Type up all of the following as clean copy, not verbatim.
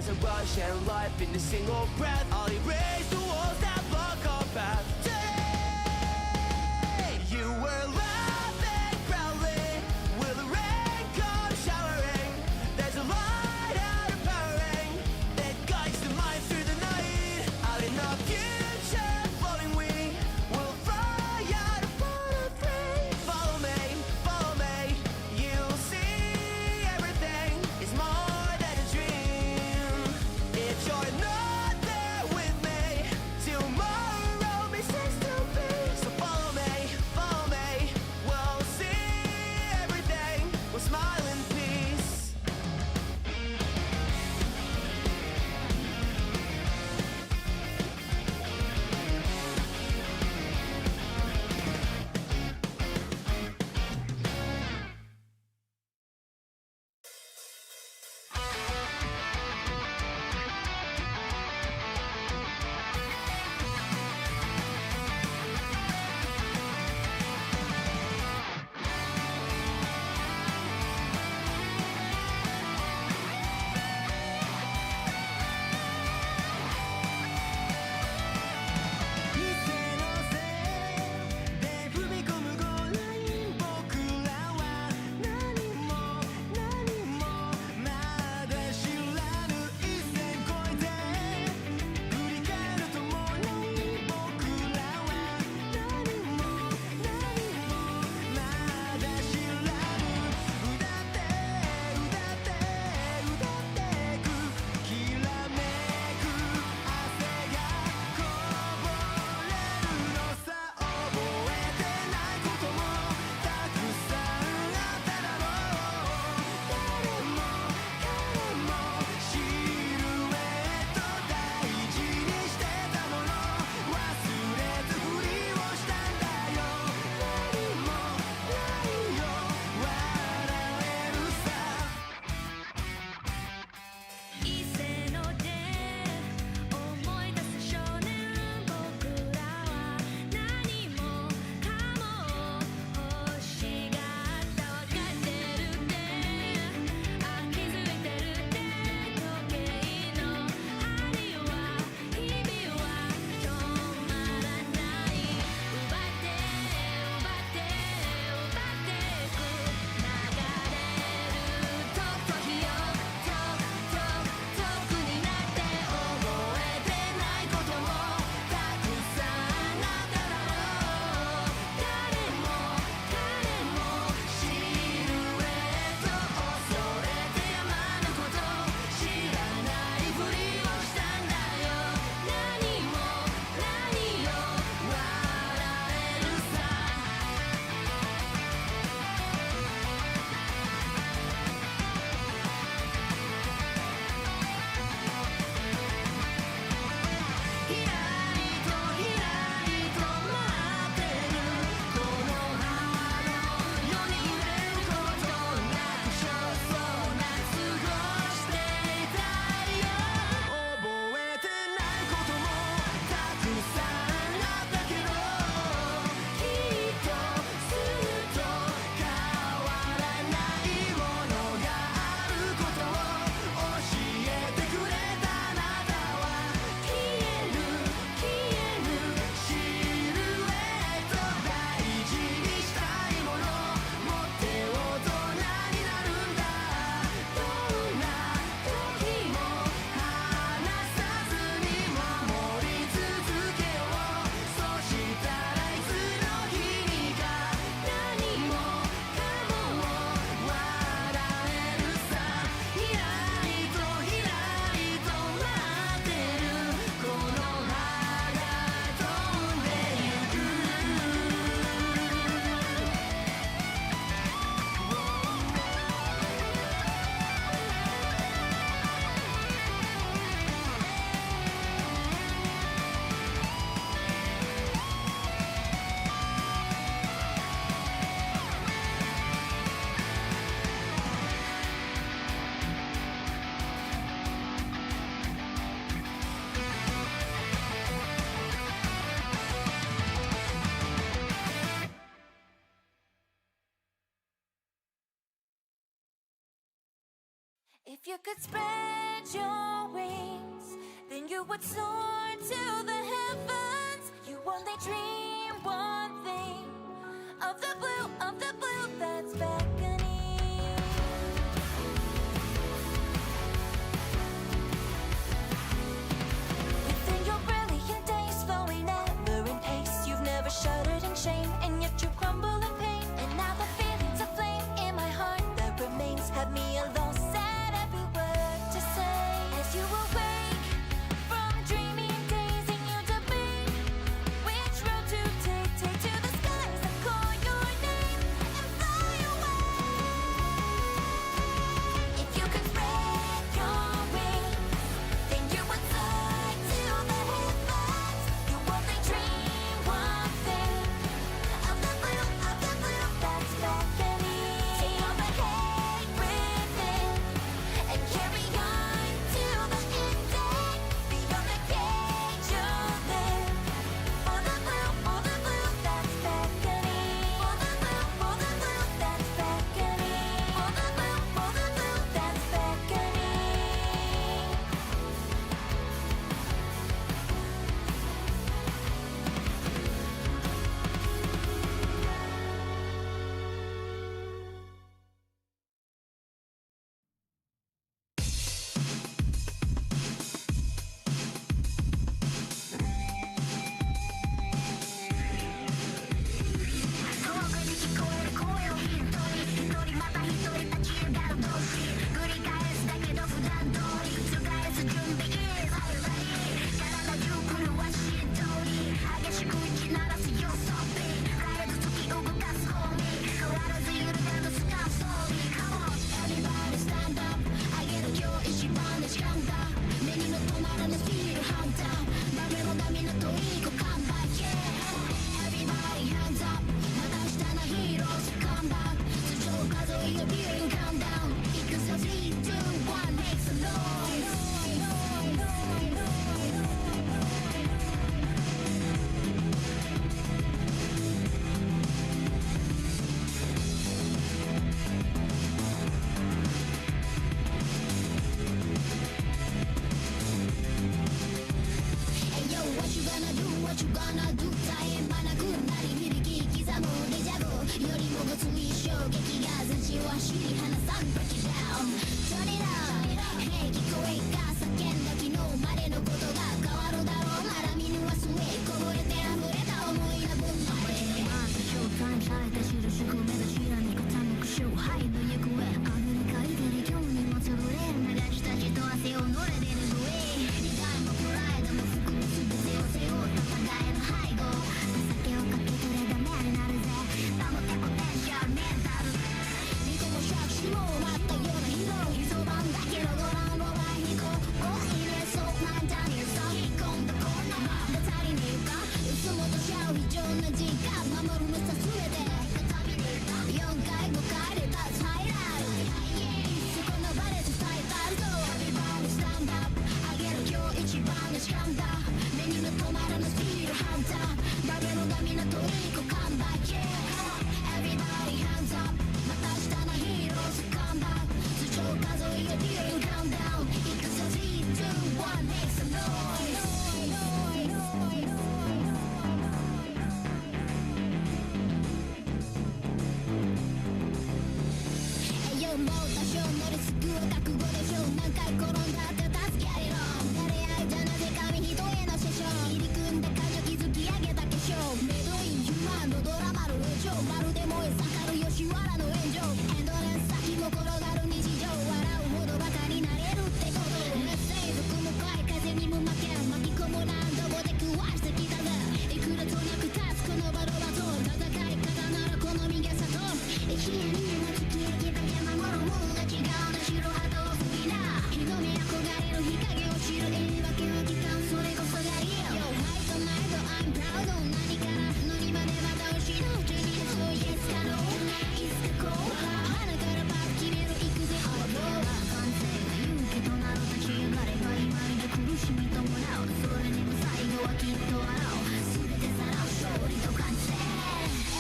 as I rush and life in a single breath. I'll erase the walls that block our path. Today, you were laughing proudly. Will the rain come showering? There's a light out of powering that guides the mind through the night. Out in the future, floating we will fly out upon a free. Follow me, you'll see everything is more than a dream. If you're not there with me, If you could spread your wings, then you would soar to the heavens. You only dream one thing, of the blue that's beckoning. Within your brilliant days, flowing ever in pace. You've never shuddered in shame, and yet you crumble in pain. And now the feelings of flame in my heart that remains have me alone. You awake from dreaming days, and you debate which road to take. Take to the skies and call your name and fly away. If you could spread your wings, then you would soar to the heavens. You only dream one thing, of the blue that's beckoning. Take all the hate within and carry on to the ending. Beyond the cage you'll live, for the blue that's beckoning. For the blue that's beckoning. For the blue that's beckoning.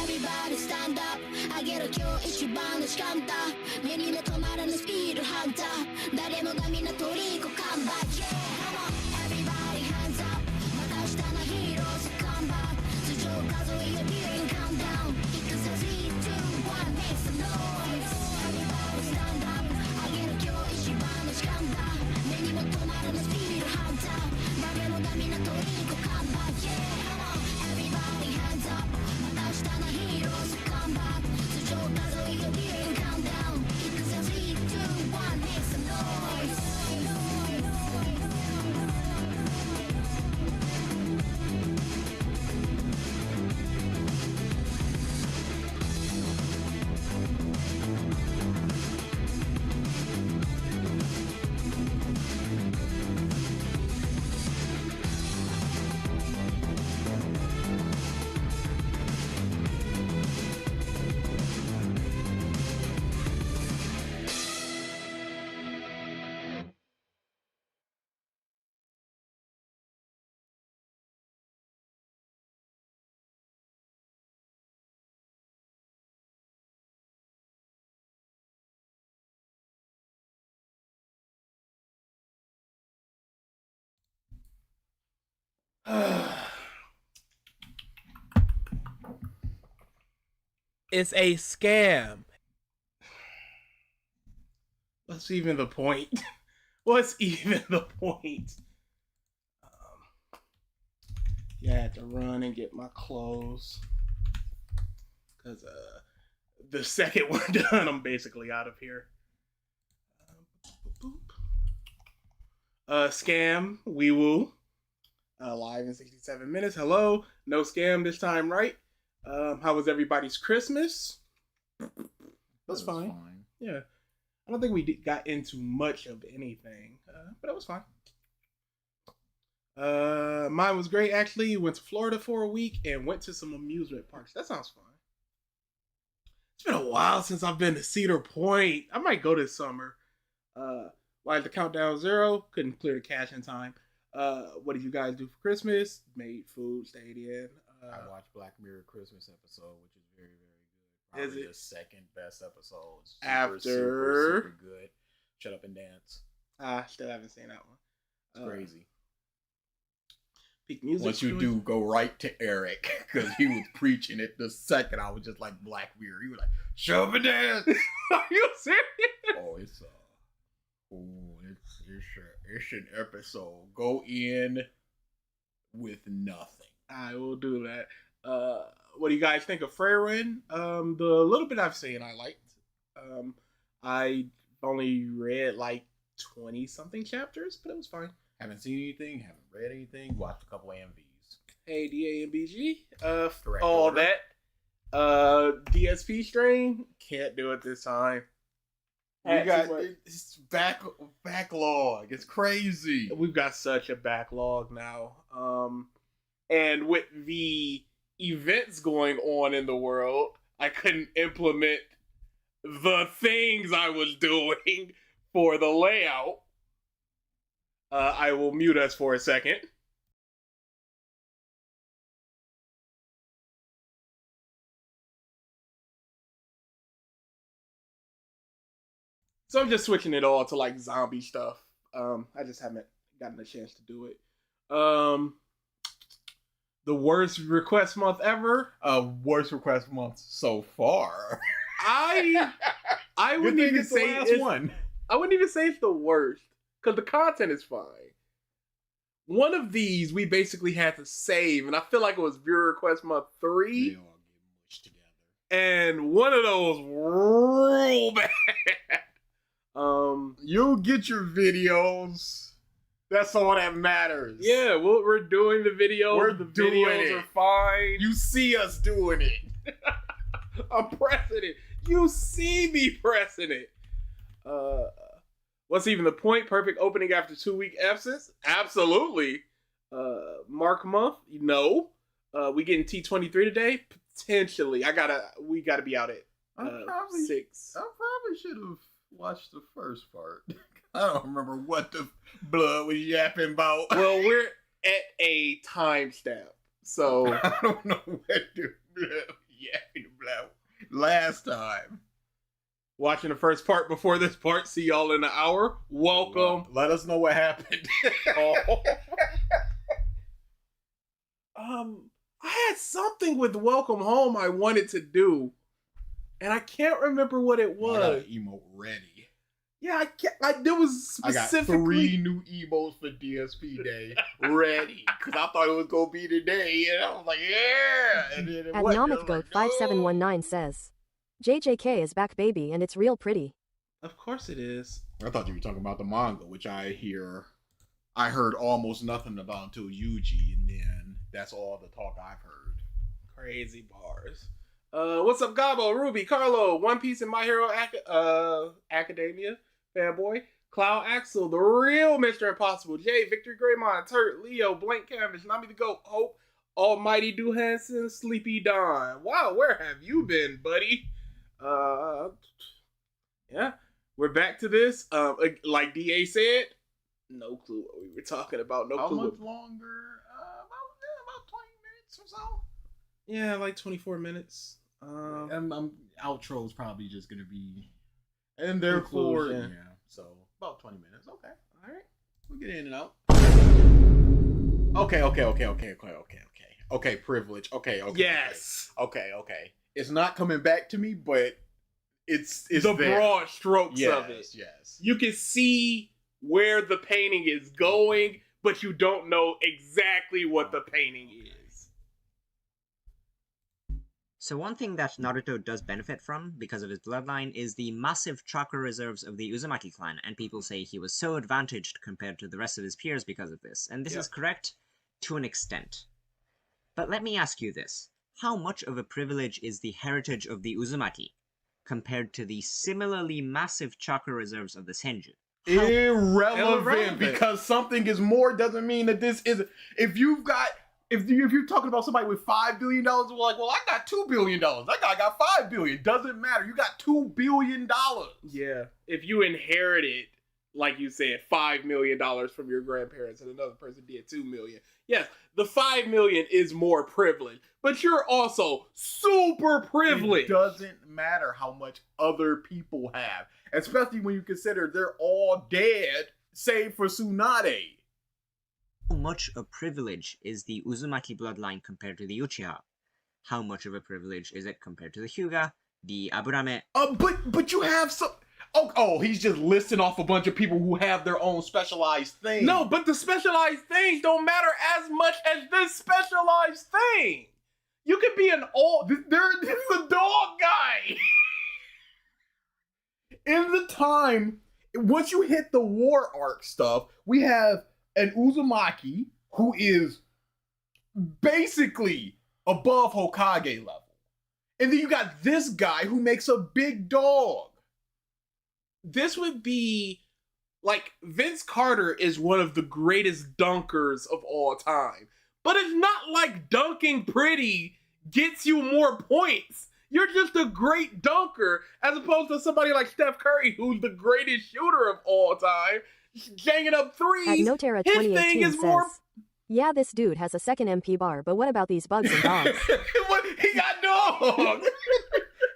Everybody stand up 上げる今日一番の時間だ目にも止まらぬスピードハンター誰もがみんなトリコカンバック Come on everybody hands up また明日のヒーローズカンバック頭上数えよビューカウントダウン It goes 3, 2, 1 make some noise Everybody stand up 上げる今日一番の時間だ目にも止まらぬスピリットハンター誰もがみんなトリコカンバック Come on everybody hands up また明日のヒーローズカンバック頭上数えよビューカウントダウン It goes 3, 2, 1 make some noise It's a scam. What's even the point? What's even the point? Yeah, I had to run and get my clothes. Because the second we're done, I'm basically out of here. Scam, wee woo. Live in 67 minutes. Hello. No scam this time, right? How was everybody's Christmas? That's fine. Yeah. I don't think we got into much of anything, but it was fine. Mine was great, actually. Went to Florida for a week and went to some amusement parks. That sounds fun. It's been a while since I've been to Cedar Point. I might go this summer. While the countdown 0, couldn't clear the cash in time. What did you guys do for Christmas? Made food, stayed in. I watched Black Mirror Christmas episode, which is very, very good. Probably Is it the second best episode? After super good. Shut Up and Dance. Still haven't seen that one. It's crazy. Peak music. Once you do, go right to Eric because he was preaching it. The second I was just like Black Mirror, he was like, "Shut Up and Dance." Are you serious? Oh, it's an episode. Go in with nothing. I will do that. What do you guys think of Freyrin? The little bit I've seen, I liked. I only read like 20-something chapters, but it was fine. Haven't seen anything, haven't read anything, watched a couple AMVs. ADA and BG. Correct all order. that. DSP stream. Can't do it this time. We got it's backlog. It's crazy. We've got such a backlog now. And with the events going on in the world, I couldn't implement the things I was doing for the layout. I will mute us for a second. So I'm just switching it all to like zombie stuff. I just haven't gotten a chance to do it. The worst request month ever. Worst request month so far. I wouldn't even say it's one. I wouldn't even say it's the worst because the content is fine. One of these we basically had to save, and I feel like it was viewer request month 3. They all get mushed together. And one of those real bad. You'll get your videos. That's all that matters. Yeah, we're doing the videos. We're the doing videos it. are fine. You see us doing it. I'm pressing it. You see me pressing it. What's even the point? Perfect opening after 2-week absence? Absolutely. Mark month? No. We getting T23 today? Potentially. We gotta be out at 6. I probably should have watched the first part. I don't remember what the blood was yapping about. Well, we're at a timestamp, so I don't know what the blood was yapping about last time. watching the first part before this part. See y'all in an hour. Welcome. Let us know what happened. I had something with Welcome Home I wanted to do, and I can't remember what it I got was. an emote ready. Yeah, I can't. There was I got specifically 3 new emotes for DSP Day ready because I thought it was gonna be today, and I was like, yeah. And then it At wasn't. I Nomith was Goat like, 5719 says, JJK is back, baby, and it's real pretty. Of course it is. I thought you were talking about the manga, which I heard almost nothing about until Yuji, and then that's all the talk I've heard. Crazy bars. What's up, Gabo, Ruby, Carlo, One Piece, and My Hero Academia fanboy, Cloud Axel, the real Mr. Impossible, Jay, Victor Greymon, Turt, Leo, Blank Canvas, Nami the Goat, Hope, Almighty Do Hansen, Sleepy Don. Wow, where have you been, buddy? Yeah, we're back to this. Like DA said, no clue what we were talking about. No How clue. much longer? About 20 minutes or so. Yeah, like 24 minutes. Outro's probably just gonna be, and therefore, Conclusion. yeah. So about 20 minutes. Okay, all right, we'll get in and out. Okay. Privilege. Okay. Yes. Okay. It's not coming back to me, but it's The there. broad strokes of it. Yes. You can see where the painting is going, but you don't know exactly what the painting is. So one thing that Naruto does benefit from, because of his bloodline, is the massive chakra reserves of the Uzumaki clan, and people say he was so advantaged compared to the rest of his peers because of this, and this is correct to an extent. But let me ask you this. How much of a privilege is the heritage of the Uzumaki compared to the similarly massive chakra reserves of the Senju? Irrelevant, because something is more doesn't mean that this is. If you're talking about somebody with $5 billion, we're like, well, I got $2 billion. That guy got $5 billion. Doesn't matter. You got $2 billion. Yeah. If you inherited, like you said, $5 million from your grandparents and another person did $2 million. Yes, the $5 million is more privileged, but you're also super privileged. It doesn't matter how much other people have, especially when you consider they're all dead, save for Tsunade. How much a privilege is the Uzumaki bloodline compared to the Uchiha? How much of a privilege is it compared to the Hyuga, the Aburame? But you have some. Oh, he's just listing off a bunch of people who have their own specialized thing. No, but the specialized things don't matter as much as this specialized thing. You could be an old. This is a dog guy. In the time, once you hit the war arc stuff, we have an Uzumaki who is basically above Hokage level. And then you got this guy who makes a big dog. This would be like Vince Carter is one of the greatest dunkers of all time. But it's not like dunking pretty gets you more points. You're just a great dunker as opposed to somebody like Steph Curry, who's the greatest shooter of all time, janging up At threes. Notera His thing 2018 is says, more. yeah, this dude has a second MP bar, but what about these bugs and dogs? What? He got dogs.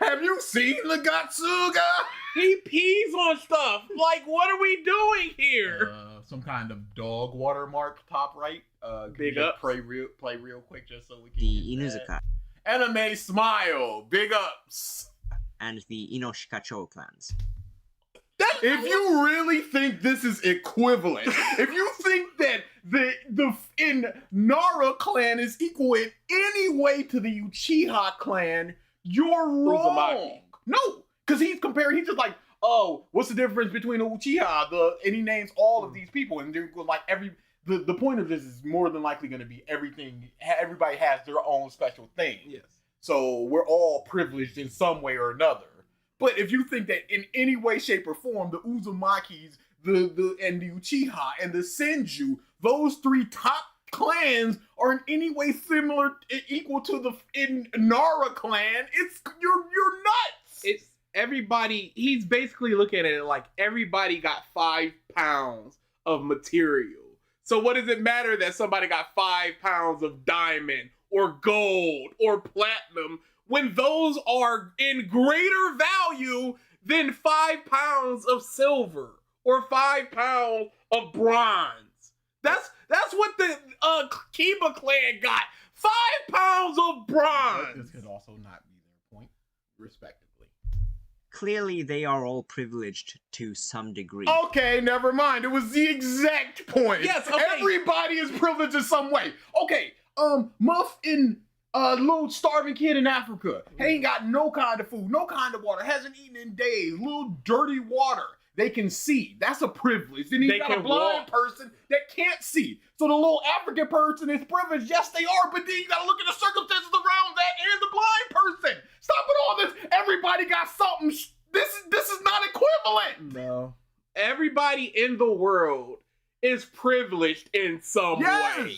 Have you seen the Gatsuga? He pees on stuff. Like, what are we doing here? Some kind of dog watermark top right. Big up. ups. Play real quick just so we can. The get that. Inuzuka Anime Smile. Big ups. and the Inoshikacho clans. If you really think this is equivalent, if you think that the in Nara clan is equal in any way to the Uchiha clan, you're wrong. Uzumaki. No, because he's comparing. He's just like, oh, what's the difference between the Uchiha? And he names all of these people, and they're like The point of this is more than likely going to be everything. Everybody has their own special thing. Yes. So we're all privileged in some way or another. But if you think that in any way, shape, or form, the Uzumakis, and the Uchiha, and the Senju, those three top clans are in any way similar, equal to the Nara clan, you're nuts. It's everybody. He's basically looking at it like everybody got 5 pounds of material. So what does it matter that somebody got 5 pounds of diamond or gold or platinum when those are in greater value than 5 pounds of silver or 5 pounds of bronze. That's what the Kiba clan got. 5 pounds of bronze. This could also not be their point, respectively. Clearly, they are all privileged to some degree. Okay, never mind. It was the exact point. Yes, okay. Everybody is privileged in some way. Okay, Muff and little starving kid in Africa. He ain't got no kind of food, no kind of water, hasn't eaten in days, little dirty water. They can see. That's a privilege. Then you got a blind person that can't see. So the little African person is privileged. Yes, they are, but then you gotta look at the circumstances around that and the blind person. Stop with all this. Everybody got something. This is not equivalent. No. Everybody in the world is privileged in some way.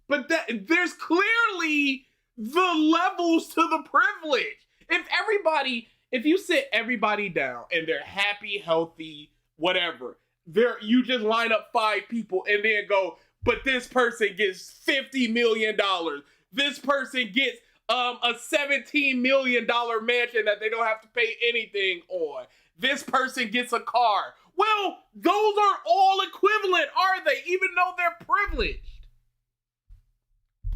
But there's clearly the levels to the privilege. If you sit everybody down and they're happy, healthy, whatever, you just line up 5 people and then go, but this person gets $50 million. This person gets a $17 million mansion that they don't have to pay anything on. This person gets a car. Well, those aren't all equivalent, are they? Even though they're privileged.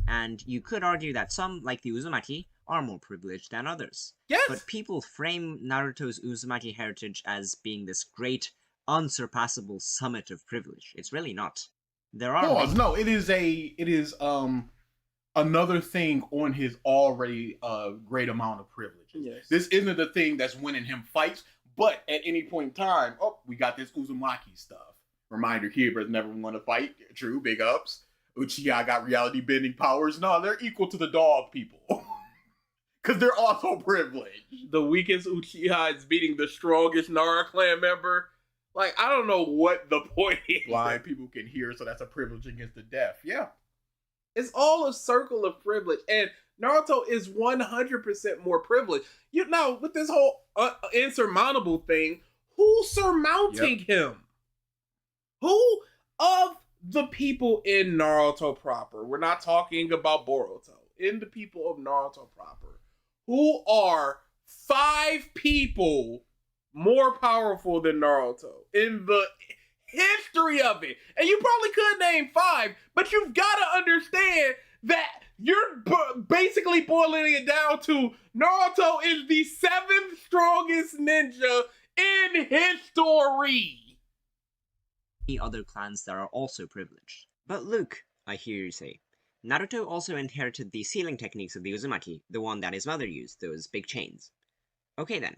And you could argue that some, like the Uzumaki, are more privileged than others. Yes. But people frame Naruto's Uzumaki heritage as being this great, unsurpassable summit of privilege. It's really not. There are No, it is another thing on his already great amount of privileges. Yes. This isn't the thing that's winning him fights, but at any point in time, we got this Uzumaki stuff. Reminder, Kiba's never won a fight. True, big ups. Uchiha got reality bending powers. No, they're equal to the dog people. Because they're also privileged. The weakest Uchiha is beating the strongest Nara clan member. Like, I don't know what the point is. Blind people can hear, so that's a privilege against the deaf. Yeah. It's all a circle of privilege. And Naruto is 100% more privileged. You know, with this whole insurmountable thing, who's surmounting him? Who of the people in Naruto proper, we're not talking about Boruto, in the people of Naruto proper, who are 5 people more powerful than Naruto in the history of it? And you probably could name 5, but you've got to understand that you're basically boiling it down to Naruto is the 7th strongest ninja in history. Other clans that are also privileged. But Luke, I hear you say, Naruto also inherited the sealing techniques of the Uzumaki, the one that his mother used, those big chains. Okay then,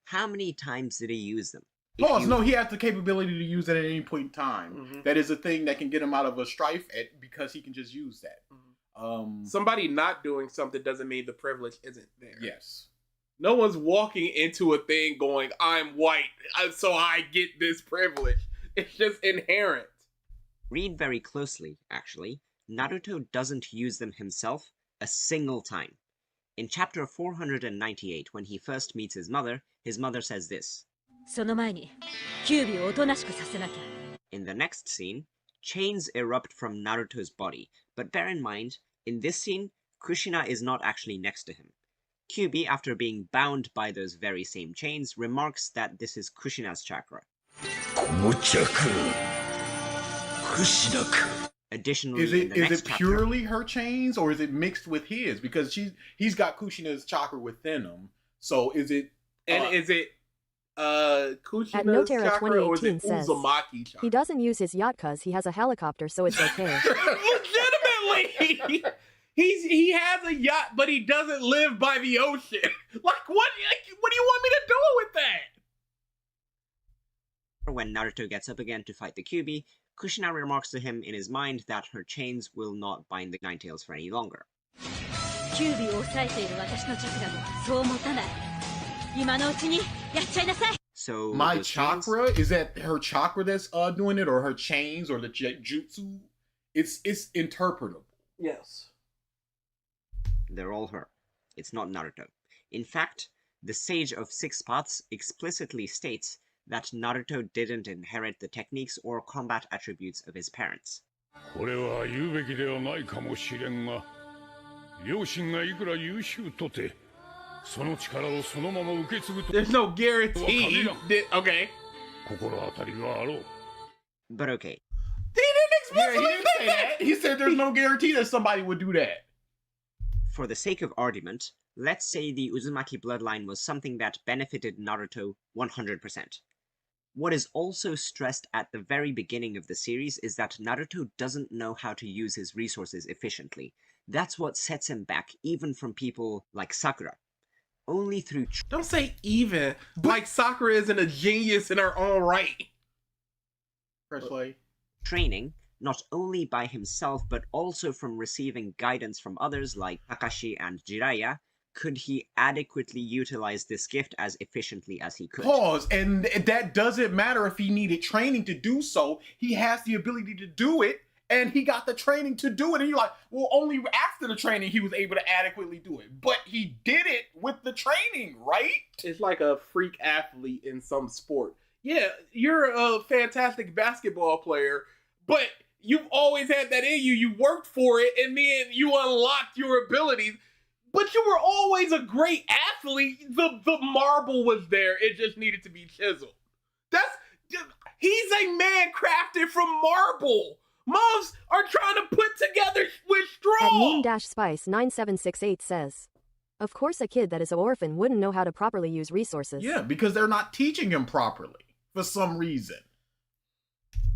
how many times did he use them? No, he has the capability to use that at any point in time. Mm-hmm. That is a thing that can get him out of a strife because he can just use that. Mm-hmm. Somebody not doing something doesn't mean the privilege isn't there. Yes. No one's walking into a thing going, I'm white, so I get this privilege. It's just inherent. Read very closely, actually. Naruto doesn't use them himself a single time. In chapter 498, when he first meets his mother says this. In the next scene, chains erupt from Naruto's body, but bear in mind, in this scene, Kushina is not actually next to him. Kyuubi, after being bound by those very same chains, remarks that this is Kushina's chakra. Additionally, is it chapter, purely her chains or is it mixed with his? Because he's got Kushina's chakra within him. So is it Kushina's chakra or is it says, Uzumaki chakra? He doesn't use his yacht cause he has a helicopter, so it's okay. Legitimately! He has a yacht, but he doesn't live by the ocean. What do you want me to do with that? When Naruto gets up again to fight the Kyuubi, Kushina remarks to him in his mind that her chains will not bind the Nine Tails for any longer. So my chakra, is that her chakra that's doing it, or her chains, or the jutsu? It's interpretable. Yes. They're all her. It's not Naruto. In fact, the Sage of Six Paths explicitly states that Naruto didn't inherit the techniques or combat attributes of his parents. その力をそのまま受け継ぐと There's no guarantee. Okay. 心当たりがあろう。 But okay, He didn't say that. He said there's no guarantee that somebody would do that. for the sake of argument, let's say the Uzumaki bloodline was something that benefited Naruto 100%. What is also stressed at the very beginning of the series is that Naruto doesn't know how to use his resources efficiently. That's what sets him back, even from people like Sakura. Only through Don't say even. Like Sakura isn't a genius in her own right. Press play. training, not only by himself but also from receiving guidance from others like Kakashi and Jiraiya, could he adequately utilize this gift as efficiently as he could. Pause. And that doesn't matter if he needed training to do so. He has the ability to do it, and he got the training to do it. And you're like, well, only after the training he was able to adequately do it. But he did it with the training, right? It's like a freak athlete in some sport. Yeah, you're a fantastic basketball player, but you've always had that in you. You worked for it, and then you unlocked your abilities. But you were always a great athlete. The marble was there. It just needed to be chiseled. He's a man crafted from marble. Moms are trying to put together with At straw. Moon-Spice9768 says, of course a kid that is an orphan wouldn't know how to properly use resources. Yeah, because they're not teaching him properly for some reason.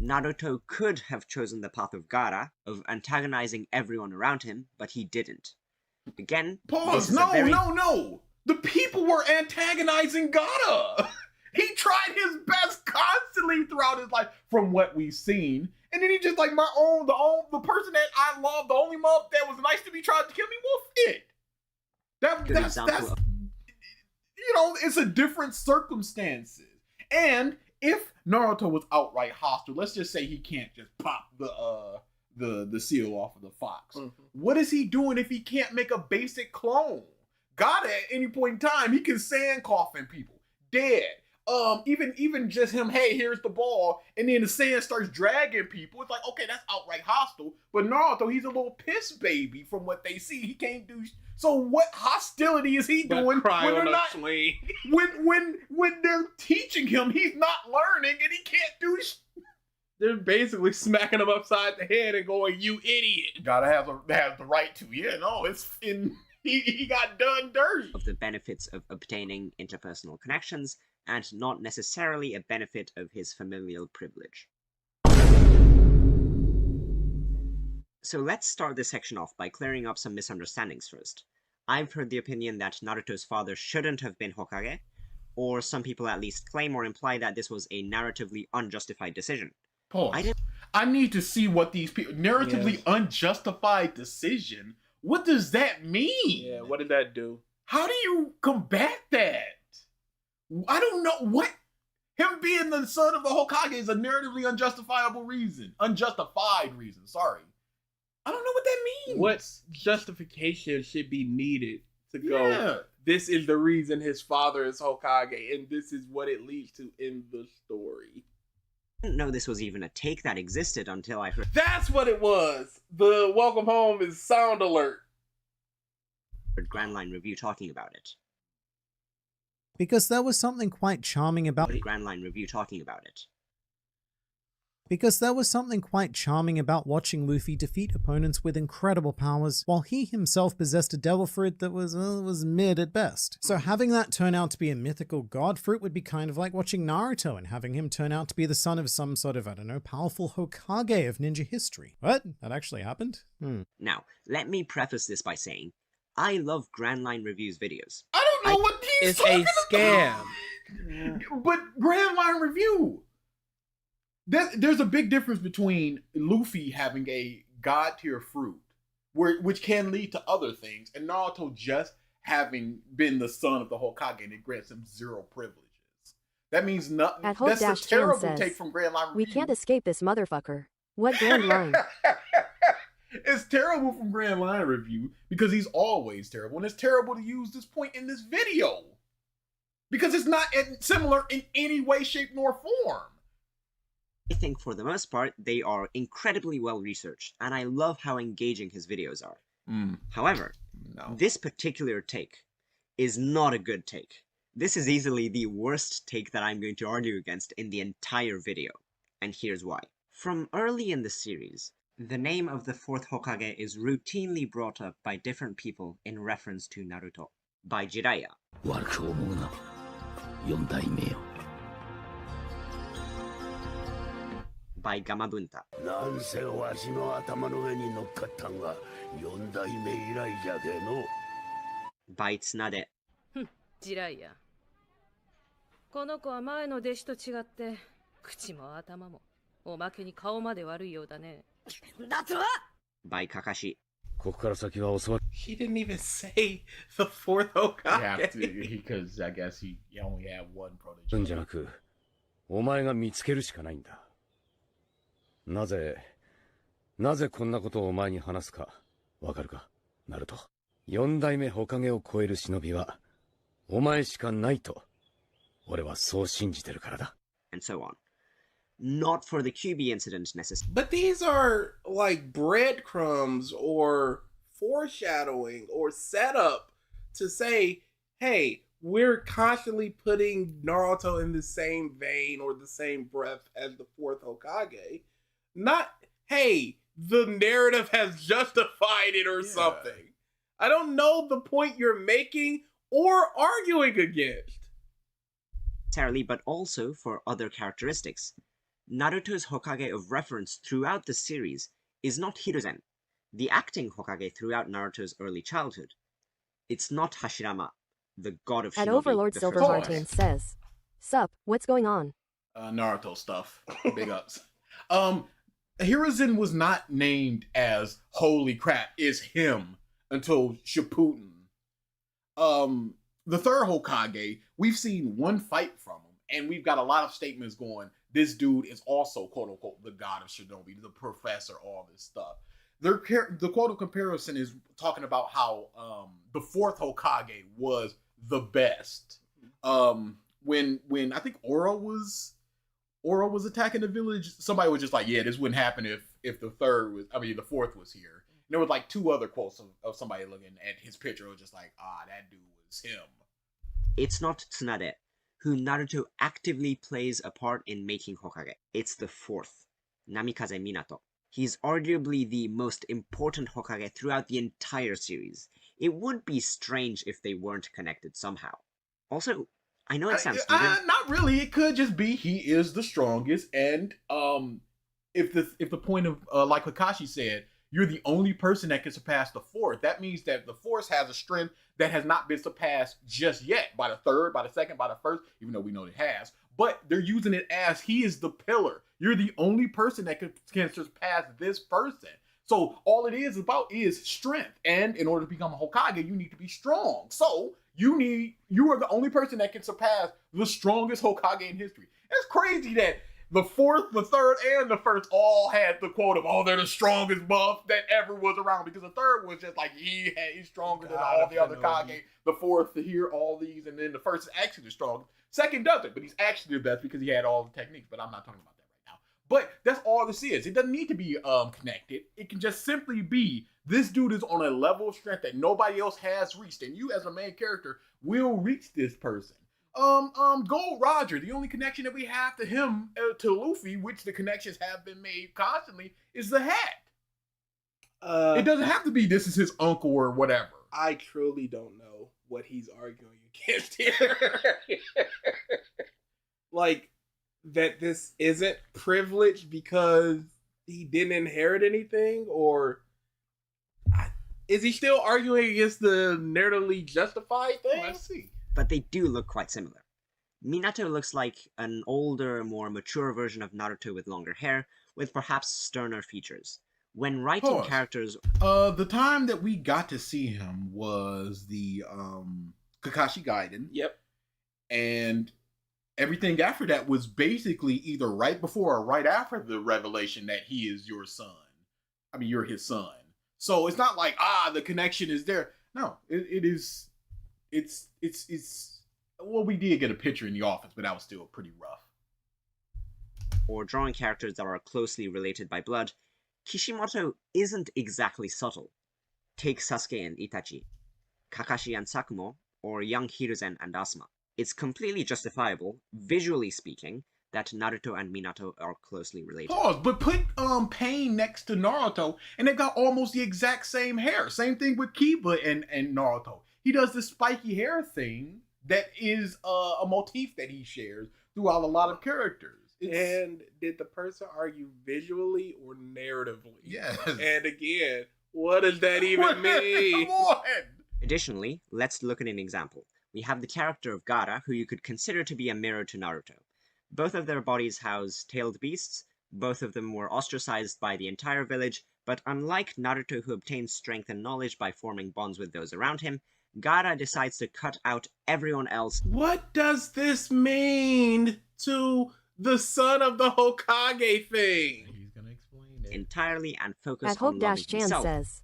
Naruto could have chosen the path of Gaara, of antagonizing everyone around him, but he didn't. Again, Pause. No. The people were antagonizing Gaara. He tried his best constantly throughout his life, from what we've seen. And then he just like the person that I love, the only mom that was nice to me tried to kill me. Well, fit. That's you know, it's a different circumstances. And if Naruto was outright hostile, let's just say he can't just pop the seal off of the fox. Mm-hmm. What is he doing if he can't make a basic clone? God, at any point in time, he can sand coffin people dead. Even just him, hey, here's the ball, and then the sand starts dragging people. It's like, okay, that's outright hostile. But Naruto, he's a little piss baby from what they see. He can't do. So what hostility is he doing when they're not swing? when they're teaching him? He's not learning, and he can't do. They're basically smacking him upside the head and going, "You idiot!" Gotta have the right to. Yeah, no, it's in. He got done dirty. of the benefits of obtaining interpersonal connections, and not necessarily a benefit of his familial privilege. So let's start this section off by clearing up some misunderstandings first. I've heard the opinion that Naruto's father shouldn't have been Hokage, or some people at least claim or imply that this was a narratively unjustified decision. Pause. I need to see what these people narratively unjustified decision. What does that mean? Yeah, what did that do? How do you combat that? I don't know what. Him being the son of the Hokage is a narratively unjustifiable reason. Unjustified reason, sorry. I don't know what that means. What justification should be needed to go, this is the reason his father is Hokage, and this is what it leads to in the story? I didn't know this was even a take that existed until I heard That's what it was. The welcome home is sound alert. Grand Line Review talking about it. Because there was something quite charming about Grand Line Review talking about it. Because there was something quite charming about watching Luffy defeat opponents with incredible powers, while he himself possessed a devil fruit that was mid at best. So having that turn out to be a mythical god fruit would be kind of like watching Naruto and having him turn out to be the son of some sort of, I don't know, powerful Hokage of ninja history. What? That actually happened? Now, let me preface this by saying, I love Grand Line Review's videos. I don't know what he's It's talking a scam. about. But Grand Line Review. There's a big difference between Luffy having a god tier fruit, which can lead to other things, and Naruto just having been the son of the Hokage, and it grants him 0 privileges. That means nothing. At That's a Hope-Chan terrible says, take from Grand Line Review. We can't escape this motherfucker. What grand line? It's terrible from Grand Line Review because he's always terrible, and it's terrible to use this point in this video because it's not similar in any way, shape, nor form. I think for the most part, they are incredibly well researched, and I love how engaging his videos are. However, this particular take is not a good take. This is easily the worst take that I'm going to argue against in the entire video, and here's why. From early in the series, the name of the fourth Hokage is routinely brought up by different people in reference to Naruto. By Jiraiya, 悪く思うな四代目よ by Gamabunta, なんせわしの頭の上に乗っかったんは四代目以来じゃけの by Tsunade, ジライア。この子は前の弟子と違って口も頭もおまけに顔まで悪いようだね。だと by Kakashi, ここから先は教わ He didn't even say the fourth You have Hokage. to, because I guess he only had one るんじ protege. ゃなくお前が見つけるしかないんだなぜこんなことをお前に話すかわかるかナルト四代目火影を超える忍びはお前しかないと俺はそう信じてるからだ and so on. Not for the QB incident necessarily. But these are like breadcrumbs or foreshadowing or setup to say, hey, we're constantly putting Naruto in the same vein or the same breath as the fourth Hokage. Not, hey, the narrative has justified it or something. I don't know the point you're making or arguing against. But also for other characteristics. Naruto's Hokage of reference throughout the series is not Hiruzen, the acting Hokage throughout Naruto's early childhood. It's not Hashirama, the god of At shinobi. Overlord the first Silverheartian wife. says, Sup, what's going on? Naruto stuff. Big ups. Hiruzen was not named as holy crap, is him until Shippuden. The third Hokage, we've seen one fight from him, and we've got a lot of statements going, this dude is also, quote unquote, the god of shinobi, the professor, all this stuff. The quote of comparison is talking about how the fourth Hokage was the best. When I think Aura was attacking the village, somebody was just like, yeah, this wouldn't happen if the fourth was here. And there was like two other quotes of somebody looking at his picture. It was just like, that dude was him. It's not Tsunade, who Naruto actively plays a part in making Hokage. It's the fourth, Namikaze Minato. He's arguably the most important Hokage throughout the entire series. It would be strange if they weren't connected somehow. Also, I know it sounds stupid. Not really. It could just be he is the strongest, and if the point of like Kakashi said, you're the only person that can surpass the fourth. That means that the fourth has a strength that has not been surpassed just yet by the third, by the second, by the first, even though we know it has. But they're using it as he is the pillar. You're the only person that can surpass this person. So all it is about is strength. And in order to become a Hokage, you need to be strong. So you are the only person that can surpass the strongest Hokage in history. It's crazy that the fourth, the third, and the first all had the quote of, they're the strongest buff that ever was around. Because the third was just like, he's stronger than all the other Kage. The fourth, here, all these. And then the first is actually the strongest. Second doesn't, but he's actually the best because he had all the techniques. But I'm not talking about that right now. But that's all this is. It doesn't need to be connected. It can just simply be, this dude is on a level of strength that nobody else has reached. And you as a main character will reach this person. Gold Roger, the only connection that we have to him, to Luffy, which the connections have been made constantly, is the hat. It doesn't have to be this is his uncle or whatever. I truly don't know what he's arguing against here. Like, that this isn't privilege because he didn't inherit anything, or is he still arguing against the narratively justified thing? Let's see. But they do look quite similar. Minato looks like an older, more mature version of Naruto with longer hair, with perhaps sterner features. When writing Pause. characters... The time that we got to see him was the Kakashi Gaiden. Yep. And everything after that was basically either right before or right after the revelation that he is your son. I mean, you're his son. So it's not like, the connection is there. No, it is... It's well, we did get a picture in the office, but that was still pretty rough. Or drawing characters that are closely related by blood, Kishimoto isn't exactly subtle. Take Sasuke and Itachi. Kakashi and Sakumo or young Hiruzen and Asuma. It's completely justifiable, visually speaking, that Naruto and Minato are closely related. Pause, but put Pain next to Naruto, and they've got almost the exact same hair. Same thing with Kiba and Naruto. He does this spiky hair thing that is a motif that he shares throughout a lot of characters. And did the person argue visually or narratively? Yes. And again, what does that even mean? Come on! Additionally, let's look at an example. We have the character of Gaara, who you could consider to be a mirror to Naruto. Both of their bodies house tailed beasts, both of them were ostracized by the entire village, but unlike Naruto, who obtains strength and knowledge by forming bonds with those around him, Gaara decides to cut out everyone else. What does this mean to the son of the Hokage thing? He's gonna explain it. Entirely and focus At on loving Hope-Chan himself. says,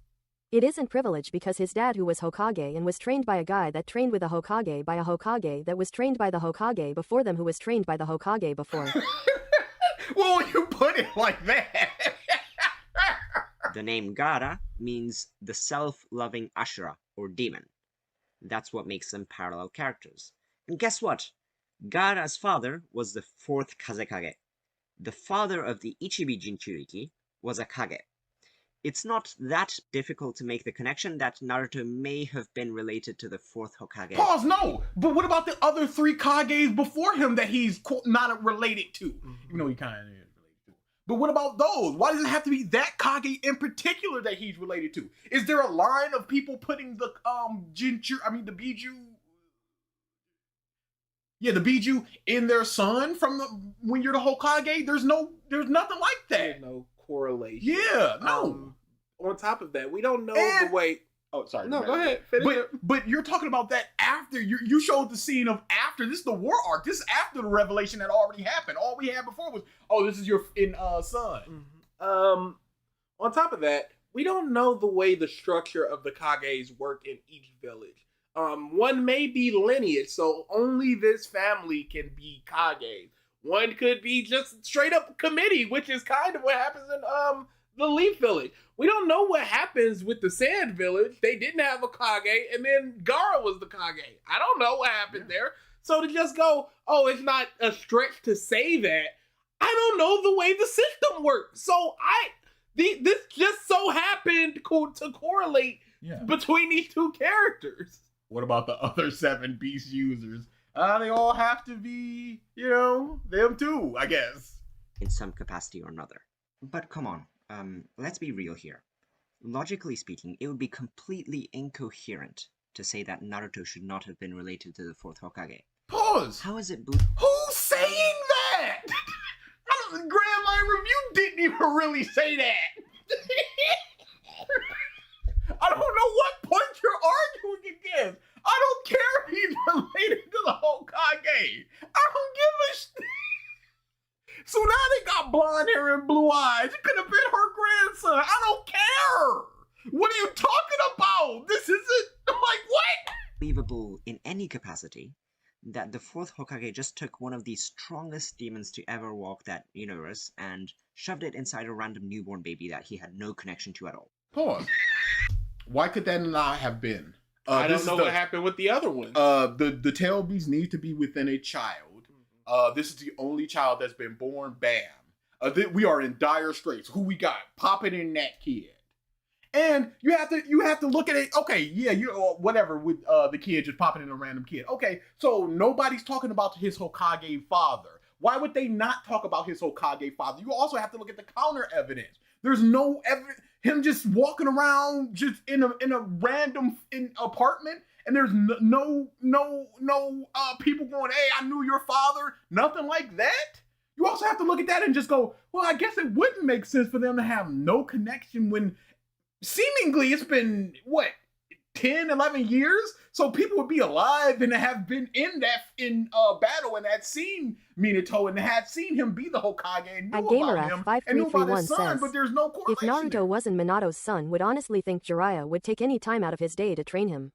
it isn't privilege because his dad who was Hokage and was trained by a guy that trained with a Hokage by a Hokage that was trained by the Hokage before them who was trained by the Hokage before. Well, you put it like that. The name Gaara means the self-loving Ashura, or demon. That's what makes them parallel characters. And guess what? Gaara's father was the fourth Kazekage. The father of the Ichibi Jinchuriki was a Kage. It's not that difficult to make the connection that Naruto may have been related to the fourth Hokage. Pause, no! But what about the other three Kages before him that he's not related to? Even though he kind of is related to. But what about those? Why does it have to be that Kage in particular that he's related to? Is there a line of people putting the the Biju... Yeah, the Biju in their son from when you're the Hokage? There's nothing like that. There's no correlation. Yeah, no. On top of that, we don't know And- the way. Oh, sorry. No, go ahead. Finish it. But you're talking about that after you showed the scene of after. This is the war arc. This is after the revelation that already happened. All we had before was, oh, this is your son. On top of that, we don't know the way the structure of the Kages work in each village. One may be lineage, so only this family can be Kage. One could be just straight up committee, which is kind of what happens in the Leaf Village. We don't know what happens with the Sand Village. They didn't have a Kage, and then Gaara was the Kage. I don't know what happened there. So to just go, oh, it's not a stretch to say that, I don't know the way the system works. So this just so happened to correlate between these two characters. What about the other 7 beast users? They all have to be, them too, I guess. In some capacity or another. But come on, let's be real here. Logically speaking, it would be completely incoherent to say that Naruto should not have been related to the fourth Hokage. Pause! How is it Who's saying that? Grandma Review didn't even really say that. I don't know what point you're arguing against. I don't care if he's related to the Hokage. I don't give a So now they got blonde hair and blue eyes. It could have been her grandson. I don't care. What are you talking about? This isn't like what? believable in any capacity that the fourth Hokage just took one of the strongest demons to ever walk that universe and shoved it inside a random newborn baby that he had no connection to at all? Pause. Why could that not have been? I don't know what happened with the other one. The tail beasts need to be within a child. This is the only child that's been born. Bam. We are in dire straits. Who we got? Popping in that kid. And you have to look at it. Okay, yeah, whatever with the kid just popping in a random kid. Okay, so nobody's talking about his Hokage father. Why would they not talk about his Hokage father? You also have to look at the counter evidence. There's no evidence. Him just walking around just in a random apartment, and there's no people going, "Hey, I knew your father." Nothing like that. You also have to look at that and just go, well, I guess it wouldn't make sense for them to have no connection when seemingly it's been, 10, 11 years? So people would be alive and have been in battle and had seen Minato and had seen him be the Hokage and knew about him and knew about his son, says, but there's no if correlation Naruto there. wasn't Minato's son, would honestly think Jiraiya would take any time out of his day to train him.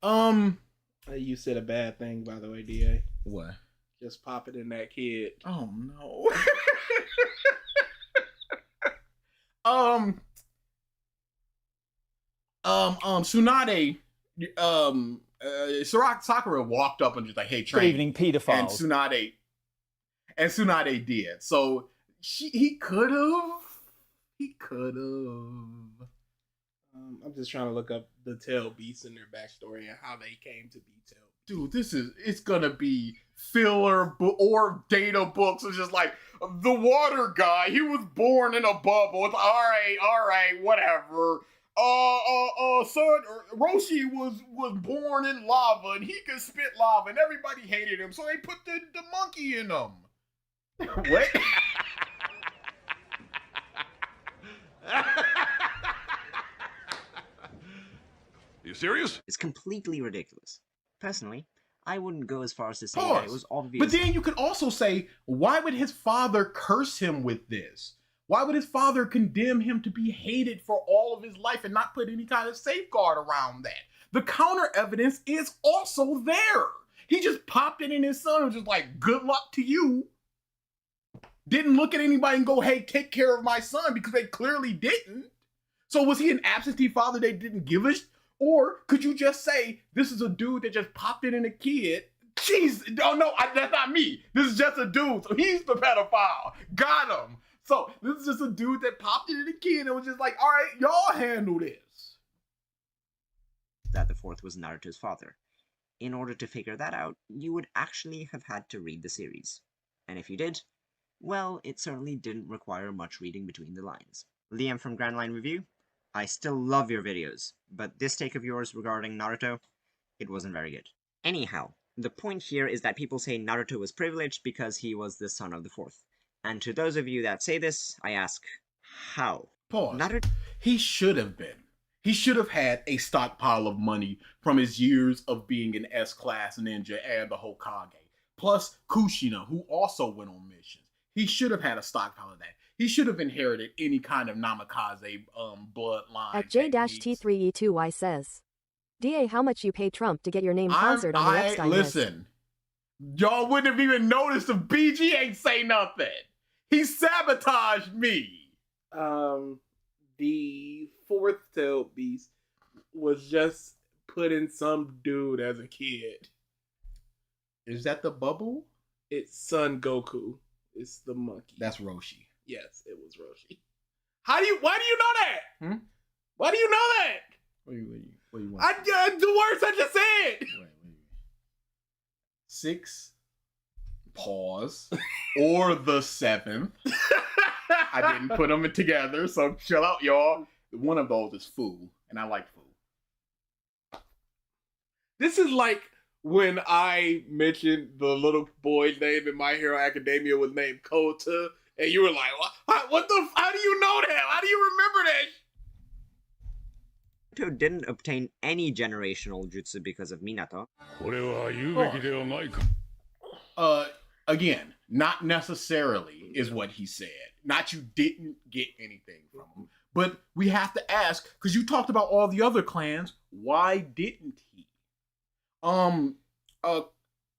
You said a bad thing, by the way, DA. What? Just pop it in that kid. Oh no. Tsunade Sakura walked up and just like, hey, Good train. evening, pedophiles. And Tsunade did. So he could have. I'm just trying to look up the tail beasts and their backstory and how they came to be tail. Dude, it's gonna be filler or data books. It's just like the water guy. He was born in a bubble. It's all right, whatever. Son, Roshi was born in lava and he could spit lava and everybody hated him, so they put the monkey in him. What? You serious? It's completely ridiculous. Personally, I wouldn't go as far as to say Pause. that it was obvious. But then you could also say, why would his father curse him with this? Why would his father condemn him to be hated for all of his life and not put any kind of safeguard around that? The counter evidence is also there. He just popped it in his son and was just like, good luck to you. Didn't look at anybody and go, hey, take care of my son, because they clearly didn't. So was he an absentee father they didn't give a Or could you just say, this is a dude that just popped it in a kid? Jeez, oh no, that's not me. This is just a dude, so he's the pedophile. Got him. So this is just a dude that popped it in a kid and was just like, all right, y'all handle this. That the fourth was Naruto's father. In order to figure that out, you would actually have had to read the series. And if you did, well, it certainly didn't require much reading between the lines. Liam from Grand Line Review, I still love your videos, but this take of yours regarding Naruto, it wasn't very good. Anyhow, the point here is that people say Naruto was privileged because he was the son of the fourth. And to those of you that say this, I ask, how? Pause. He should have been. He should have had a stockpile of money from his years of being an S-class ninja and the Hokage. Plus Kushina, who also went on missions. He should have had a stockpile of that. He should have inherited any kind of Namikaze bloodline. At J-T3E2Y says, DA, how much you pay Trump to get your name sponsored on the Epstein list? Listen, y'all wouldn't have even noticed if BG ain't say nothing. He sabotaged me. The fourth tailed beast was just put in some dude as a kid. Is that the bubble? It's Son Goku. It's the monkey. That's Roshi. Yes, it was Roshi. Why do you know that? Why do you know that? What do you want? The words I just said. Wait. 6, pause, or the 7th. I didn't put them together, so chill out, y'all. One of those is Fu, and I like Fu. This is like when I mentioned the little boy's name in My Hero Academia was named Kota, and you were like, what the? How do you know that? How do you remember that? Naruto didn't obtain any generational jutsu because of Minato. Again, not necessarily is what he said. Not you didn't get anything from him. But we have to ask, because you talked about all the other clans, why didn't he?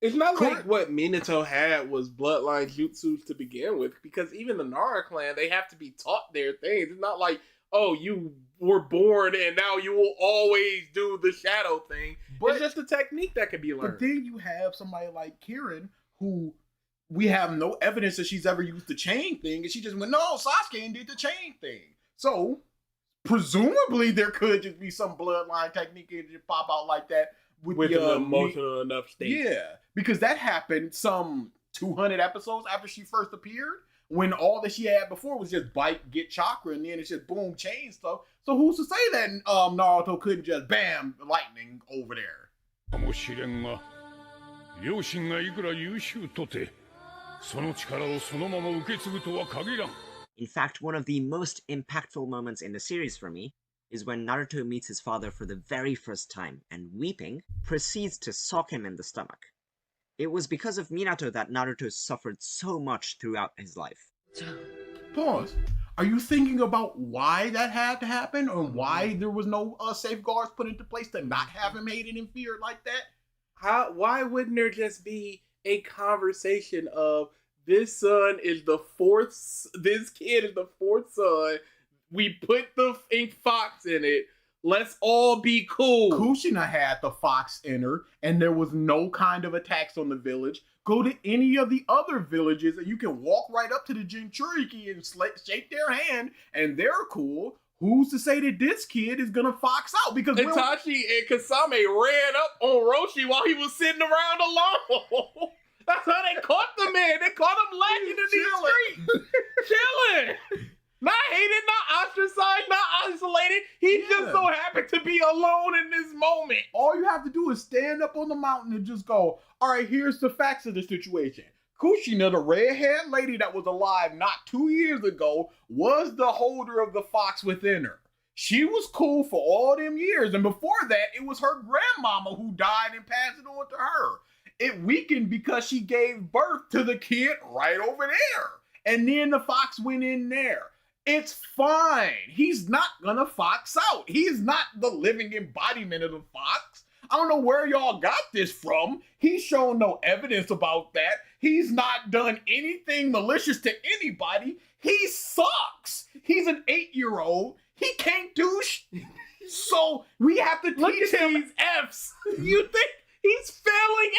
It's not like what Minato had was bloodline jutsus to begin with, because even the Nara clan, they have to be taught their things. It's not like, oh, you were born and now you will always do the shadow thing. But it's just a technique that can be learned. But then you have somebody like Kirin, who we have no evidence that she's ever used the chain thing, and she just went, no, Sasuke did the chain thing. So, presumably, there could just be some bloodline technique that just pop out like that with an emotional enough state. Yeah, because that happened some 200 episodes after she first appeared, when all that she had before was just bite, get chakra, and then it's just boom, chain stuff. So who's to say that Naruto couldn't just bam, lightning over there? 両親がいくら優秀とてその力をそのまま受け継ぐとは限らん。 In fact, one of the most impactful moments in the series for me is when Naruto meets his father for the very first time and, weeping, proceeds to sock him in the stomach. It was because of Minato that Naruto suffered so much throughout his life. Pause. Are you thinking about why that had to happen, or why there was no safeguards put into place to not have him hated and feared like that? Why wouldn't there just be a conversation of this son is the fourth, this kid is the fourth son, we put the ink fox in it, Let's all be cool. Kushina had the fox in her, and there was no kind of attacks on the village. Go to any of the other villages, and you can walk right up to the Jinchuriki and shake their hand, and they're cool. Who's to say that this kid is gonna fox out? Because Itachi and Kasame ran up on Roshi while he was sitting around alone. That's how they caught the man. They caught him lacking in the street. Chilling. Not hated, not ostracized, not isolated. He just so happened to be alone in this moment. All you have to do is stand up on the mountain and just go, all right, here's the facts of the situation. Kushina, the red-haired lady that was alive not 2 years ago, was the holder of the fox within her. She was cool for all them years, and before that, it was her grandmama who died and passed it on to her. It weakened because she gave birth to the kid right over there. And then the fox went in there. It's fine. He's not gonna fox out. He is not the living embodiment of the fox. I don't know where y'all got this from. He's shown no evidence about that. He's not done anything malicious to anybody. He sucks. He's an 8-year-old. He can't do so we have to teach him these F's. You think he's failing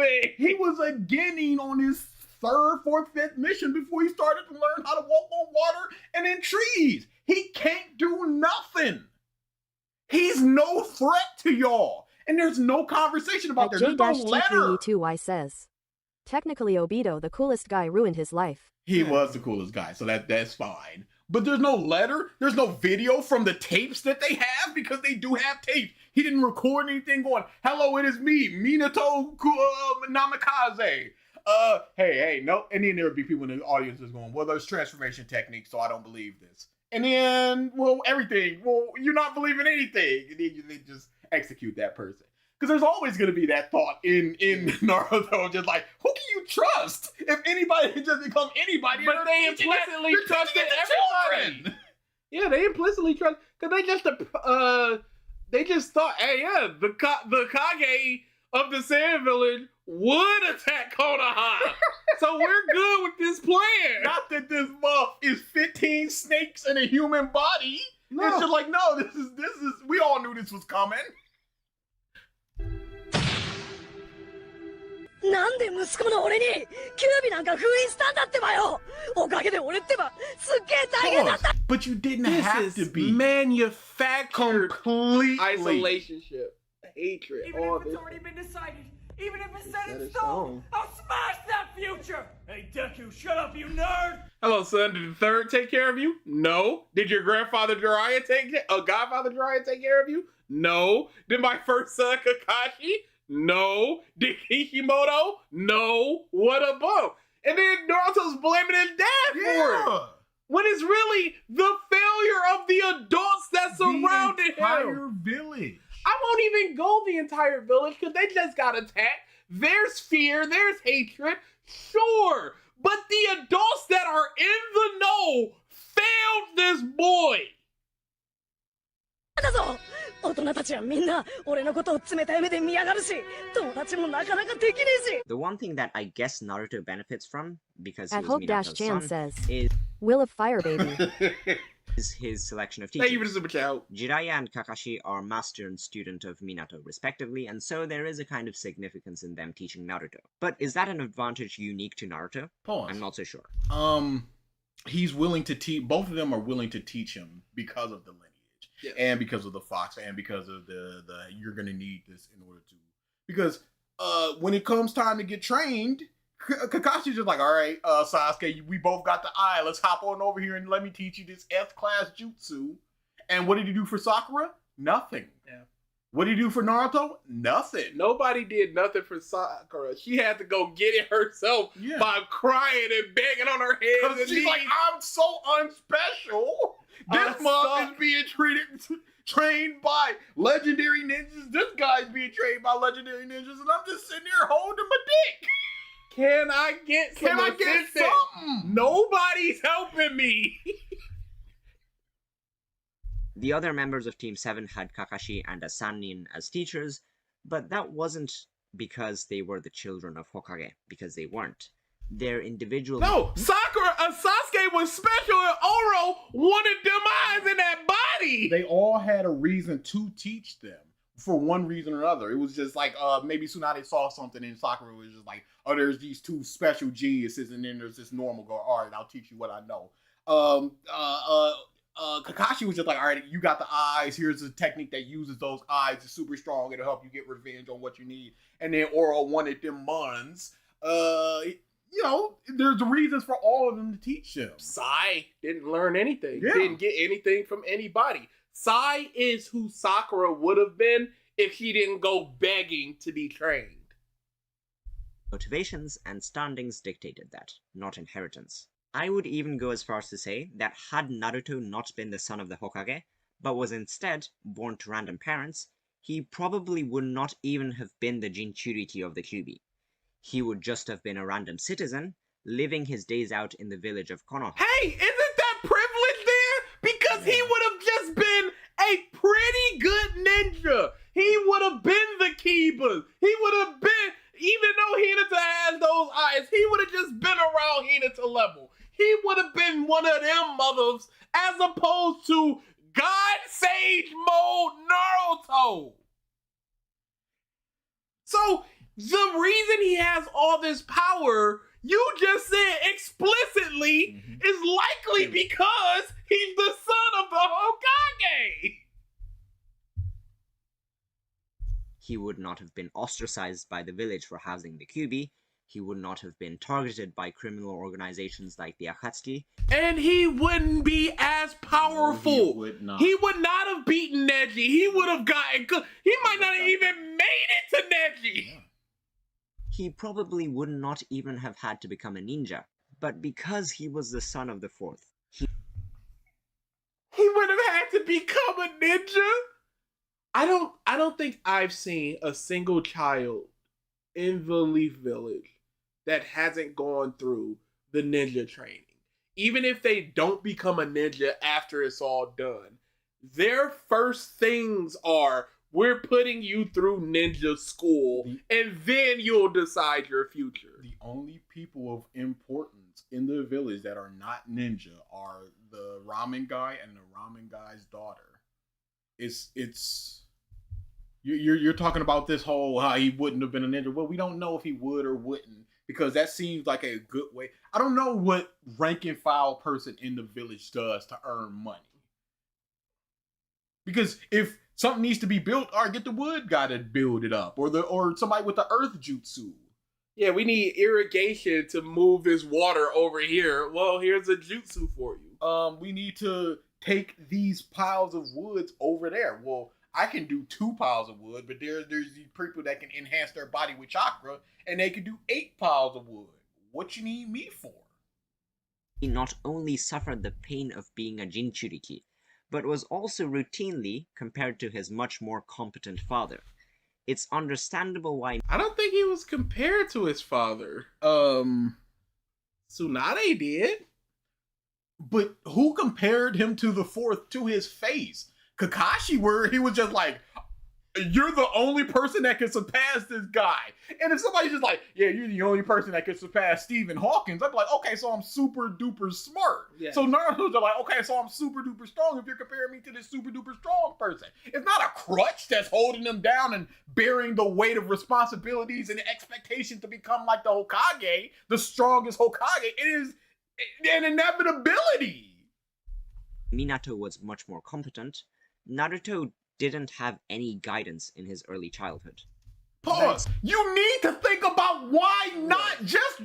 everything? He was a guinea on his 3rd, 4th, 5th mission before he started to learn how to walk on water and in trees. He can't do nothing. He's no threat to y'all. And there's no conversation about But that. There's no letter. J-T2Y says, technically Obito, the coolest guy, ruined his life. He was the coolest guy, so that's fine. But there's no letter. There's no video from the tapes that they have, because they do have tapes. He didn't record anything going, hello, it is me, Minato Namikaze. Hey, no. And then there would be people in the audience that's going, well, there's transformation techniques, so I don't believe this. And then, everything. You're not believing anything. And then they just execute that person. Because there's always going to be that thought in Naruto, just like, who can you trust? If anybody can just become anybody. But they implicitly trusted everybody. Yeah, they implicitly trust, because they just thought, hey, yeah, the Kage of the Sand Village would attack Konoha. So we're good with this plan. Not that this buff is 15 snakes in a human body. No. It's just like, no, this is, we all knew this was coming. なんで息子の俺にキュービなんか封印したんだってばよ。おかげで俺ってばすっげえ大変だった。 But you didn't This have is to be manufactured completely isolationship, hatred, Even all if it's this. already been decided, even if it's set in stone, I'll smash that future! Hey, Deku, shut up, you nerd! Hello, son. Did the third take care of you? No. Did your grandfather Jiraiya godfather Jiraiya take care of you? No. Did my first son Kakashi? No. Did Kishimoto? No. What a bump. And then Naruto's blaming his dad for it. When it's really the failure of the adults that surrounded him. The entire village. I won't even go the entire village, because they just got attacked. There's fear, there's hatred, sure. But the adults that are in the know failed this boy. だぞ。大人たちはみんな俺のことを冷たい目で見やがるし、友達もなかなかできねえし。 The one thing that I guess Naruto benefits from, because he At was Hope Dash Minato's Chan son, says, is Will of Fire Baby. his selection of Thank you for teachers. the super chat. Jiraiya and Kakashi are master and student of Minato respectively, and so there is a kind of significance in them teaching Naruto. But is that an advantage unique to Naruto? Pause. I'm not so sure. He's willing to teach. Both of them are willing to teach him because of the lineage, and because of the fox, and because of the you're gonna need this in order to. Because when it comes time to get trained, Kakashi's just like, all right, Sasuke, we both got the eye. Let's hop on over here and let me teach you this S-class jutsu. And what did he do for Sakura? Nothing. Yeah. What did he do for Naruto? Nothing. Nobody did nothing for Sakura. She had to go get it herself by crying and begging on her hands and she's knees. like, I'm so unspecial. This mom is being trained by legendary ninjas. This guy's being trained by legendary ninjas, and I'm just sitting here holding my dick. Can I get some assistance? Something? Nobody's helping me. The other members of Team 7 had Kakashi and a Sannin as teachers, but that wasn't because they were the children of Hokage, because they weren't. their individual... No, Sasuke was special and Oro wanted them eyes in that body. They all had a reason to teach them for one reason or another. It was just like maybe Tsunade saw something and Sakura was just like, oh, there's these two special geniuses and then there's this normal girl. All right, I'll teach you what I know. Kakashi was just like, all right, you got the eyes. Here's a technique that uses those eyes. It's super strong. It'll help you get revenge on what you need. And then Oro wanted them Mons. You know, there's reasons for all of them to teach him. Sai didn't learn anything. Yeah. Didn't get anything from anybody. Sai is who Sakura would have been if he didn't go begging to be trained. motivations and standings dictated that, not inheritance. I would even go as far as to say that had Naruto not been the son of the Hokage, but was instead born to random parents, he probably would not even have been the Jinchuriki of the Kyuubi. He would just have been a random citizen, living his days out in the village of Konoha. Hey, isn't that privilege there? Because he would have just been a pretty good ninja. He would have been the Kiba. He would have been, even though Hinata has those eyes, he would have just been around Hinata level. He would have been one of them mothers as opposed to God Sage Mode Naruto. So the reason he has all this power, you just said explicitly, is likely because he's the son of the Hokage. He would not have been ostracized by the village for housing the Kyuubi. He would not have been targeted by criminal organizations like the Akatsuki. And he wouldn't be as powerful. No, he would not. He would not have beaten Neji. He would have gotten good. He might not have even made it to Neji. Yeah. He probably would not even have had to become a ninja, but because he was the son of the fourth, He would have had to become a ninja. I don't think I've seen a single child in the Leaf Village that hasn't gone through the ninja training. Even if they don't become a ninja after it's all done, their first things are, we're putting you through ninja school, and then you'll decide your future. The only people of importance in the village that are not ninja are the ramen guy and the ramen guy's daughter. You're talking about this whole how he wouldn't have been a ninja. Well, we don't know if he would or wouldn't, because that seems like a good way. I don't know what rank and file person in the village does to earn money. Because if something needs to be built, all right, get the wood guy to build it up, or somebody with the earth jutsu. Yeah, we need irrigation to move this water over here. Well, here's a jutsu for you. We need to take these piles of woods over there. Well, I can do 2 piles of wood, but there's these people that can enhance their body with chakra, and they can do 8 piles of wood. What you need me for? he not only suffered the pain of being a Jinchuriki, but was also routinely compared to his much more competent father. It's understandable why... I don't think he was compared to his father. Tsunade did. But who compared him to the fourth to his face? Kakashi, where he was just like, you're the only person that can surpass this guy. And if somebody's just like, yeah, you're the only person that can surpass Stephen Hawkins, I'd be like, okay, so I'm super duper smart. Yeah. So Naruto's like, okay, so I'm super duper strong if you're comparing me to this super duper strong person. It's not a crutch that's holding them down and bearing the weight of responsibilities and expectation to become like the Hokage, the strongest Hokage. It is an inevitability. Minato was much more competent. Naruto didn't have any guidance in his early childhood. Pause. You need to think about why not just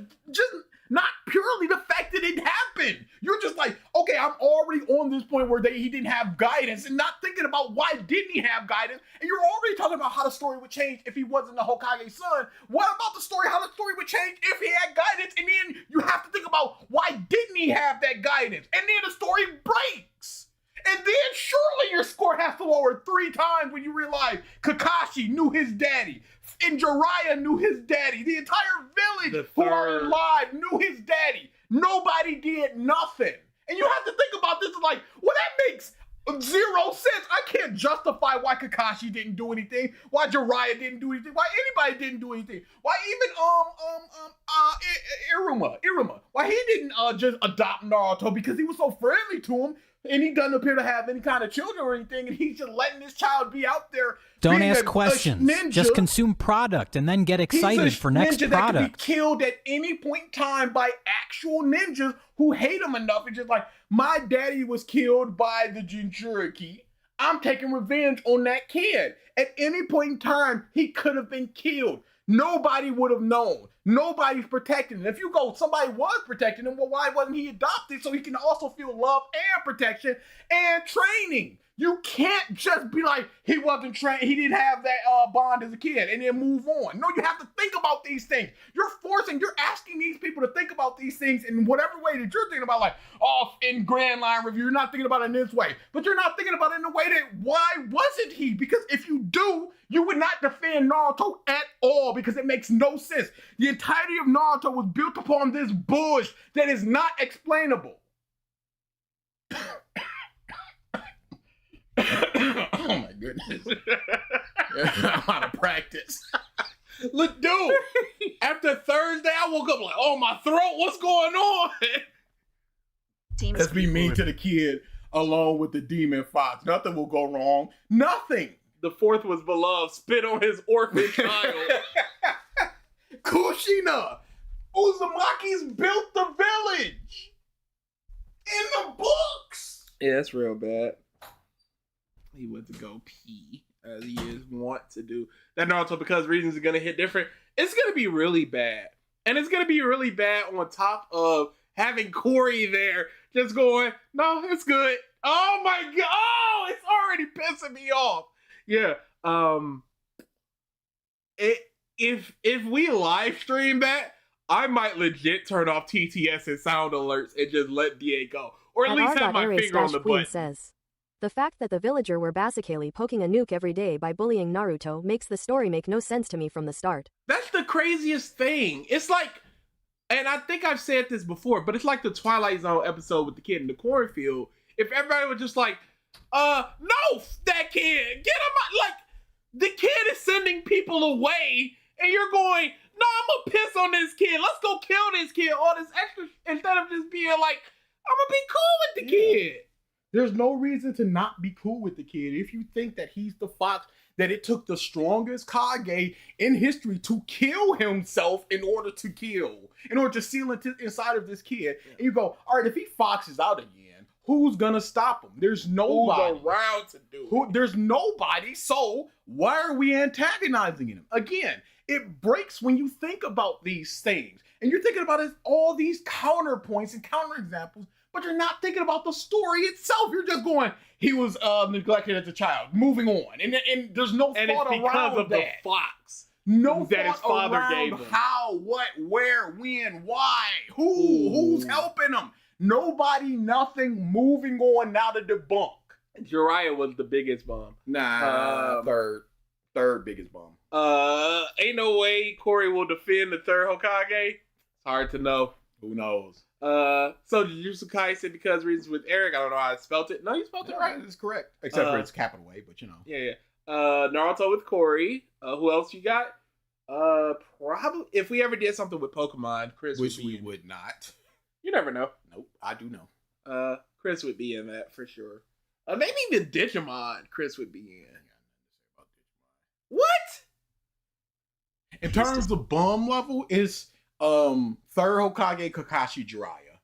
not purely the fact that it happened. You're just like, okay, I'm already on this point where he didn't have guidance, and not thinking about why didn't he have guidance. And you're already talking about how the story would change if he wasn't the Hokage's son. What about the story, how the story would change if he had guidance? And then you have to think about why didn't he have that guidance? And then the story breaks. And then surely your score has to lower 3 times when you realize Kakashi knew his daddy, and Jiraiya knew his daddy. The entire village who are alive knew his daddy. Nobody did nothing. And you have to think about this like, well, that makes 0 sense. I can't justify why Kakashi didn't do anything, why Jiraiya didn't do anything, why anybody didn't do anything, why even Iruma, why he didn't just adopt Naruto because he was so friendly to him, and he doesn't appear to have any kind of children or anything, and he's just letting this child be out there. Don't ask questions. Just consume product and then get excited for next ninja product. That can be killed at any point in time by actual ninjas who hate him enough. It's just like, my daddy was killed by the Jinchuriki. I'm taking revenge on that kid. At any point in time, he could have been killed. Nobody would have known. Nobody's protecting him. If you go, somebody was protecting him, well, why wasn't he adopted so he can also feel love and protection and training? You can't just be like, he wasn't trained, he didn't have that bond as a kid, and then move on. No, you have to think about these things. You're asking these people to think about these things in whatever way that you're thinking about, like, in Grand Line Review, you're not thinking about it in this way. But you're not thinking about it in a way that, why wasn't he? Because if you do, you would not defend Naruto at all, because it makes no sense. The entirety of Naruto was built upon this bullshit that is not explainable. Oh my goodness. I'm out of practice. Look, dude, after Thursday, I woke up like, oh, my throat, what's going on? Let's be mean to the kid along with the demon fox. Nothing will go wrong. Nothing. The fourth was beloved. Spit on his orphan child. Kushina. Uzumaki's built the village. In the books. Yeah, that's real bad. He went to go pee, as he is wont to do. That Naruto, because reasons are going to hit different. It's going to be really bad. And it's going to be really bad on top of having Corey there just going, no, it's good. Oh my God. Oh, it's already pissing me off. Yeah. If we live stream that, I might legit turn off TTS and sound alerts and just let DA go. Or at least have my finger on the button. Says, the fact that the villager were basically poking a nuke every day by bullying Naruto makes the story make no sense to me from the start. That's the craziest thing. It's like, and I think I've said this before, but it's like the Twilight Zone episode with the kid in the cornfield. If everybody was just like, no, that kid, get him out. Like, the kid is sending people away, and you're going, no, I'm gonna piss on this kid. Let's go kill this kid. All this extra, instead of just being like, I'm gonna be cool with the kid. There's no reason to not be cool with the kid. If you think that he's the fox, that it took the strongest Kage in history to kill himself in order to seal inside of this kid. Yeah. And you go, all right, if he foxes out again, who's gonna stop him? There's nobody. Who's around to do it? There's nobody, so why are we antagonizing him? Again, it breaks when you think about these things. And you're thinking about all these counterpoints and counterexamples, but you're not thinking about the story itself. You're just going, he was neglected as a child. Moving on. And there's no thought around that. And it's because of the fox. No that his thought father around gave him. How, what, where, when, why, who's helping him. Nobody, nothing, moving on now to debunk. Jiraiya was the biggest bomb. Nah, third biggest bomb. Ain't no way Corey will defend the third Hokage. It's hard to know. Who knows? So Jujutsu Kaisen, because reasons with Eric, I don't know how I spelled it. No, you spelled it right. It's correct. Except for it's capital A, but you know. Yeah. Naruto with Corey. Who else you got? Probably if we ever did something with Pokemon, Chris Which would be we would not. You never know. Nope, I do know. Chris would be in that for sure. Maybe even Digimon, Chris would be in. What? In terms of bomb level, is third Hokage Kakashi Jiraiya.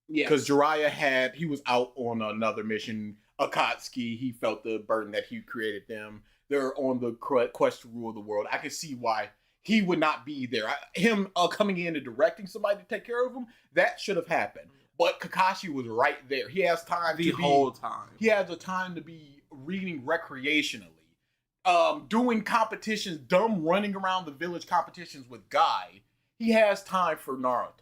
Yeah. Because Jiraiya he was out on another mission. Akatsuki, he felt the burden that he created them. They're on the quest to rule the world. I can see why he would not be there. Him coming in and directing somebody to take care of him, that should have happened. But Kakashi was right there. He has time the whole time. He has the time to be reading recreationally. Doing competitions, running around the village competitions with Guy. He has time for Naruto.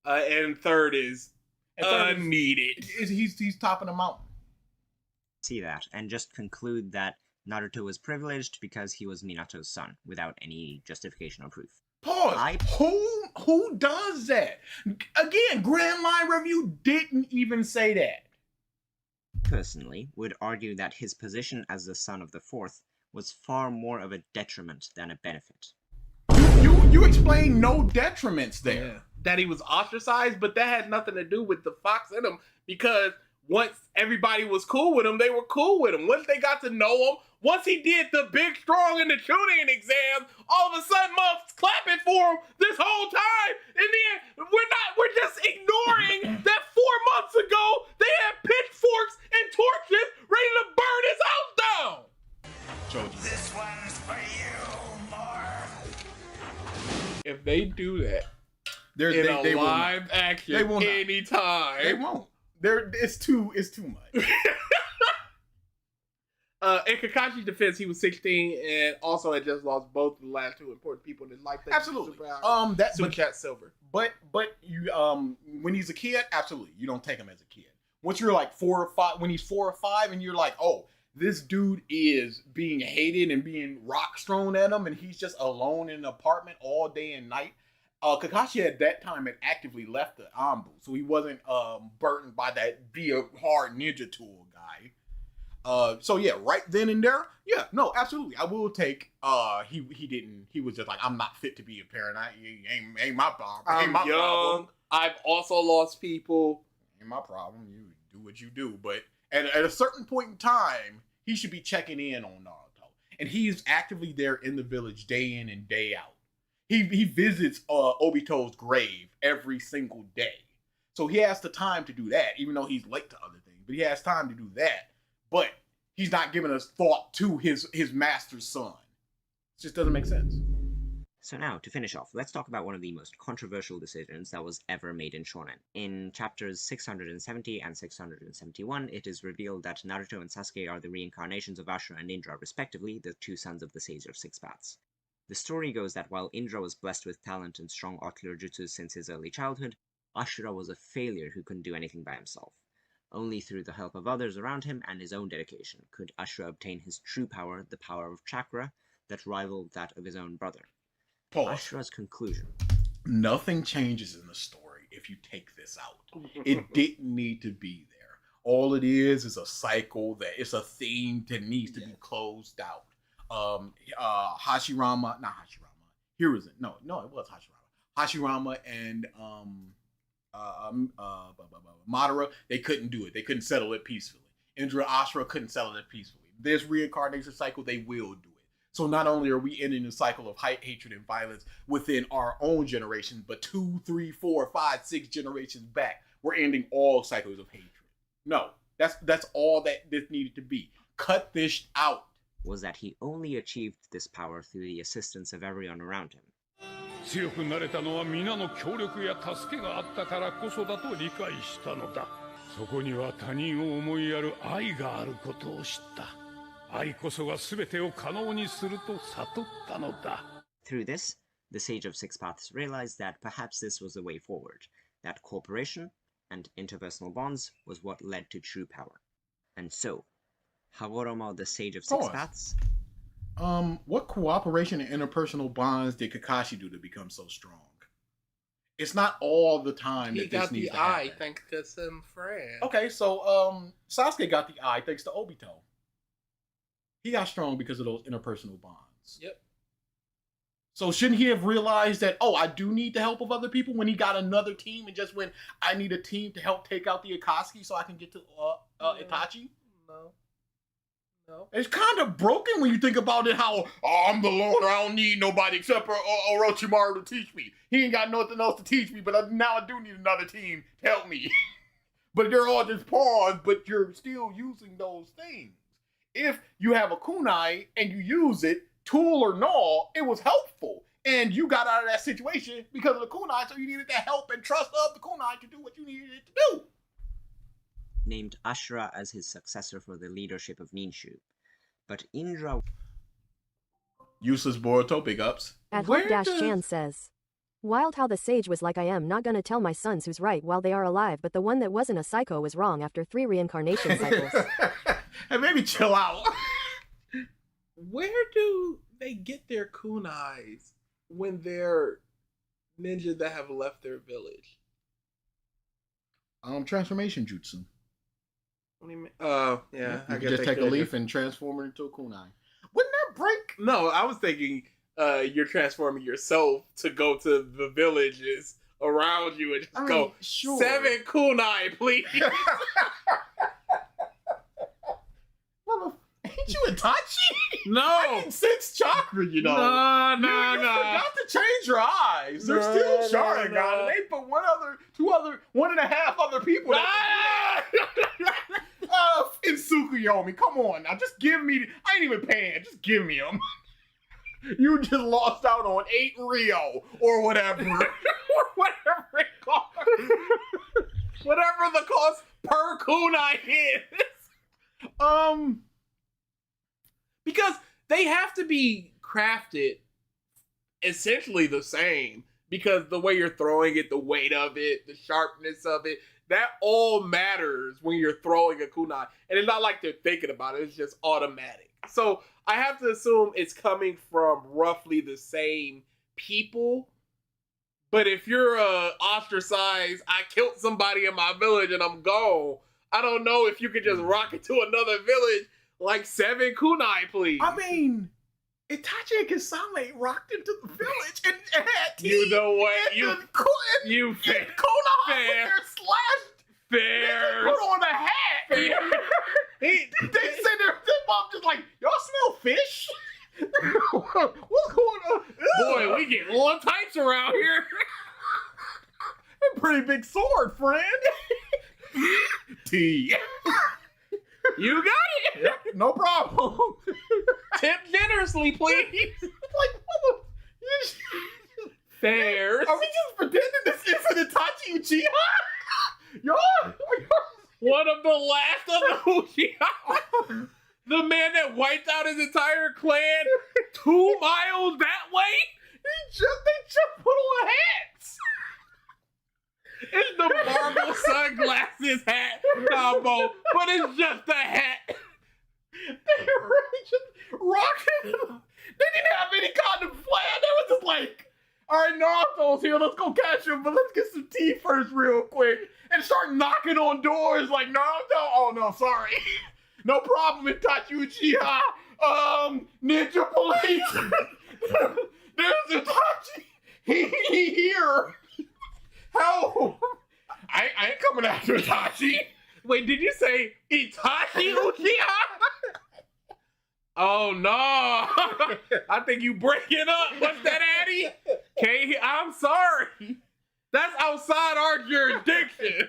And third is unneeded. He's topping the mountain. See that, and just conclude that Naruto was privileged because he was Minato's son, without any justification or proof. Pause. Who does that? Again, Grand Line Review didn't even say that. personally would argue that his position as the son of the fourth was far more of a detriment than a benefit. You explained no detriments there. Yeah. That he was ostracized, but that had nothing to do with the fox in him, because once everybody was cool with him, they were cool with him. Once they got to know him, once he did the big, strong, and the tuning exam, all of a sudden, motherfuckers clapping for him this whole time. And then we're just ignoring that 4 months ago, they had pitchforks and torches ready to burn his house down. This one's for you, Morph. If they do that they live action they will anytime. They won't. It's too much. In Kakashi's defense, he was 16 and also had just lost both of the last 2 important people in his life. Absolutely. That Silver. But you when he's a kid, absolutely, you don't take him as a kid. Once you're like 4 or 5, when he's 4 or 5, and you're like, oh, this dude is being hated and being rocks thrown at him, and he's just alone in an apartment all day and night. Kakashi at that time had actively left the Anbu, so he wasn't burdened by that be a hard ninja tool guy. So yeah, right then and there, yeah, no, absolutely, I will take. He was just like, I'm not fit to be a parent. Ain't my problem. I'm young. Problem. I've also lost people. Ain't my problem. You do what you do, but at a certain point in time, he should be checking in on Naruto, and he's actively there in the village day in and day out. He visits Obito's grave every single day. So he has the time to do that, even though he's late to other things. But he has time to do that. But he's not giving us thought to his master's son. It just doesn't make sense. So now, to finish off, let's talk about one of the most controversial decisions that was ever made in Shonen. In chapters 670 and 671, it is revealed that Naruto and Sasuke are the reincarnations of Ashura and Indra, respectively, the 2 sons of the Sage of Six Paths. The story goes that while Indra was blessed with talent and strong ocular jutsu since his early childhood, Ashura was a failure who couldn't do anything by himself. Only through the help of others around him and his own dedication could Ashura obtain his true power, the power of chakra, that rivaled that of his own brother. Pause. Ashura's conclusion. Nothing changes in the story if you take this out. It didn't need to be there. All it is a cycle, that it's a theme that needs to be closed out. Hashirama, it was Hashirama. Hashirama and Madara, they couldn't do it. They couldn't settle it peacefully. Indra Ashura couldn't settle it peacefully. This reincarnation cycle, they will do it. So not only are we ending the cycle of hatred and violence within our own generation, but 2, 3, 4, 5, 6 generations back, we're ending all cycles of hatred. No, that's all that this needed to be. Cut this out. Was that he only achieved this power through the assistance of everyone around him. 強くなれたのは皆の協力や助けがあったからこそだと理解したのだ。そこには他人を思いやる愛があることを知った。愛こそが全てを可能にすると悟ったのだ。Through this, the Sage of Six Paths realized that perhaps this was the way forward, that cooperation and interpersonal bonds was what led to true power. And so, Hagoromo, the Sage of Six Paths. What cooperation and interpersonal bonds did Kakashi do to become so strong? It's not all the time that this needs to happen. He got the eye thanks to some friend. Okay, so Sasuke got the eye thanks to Obito. He got strong because of those interpersonal bonds. Yep. So shouldn't he have realized that, oh, I do need the help of other people when he got another team and just went, I need a team to help take out the Akatsuki so I can get to Itachi? No. It's kind of broken when you think about it, how, oh, I'm the loner, I don't need nobody except for Orochimaru to teach me. He ain't got nothing else to teach me, but now I do need another team to help me. But they're all just pawns, but you're still using those things. If you have a kunai and you use it, tool or no, it was helpful. And you got out of that situation because of the kunai, so you needed the help and trust of the kunai to do what you needed it to do. Named Ashura as his successor for the leadership of Ninshu. But Indra... Useless Boruto, big ups. At Hope-Chan says, wild how the sage was like, I am not gonna tell my sons who's right while they are alive, but the one that wasn't a psycho was wrong after 3 reincarnation cycles. Hey, maybe chill out. Where do they get their kunais when they're ninjas that have left their village? Transformation jutsu. What do you mean? Yeah. You I could guess just they take a could. leaf and transform it into a kunai. Wouldn't that break? No, I was thinking you're transforming yourself to go to the villages around you and just go, sure. 7 kunai, please. Ain't you Itachi? No. I can sense chakra, you know. No. You forgot to change your eyes. They're still Sharingan. No. And they put one and a half other people. In Tsukuyomi. Come on now. Just give me. I ain't even paying. Just give me them. You just lost out on 8 Rio or whatever. Or whatever it costs. Whatever the cost per kunai is. Because they have to be crafted essentially the same. Because the way you're throwing it, the weight of it, the sharpness of it, that all matters when you're throwing a kunai. And it's not like they're thinking about it, it's just automatic. So I have to assume it's coming from roughly the same people. But if you're ostracized, I killed somebody in my village and I'm gone, I don't know if you could just rock it to another village like 7 kunai, please. I mean, Itachi and Kisame rocked into the village and had tea. You know what? You fair. Fair. Fair. Put on a hat. They said their mom just like, y'all smell fish? What's going on? Boy, we get all types around here. A pretty big sword, friend. Tea. You got it. Yep, no problem. Tip generously, please. Like, Fair. Are we just pretending this isn't Itachi Uchiha? Y'all? One of the last of the Uchiha. The man that wiped out his entire clan 2 miles that way? They just put on hats. It's the marble sunglasses hat combo, but it's just a hat. They really just rocking. They didn't have any kind of plan. They was just like, all right, Naruto's here. Let's go catch him, but let's get some tea first real quick. And start knocking on doors like, Naruto. Oh, no, sorry. No problem, Itachi Uchiha. Ninja police. There's Itachi. He here. Help. I ain't coming after Itachi. Wait, did you say Itachi Uchiha? Oh no! I think you breaking up. What's that, Addy? Okay, I'm sorry. That's outside our jurisdiction.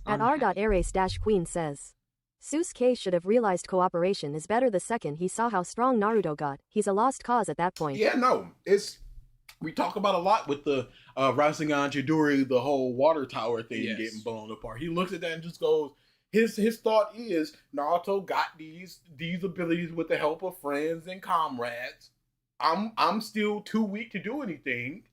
At r.ares-queen says, Susuke should have realized cooperation is better the second he saw how strong Naruto got. He's a lost cause at that point. Yeah, no, we talk about a lot with the Rasengan Chidori, the whole water tower thing getting blown apart. He looks at that and just goes, his thought is, Naruto got these abilities with the help of friends and comrades. I'm still too weak to do anything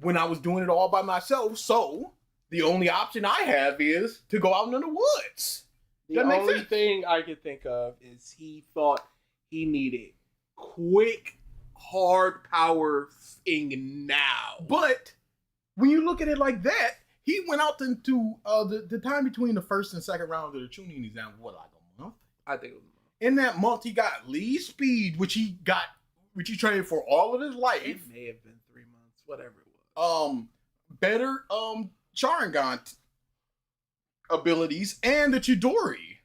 when I was doing it all by myself, so the only option I have is to go out into the woods. The only thing I can think of is he thought he needed quick, hard power now. But when you look at it like that, he went out into the time between the first and second round of the Chunin exam, what, like a month? I think it was a month. In that month, he got Lee's speed, which he trained for all of his life. It may have been 3 months, whatever it was. Better Sharingan abilities and the Chidori.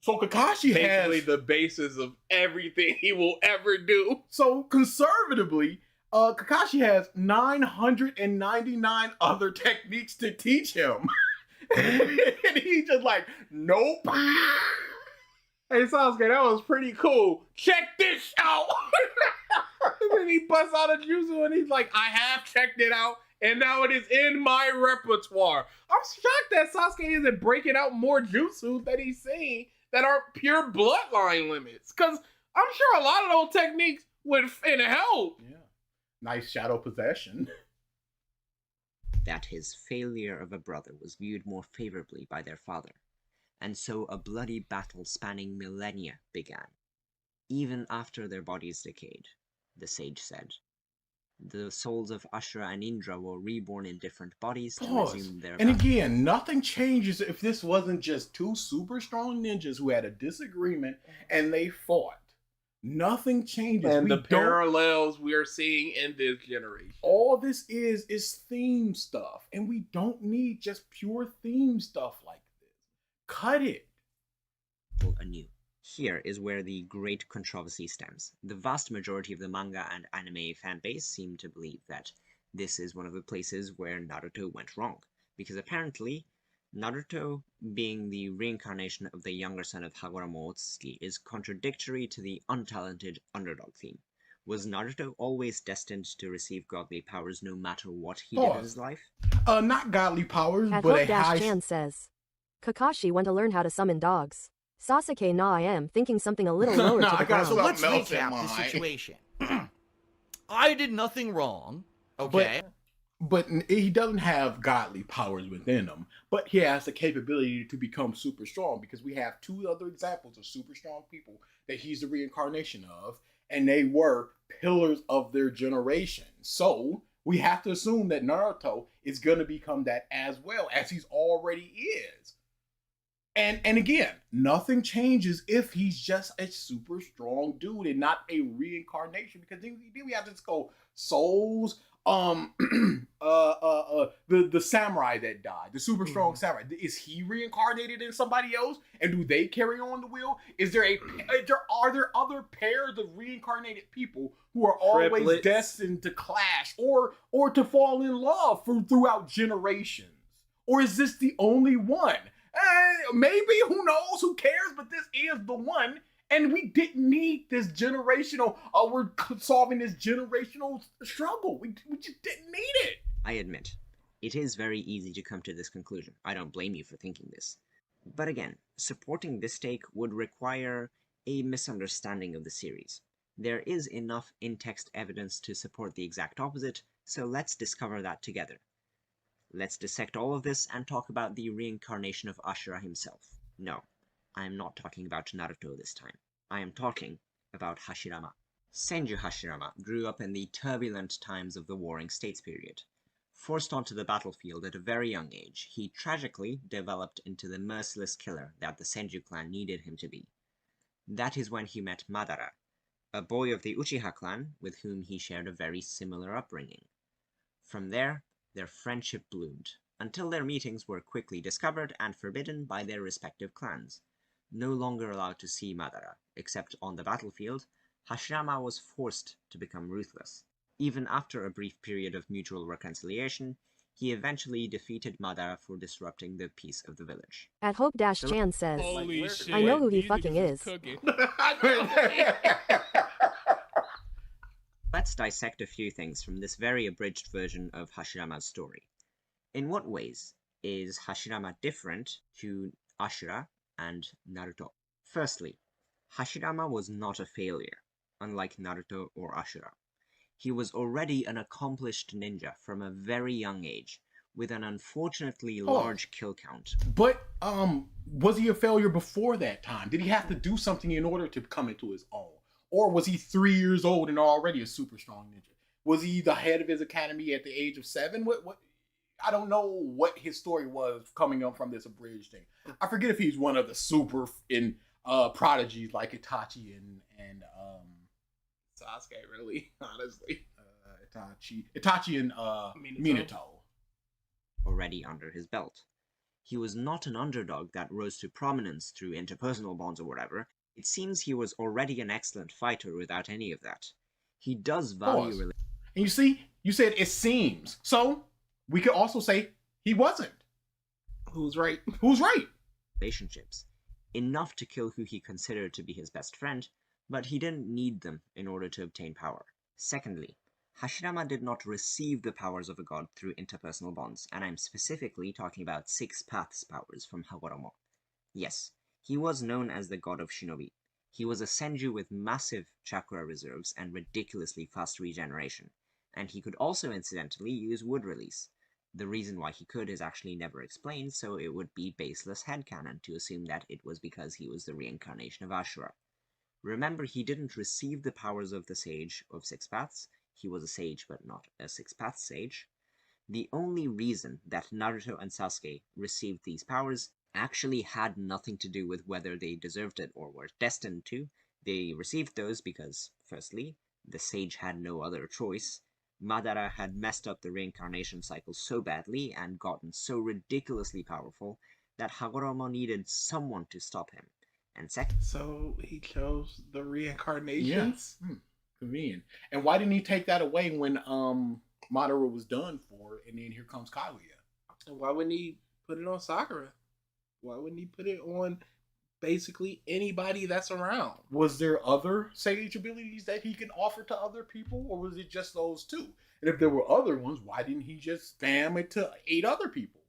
So Kakashi basically has the basis of everything he will ever do. So conservatively, Kakashi has 999 other techniques to teach him. And he's just like, nope. Hey Sasuke, that was pretty cool. Check this out. And then he busts out a jutsu and he's like, I have checked it out and now it is in my repertoire. I'm shocked that Sasuke isn't breaking out more jutsu that he's seen that are pure bloodline limits. Because I'm sure a lot of those techniques would help. Yeah. Nice shadow possession. That his failure of a brother was viewed more favorably by their father, and so a bloody battle spanning millennia began. Even after their bodies decayed, the sage said. The souls of Ashura and Indra were reborn in different bodies to Pause. resume their And battle. again, nothing changes if this wasn't just two super strong ninjas who had a disagreement and they fought. Nothing changes. And We the don't- parallels we are seeing in this generation. all this is theme stuff, and we don't need just pure theme stuff like this. Cut it. Anew. Here is where the great controversy stems. The vast majority of the manga and anime fanbase seem to believe that this is one of the places where Naruto went wrong, because apparently Naruto, being the reincarnation of the younger son of Hagoromo Otsuki, is contradictory to the untalented underdog theme. Was Naruto always destined to receive godly powers no matter what he did in Pause. his life? Not godly powers, At but a Hope high. Chan says, Kakashi went to learn how to summon dogs. Sasuke nah I am thinking something a little lower Nah, to the I got ground. So let's something else in recap the mind. situation. I did nothing wrong. Okay. But he doesn't have godly powers within him, but he has the capability to become super strong, because we have two other examples of super strong people that he's the reincarnation of, and they were pillars of their generation. So we have to assume that Naruto is going to become that as well, as he's already is. And again, nothing changes if he's just a super strong dude and not a reincarnation, because then we have to just go souls. The samurai that died, the super strong samurai, is he reincarnated in somebody else, and do they carry on the wheel? Are there other pairs of reincarnated people who are always Triplets. destined to clash or to fall in love throughout generations? Or is this the only one? Maybe, who knows, who cares, but this is the one. And we didn't need this generational, we're solving this generational struggle. We just didn't need it. I admit, it is very easy to come to this conclusion. I don't blame you for thinking this. But again, supporting this take would require a misunderstanding of the series. There is enough in-text evidence to support the exact opposite, so let's discover that together. Let's dissect all of this and talk about the reincarnation of Ashura himself. No, I am not talking about Naruto this time. I am talking about Hashirama. Senju Hashirama grew up in the turbulent times of the Warring States period. Forced onto the battlefield at a very young age, he tragically developed into the merciless killer that the Senju clan needed him to be. That is when he met Madara, a boy of the Uchiha clan with whom he shared a very similar upbringing. From there, their friendship bloomed, until their meetings were quickly discovered and forbidden by their respective clans. No longer allowed to see Madara, except on the battlefield, Hashirama was forced to become ruthless. Even after a brief period of mutual reconciliation, he eventually defeated Madara for disrupting the peace of the village. At Hope Chan says, Holy shit. I know who he fucking is. Cookie. Let's dissect a few things from this very abridged version of Hashirama's story. In what ways is Hashirama different to Ashura and Naruto? Firstly, Hashirama was not a failure, unlike Naruto or Ashura. He was already an accomplished ninja from a very young age, with an unfortunately large kill count. But was he a failure before that time? Did he have to do something in order to come into his own? Or was he 3 years old and already a super strong ninja? Was he the head of his academy at the age of 7? What? I don't know what his story was coming up from this abridged thing. I forget if he's one of the super prodigies like Itachi and Sasuke, really, honestly. Itachi and Minato. Already under his belt. He was not an underdog that rose to prominence through interpersonal bonds or whatever. It seems he was already an excellent fighter without any of that. He does value... And you see, you said it seems. So, we could also say he wasn't. Who's right? Who's right? Relationships. Enough to kill who he considered to be his best friend, but he didn't need them in order to obtain power. Secondly, Hashirama did not receive the powers of a god through interpersonal bonds, and I'm specifically talking about 6 paths powers from Hagoromo. Yes, he was known as the god of shinobi. He was a senju with massive chakra reserves and ridiculously fast regeneration, and he could also incidentally use wood release. The reason why he could is actually never explained, so it would be baseless headcanon to assume that it was because he was the reincarnation of Ashura. Remember, he didn't receive the powers of the Sage of 6 Paths, he was a sage but not a six-path sage. The only reason that Naruto and Sasuke received these powers actually had nothing to do with whether they deserved it or were destined to. They received those because, firstly, the sage had no other choice. Madara had messed up the reincarnation cycle so badly and gotten so ridiculously powerful that Hagoromo needed someone to stop him. And second, so he chose the reincarnations. Yeah. Convenient. And why didn't he take that away when Madara was done for, and then here comes Kaguya? And why wouldn't he put it on Sakura? Why wouldn't he put it on basically anybody that's around? Was there other sage abilities that he can offer to other people, or was it just those two? And if there were other ones, why didn't he just spam it to 8 other people?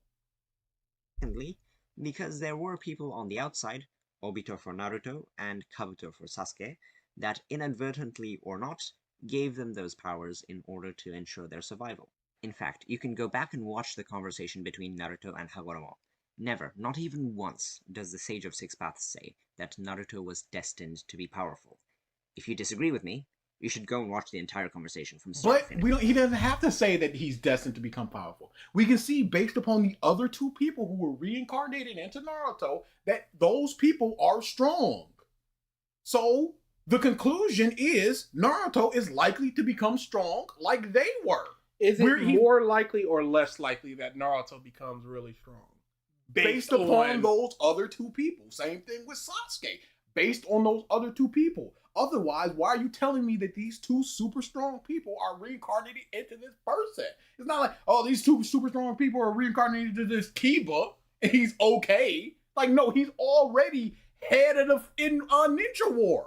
secondly, because there were people on the outside, Obito for Naruto and Kabuto for Sasuke, that inadvertently or not, gave them those powers in order to ensure their survival. In fact, you can go back and watch the conversation between Naruto and Hagoromo. Never, not even once, does the Sage of Six Paths say that Naruto was destined to be powerful. If you disagree with me, you should go and watch the entire conversation from start to finish. He doesn't have to say that he's destined to become powerful. We can see, based upon the other 2 people who were reincarnated into Naruto, that those people are strong. So, the conclusion is Naruto is likely to become strong like they were. Is it more likely or less likely that Naruto becomes really strong? Based upon those other 2 people. Same thing with Sasuke. Based on those other 2 people. Otherwise, why are you telling me that these 2 super strong people are reincarnated into this person? It's not like, oh, these 2 super strong people are reincarnated into this Kiba and he's okay. Like, no, he's already head of in Ninja War.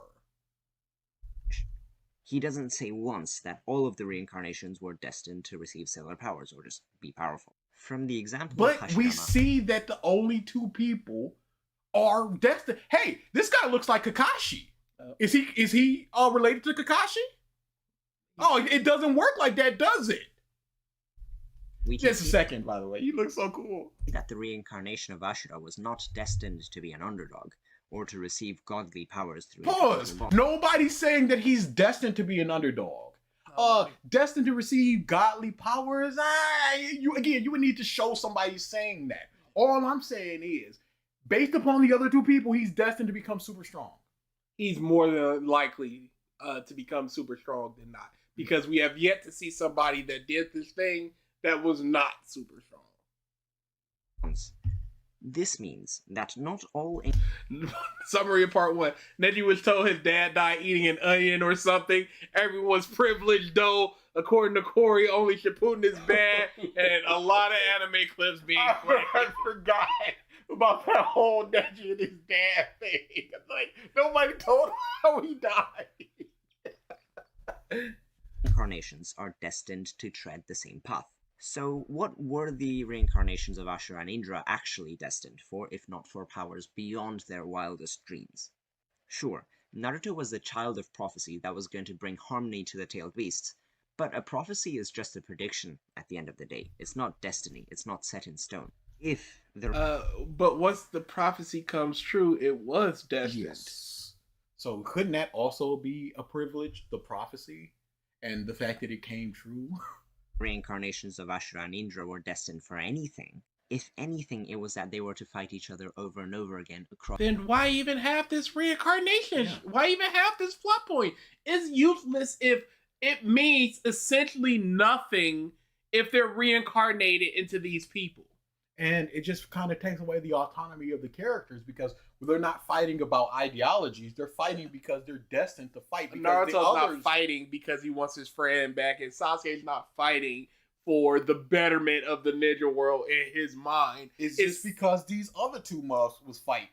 He doesn't say once that all of the reincarnations were destined to receive similar powers or just be powerful. From the example of But we see that the only 2 people are destined. Hey, this guy looks like Kakashi. Is he related to Kakashi? Oh, it doesn't work like that, does it? Just a second, by the way. You look so cool. That the reincarnation of Ashura was not destined to be an underdog or to receive godly powers through. Pause. Nobody's saying that he's destined to be an underdog. Destined to receive godly powers. You would need to show somebody saying that. All I'm saying is, based upon the other 2 people, he's destined to become super strong. He's more than likely to become super strong than not, because we have yet to see somebody that did this thing that was not super strong. This means that not all... Summary of part 1. Neji was told his dad died eating an onion or something. Everyone's privileged, though. According to Corey, only Shippuden is bad, and a lot of anime clips being played. I forgot about that whole Neji and his dad thing. Like, nobody told him how he died. Incarnations are destined to tread the same path. So what were the reincarnations of Ashura and Indra actually destined for, if not for powers beyond their wildest dreams? Sure, Naruto was the child of prophecy that was going to bring harmony to the tailed beasts, but a prophecy is just a prediction at the end of the day. It's not destiny, it's not set in stone. If the... but once the prophecy comes true, it was destined. Yes. So couldn't that also be a privilege, the prophecy, and the fact that it came true? Reincarnations of Ashura and Indra were destined for anything. If anything, it was that they were to fight each other over and over again across... Then why even have this reincarnation? Yeah. Why even have this plot point? It's useless if it means essentially nothing if they're reincarnated into these people. And it just kind of takes away the autonomy of the characters, because they're not fighting about ideologies. They're fighting because they're destined to fight. Naruto's not fighting because he wants his friend back, and Sasuke's not fighting for the betterment of the ninja world in his mind. It's just because these other 2 was fighting.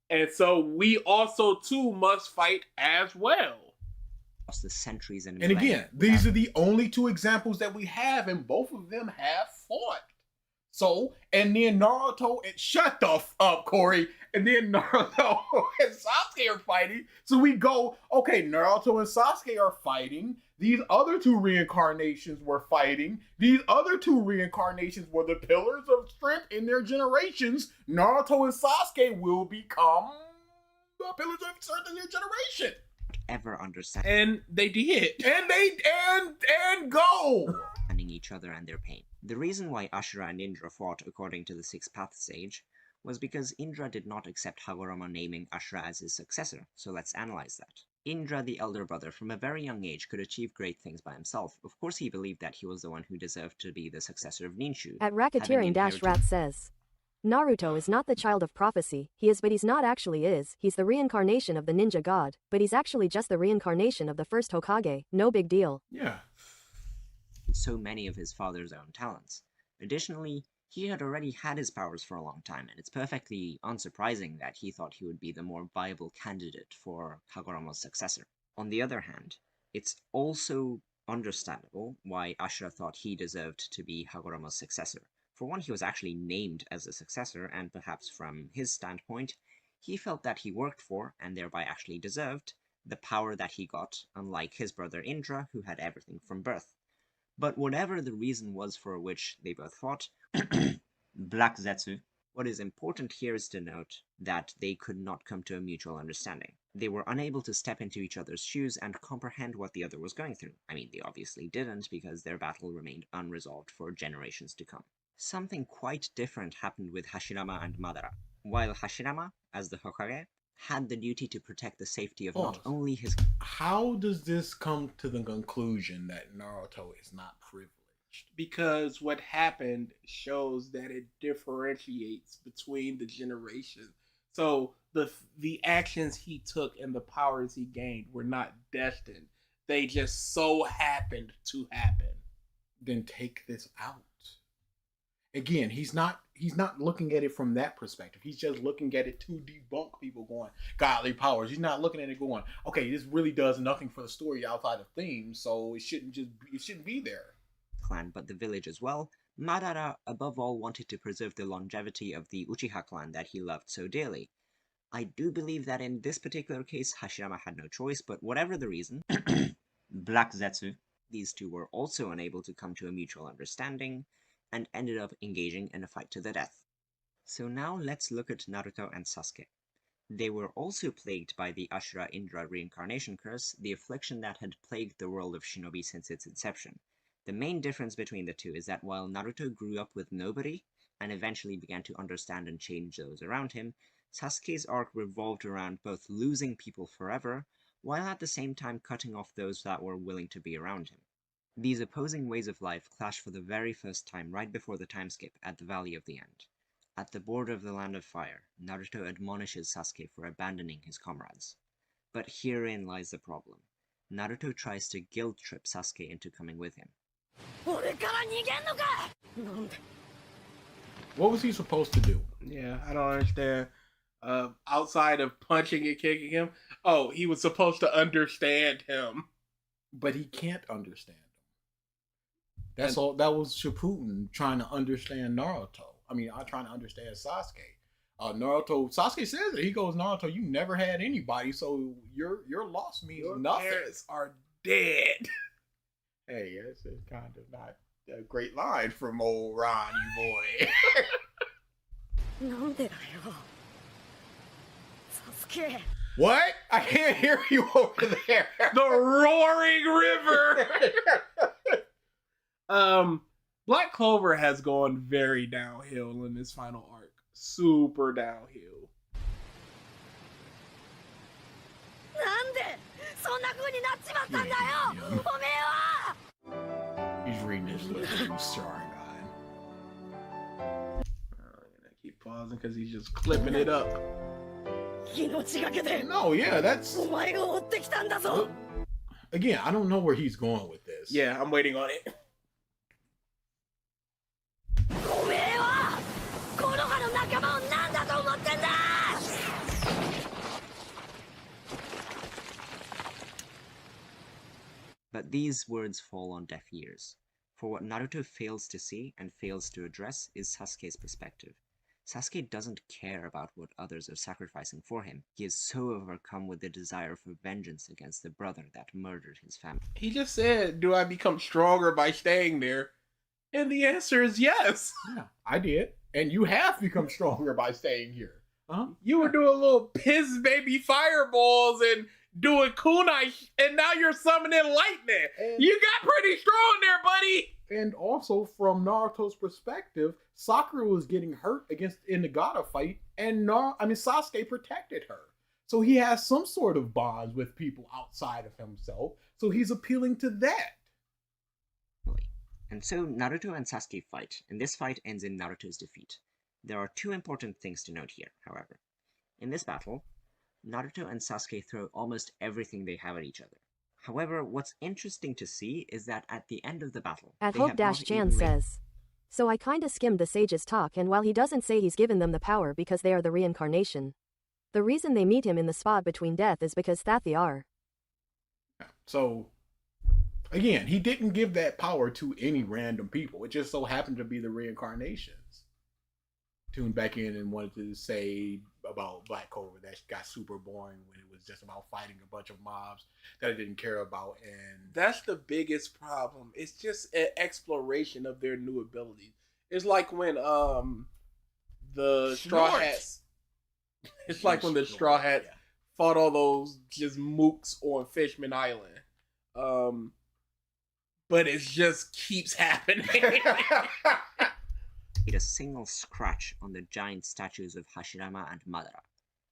And so we also too must fight as well. The centuries and again, these are the only 2 examples that we have, and both of them have fought. So, and then Naruto and shut the up, Corey. And then Naruto and Sasuke are fighting. So we go, okay, Naruto and Sasuke are fighting. These other 2 reincarnations were fighting. These other 2 reincarnations were the pillars of strength in their generations. Naruto and Sasuke will become the pillars of strength in their generation. ever understand. And they did. And go! Understanding each other and their pain. The reason why Ashura and Indra fought according to the Six Paths Sage was because Indra did not accept Hagoromo naming Ashura as his successor, so let's analyze that. Indra, the elder brother, from a very young age could achieve great things by himself. Of course he believed that he was the one who deserved to be the successor of Ninshu. At Racketeering-Rat says, Naruto is not the child of prophecy, he is but he's not actually is, he's the reincarnation of the ninja god, but he's actually just the reincarnation of the first Hokage, no big deal. Yeah. So many of his father's own talents. Additionally, he had already had his powers for a long time, and it's perfectly unsurprising that he thought he would be the more viable candidate for Hagoromo's successor. On the other hand, it's also understandable why Ashura thought he deserved to be Hagoromo's successor. For one, he was actually named as a successor, and perhaps from his standpoint, he felt that he worked for, and thereby actually deserved, the power that he got, unlike his brother Indra, who had everything from birth. But whatever the reason was for which they both fought, Black Zetsu, what is important here is to note that they could not come to a mutual understanding. They were unable to step into each other's shoes and comprehend what the other was going through. I mean, they obviously didn't, because their battle remained unresolved for generations to come. Something quite different happened with Hashirama and Madara. While Hashirama, as the Hokage, had the duty to protect the safety of not only his... How does this come to the conclusion that Naruto is not privileged? Because what happened shows that it differentiates between the generations. So the actions he took and the powers he gained were not destined. They just so happened to happen. Then take this out. Again, he's not looking at it from that perspective. He's just looking at it to debunk people going godly powers. He's not looking at it going, okay, this really does nothing for the story outside of theme, so it shouldn't be there. Clan, but the village as well. Madara, above all, wanted to preserve the longevity of the Uchiha clan that he loved so dearly. I do believe that in this particular case, Hashirama had no choice, but whatever the reason, Black Zetsu, these two were also unable to come to a mutual understanding, and ended up engaging in a fight to the death. So now let's look at Naruto and Sasuke. They were also plagued by the Ashura-Indra reincarnation curse, the affliction that had plagued the world of shinobi since its inception. The main difference between the two is that while Naruto grew up with nobody, and eventually began to understand and change those around him, Sasuke's arc revolved around both losing people forever, while at the same time cutting off those that were willing to be around him. These opposing ways of life clash for the very first time right before the time skip at the Valley of the End. At the border of the Land of Fire, Naruto admonishes Sasuke for abandoning his comrades. But herein lies the problem. Naruto tries to guilt-trip Sasuke into coming with him. What was he supposed to do? Yeah, I don't understand. Outside of punching and kicking him, he was supposed to understand him. But he can't understand him. That's all. That was Shippuden trying to understand Naruto. I mean, I'm trying to understand Sasuke. Sasuke says it. He goes, Naruto, you never had anybody, so your loss means nothing. Your parents are dead. Hey, that's kind of not a great line from old Ronnie boy. What? I can't hear you over there. The roaring river. Black Clover has gone very downhill in this final arc. Super downhill. He's reading his lips through Starring I keep pausing because he's just clipping it up. No, yeah, that's... Again, I don't know where he's going with this. Yeah, I'm waiting on it. But these words fall on deaf ears. For what Naruto fails to see and fails to address is Sasuke's perspective. Sasuke doesn't care about what others are sacrificing for him. He is so overcome with the desire for vengeance against the brother that murdered his family. He just said, do I become stronger by staying there? And the answer is yes. Yeah, I did. And you have become stronger by staying here. You were doing little piss baby fireballs and doing kunai, and now you're summoning lightning. You got pretty strong there, buddy. And also, from Naruto's perspective, Sakura was getting hurt in the Gata fight, and Sasuke protected her. So he has some sort of bonds with people outside of himself. So he's appealing to that. And so Naruto and Sasuke fight, and this fight ends in Naruto's defeat. There are two important things to note here, however. In this battle, Naruto and Sasuke throw almost everything they have at each other. However, what's interesting to see is that at the end of the battle, At Hope-Chan says, so I kinda skimmed the sage's talk, and while he doesn't say he's given them the power because they are the reincarnation, the reason they meet him in the spot between death is because that they are. So, again, he didn't give that power to any random people. It just so happened to be the reincarnations. Tuned back in and wanted to say about Black Clover that got super boring when it was just about fighting a bunch of mobs that I didn't care about. And that's the biggest problem. It's just an exploration of their new abilities. It's like when the Straw Hats. It's like when the Straw Hats fought all those just mooks on Fishman Island. But it just keeps happening. A single scratch on the giant statues of Hashirama and Madara.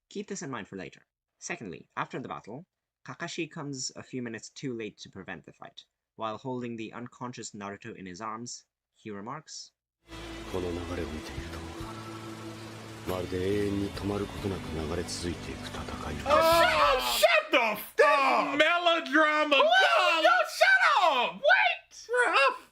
Keep this in mind for later. Secondly, after the battle, Kakashi comes a few minutes too late to prevent the fight. While holding the unconscious Naruto in his arms, he remarks, shut the fuck! Melodrama! Yo, shut up! What?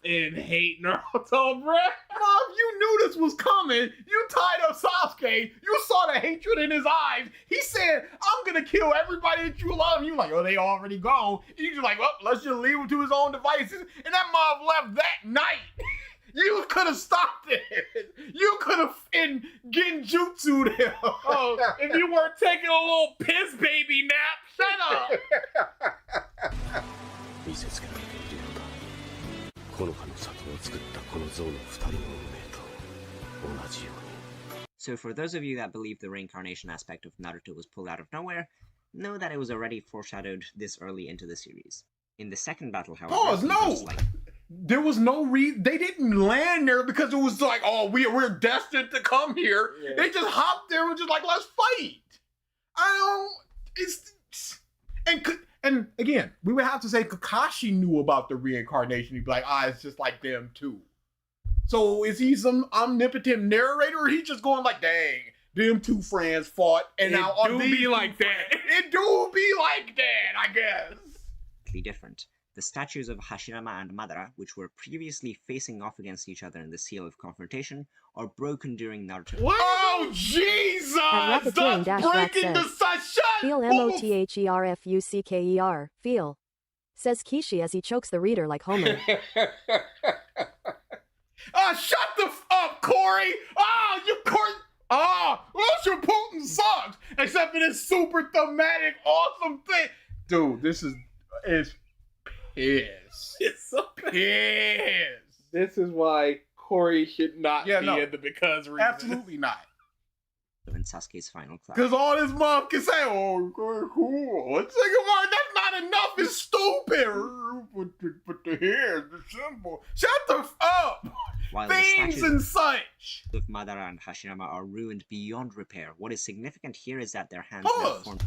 And hate Naruto, bruh. Mom, you knew this was coming. You tied up Sasuke. You saw the hatred in his eyes. He said, I'm gonna kill everybody that you love. And you like, oh, they already gone. And you just like, well, let's just leave him to his own devices. And that mom left that night. You could have stopped it. You could have genjutsu'd him. Oh, if you weren't taking a little piss baby nap, shut up. So for those of you that believe the reincarnation aspect of Naruto was pulled out of nowhere, know that it was already foreshadowed this early into the series. In the second battle, however... Pause, no! There was no reason. They didn't land there because it was like, oh, we're destined to come here. Yeah. They just hopped there and just like, let's fight. And again, we would have to say Kakashi knew about the reincarnation. He'd be like, it's just like them too. So is he some omnipotent narrator, or he just going like, dang, them two friends fought, and now do be like that. It do be like that, I guess. Different. The statues of Hashirama and Madara, which were previously facing off against each other in the Seal of Confrontation, are broken during Naruto. What? Oh, Jesus! That's breaking the sun. Feel MOTHERFUCKER. Feel. Says Kishi as he chokes the reader like Homer. Shut the up, Corey! Ultra Putin sucks! Except for this super thematic, awesome thing. Dude, this is pissed. It's so pissed. This is why Corey should not be in the because reason. Absolutely not. In Sasuke's final class. Because all this mom can say, oh, cool. It's like, that's not enough. It's stupid. Put the hair, the symbol. Shut the up. While things and such of Madara and Hashirama are ruined beyond repair. What is significant here is that their hands formed.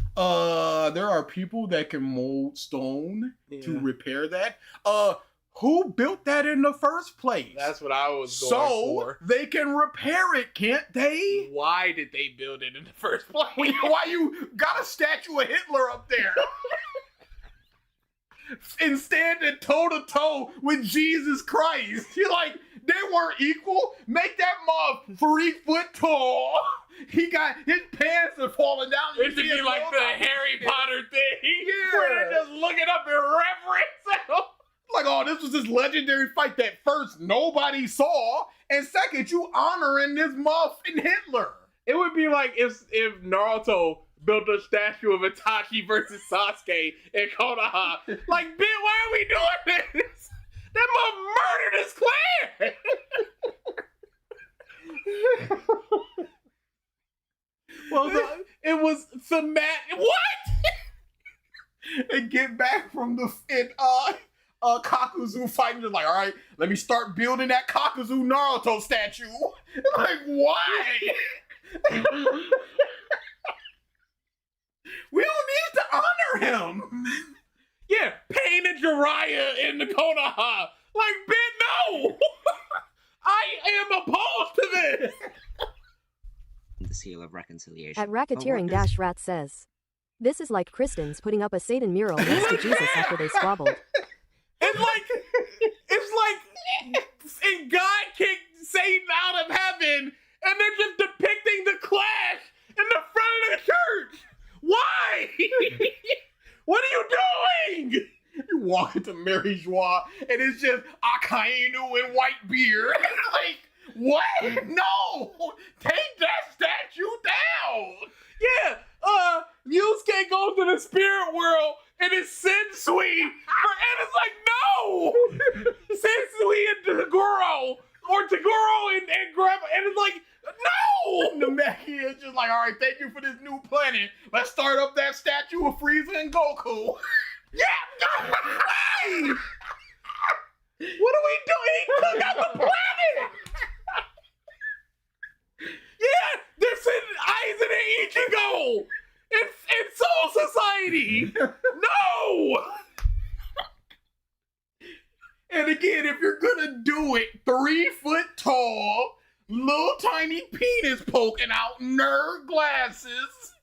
There are people that can mold stone to repair that. Who built that in the first place? That's what I was going for. So they can repair it, can't they? Why did they build it in the first place? Why you got a statue of Hitler up there? And standing toe-to-toe with Jesus Christ. You're like, they weren't equal. Make that mob 3 foot tall. He got, his pants are falling down. It should be like the Harry Potter thing. Yeah. Where they're just looking up in reverence. Like, oh, this was this legendary fight that first nobody saw, and second, you honoring this muffin Hitler. It would be like if Naruto built a statue of Itachi versus Sasuke in Konoha. Like, bitch, why are we doing this? That mother murdered his clan. Well, it was thematic. What? get back from the Kakuzu fighting, just like, all right, let me start building that Kakuzu Naruto statue. Like, why? We don't need to honor him. Yeah, painted Jiraiya in the Konoha. Like, bitch, no! I am opposed to this! The seal of reconciliation. At Racketeering-Rat says, this is like Kristen's putting up a Satan mural next to Jesus after they squabbled. It's like and God kicked Satan out of heaven, and they're just depicting the clash in the front of the church. Why? What are you doing? You walk into Mary Joie, and it's just Akainu and white beard. Like, what? No! Take that statue down! Yeah, Yusuke goes to the spirit world, and it's Sensui, and it's like, no! Sensui and Tagoro, or Tagoro and Grandma, and it's like, no! Namekiya is just like, all right, thank you for this new planet. Let's start up that statue of Frieza and Goku. Yeah! What are we doing? He took out the planet! Yeah! This is Aizen and Ichigo! In Soul Society! No! And again, if you're gonna do it, 3 foot tall, little tiny penis poking out, nerd glasses,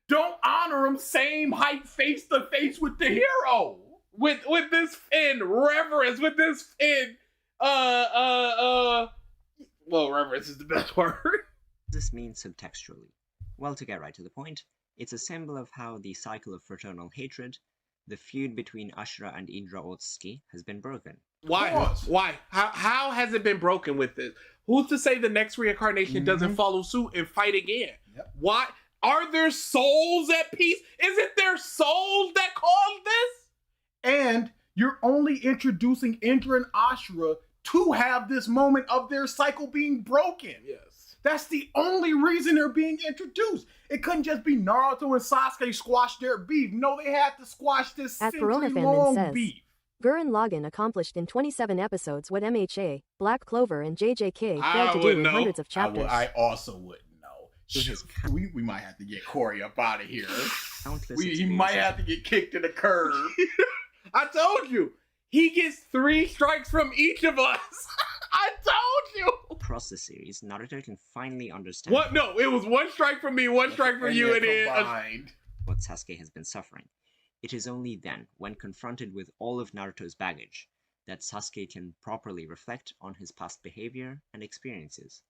don't honor him same height face to face with the hero. With this in reverence, with this in well, reverence is the best word. This means subtextually. Well, to get right to the point, it's a symbol of how the cycle of fraternal hatred, the feud between Ashura and Indra Otsuki, has been broken. Why? Why? How has it been broken with this? Who's to say the next reincarnation doesn't follow suit and fight again? Yep. Why? Are their souls at peace? Is it their souls that caused this? And you're only introducing Indra and Ashura to have this moment of their cycle being broken. Yes. That's the only reason they're being introduced. It couldn't just be Naruto and Sasuke squash their beef. No, they had to squash this At Corona century-long says, beef. Gurren Lagann accomplished in 27 episodes what MHA, Black Clover, and JJK failed to do in hundreds of chapters. I also wouldn't know. We might have to get Corey up out of here. He might have to get kicked in the curb. I told you. He gets 3 strikes from each of us. I told you. Across the series, Naruto can finally understand. What? No, it was 1 strike from me, 1 strike from you, and then what Sasuke has been suffering. It is only then, when confronted with all of Naruto's baggage, that Sasuke can properly reflect on his past behavior and experiences.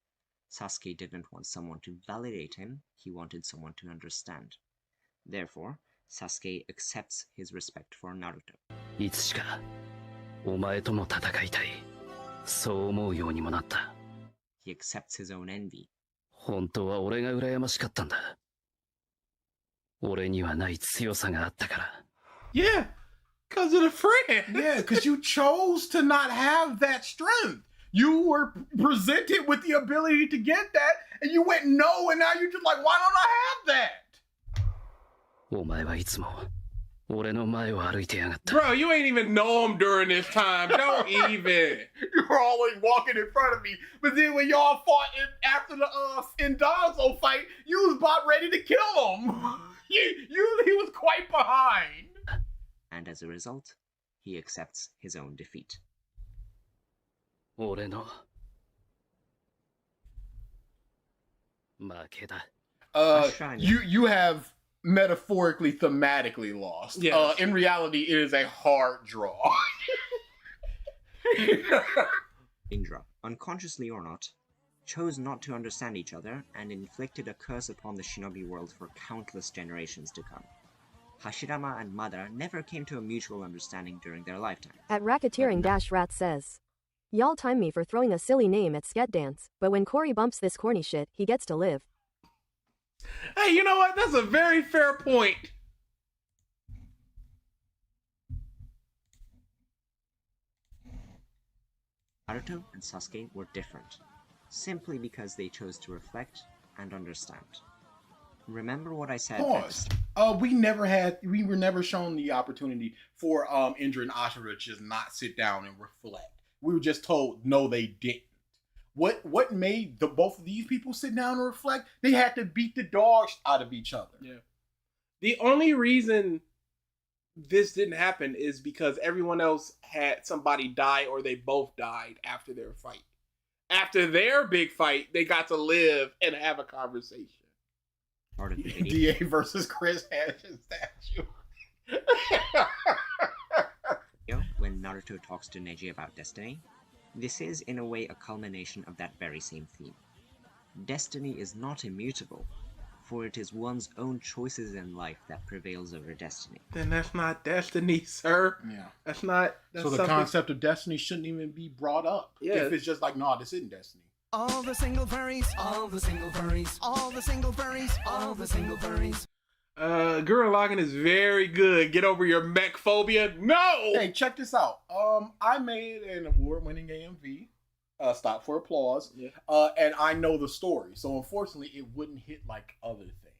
Sasuke didn't want someone to validate him, he wanted someone to understand. Therefore, Sasuke accepts his respect for Naruto. いつしかお前とも戦いたい。そう思うようにもなった。He accepts his own envy. 本当は俺が羨ましかったんだ。俺にはない強さがあったから。Yeah, because of the friend. Yeah, because you chose to not have that strength. You were presented with the ability to get that, and you went no, and now you're just like, why don't I have that? お前はいつも俺の前を歩いてやがった。 Bro, you ain't even know him during this time. Don't even. You were always walking in front of me, but then when y'all fought after the Indonzo fight, you was about ready to kill him. He was quite behind. And as a result, he accepts his own defeat. 俺の負けだ。You have metaphorically, thematically lost. Yes. In reality, it is a hard draw. Indra, unconsciously or not, chose not to understand each other and inflicted a curse upon the shinobi world for countless generations to come. Hashirama and Madara never came to a mutual understanding during their lifetime. At Racketeering-Rat says, y'all time me for throwing a silly name at Sket Dance, but when Corey bumps this corny shit, he gets to live. Hey, you know what? That's a very fair point. Naruto and Sasuke were different, simply because they chose to reflect and understand. Remember what I said. Pause. We were never shown the opportunity for Indra and Ashura to just not sit down and reflect. We were just told no, they didn't. What made both of these people sit down and reflect? They had to beat the dogs out of each other. Yeah. The only reason this didn't happen is because everyone else had somebody die or they both died after their fight. After their big fight, they got to live and have a conversation. DA versus Chris Hatch's statue. When Naruto talks to Neji about destiny, this is in a way a culmination of that very same theme. Destiny is not immutable, for it is one's own choices in life that prevails over destiny. Then that's not destiny, sir. Yeah. That's not... So the concept of destiny shouldn't even be brought up. Yeah. If it's just like, no, this isn't destiny. All the single furries, all the single furries, all the single furries, all the single furries. Gurren Lagann is very good. Get over your mech phobia. No! Hey, check this out. I made an award-winning AMV. Stop for applause. Yeah. And I know the story, so unfortunately, it wouldn't hit like other things.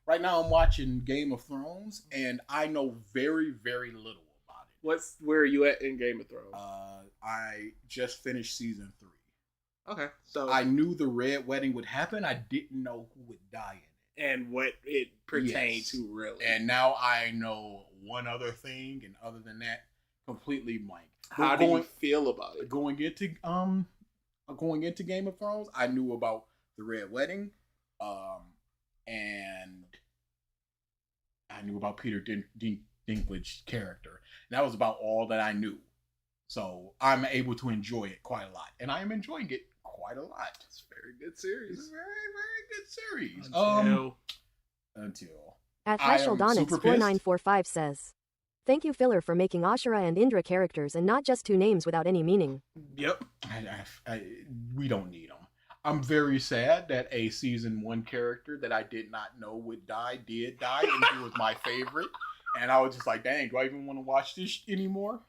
Right now, I'm watching Game of Thrones, and I know very, very little about it. Where are you at in Game of Thrones? I just finished season 3. Okay, so I knew the Red Wedding would happen. I didn't know who would die in it. And what it pertained to, really. And now I know one other thing, and other than that, completely blank. How do you feel about it? Going into Game of Thrones, I knew about the Red Wedding, and I knew about Peter Dinklage's character. And that was about all that I knew. So I'm able to enjoy it quite a lot, and I am enjoying it quite a lot. It's a very good series. It's a very, very good series. Until At I am super pissed. Hashildonix4945 says, "Thank you, filler, for making Ashura and Indra characters and not just two names without any meaning." Yep. We don't need them. I'm very sad that a season 1 character that I did not know would die did die, and he was my favorite. And I was just like, dang, do I even want to watch this anymore?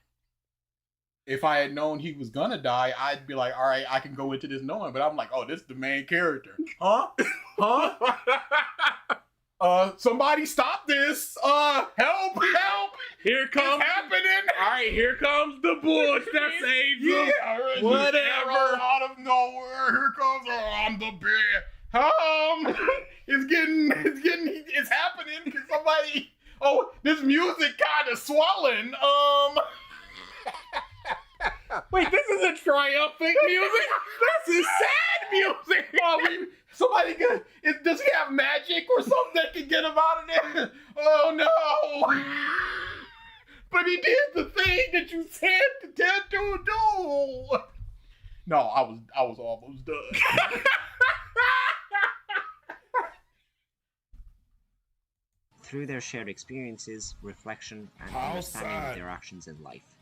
If I had known he was gonna die, I'd be like, all right, I can go into this knowing. But I'm like, oh, this is the main character. Huh? Somebody stop this. Help. Here comes... It's happening. All right, here comes the bush that saves them. Yeah, whatever. Out of nowhere, here comes I'm the bear. It's happening. Can somebody... Oh, this music kind of swelling. Wait, this is a triumphant music? This is sad music! Does he have magic or something that can get him out of there? Oh no! But he did the thing that you said to do. No, I was almost done. Through their shared experiences, reflection, and understanding of their actions in life,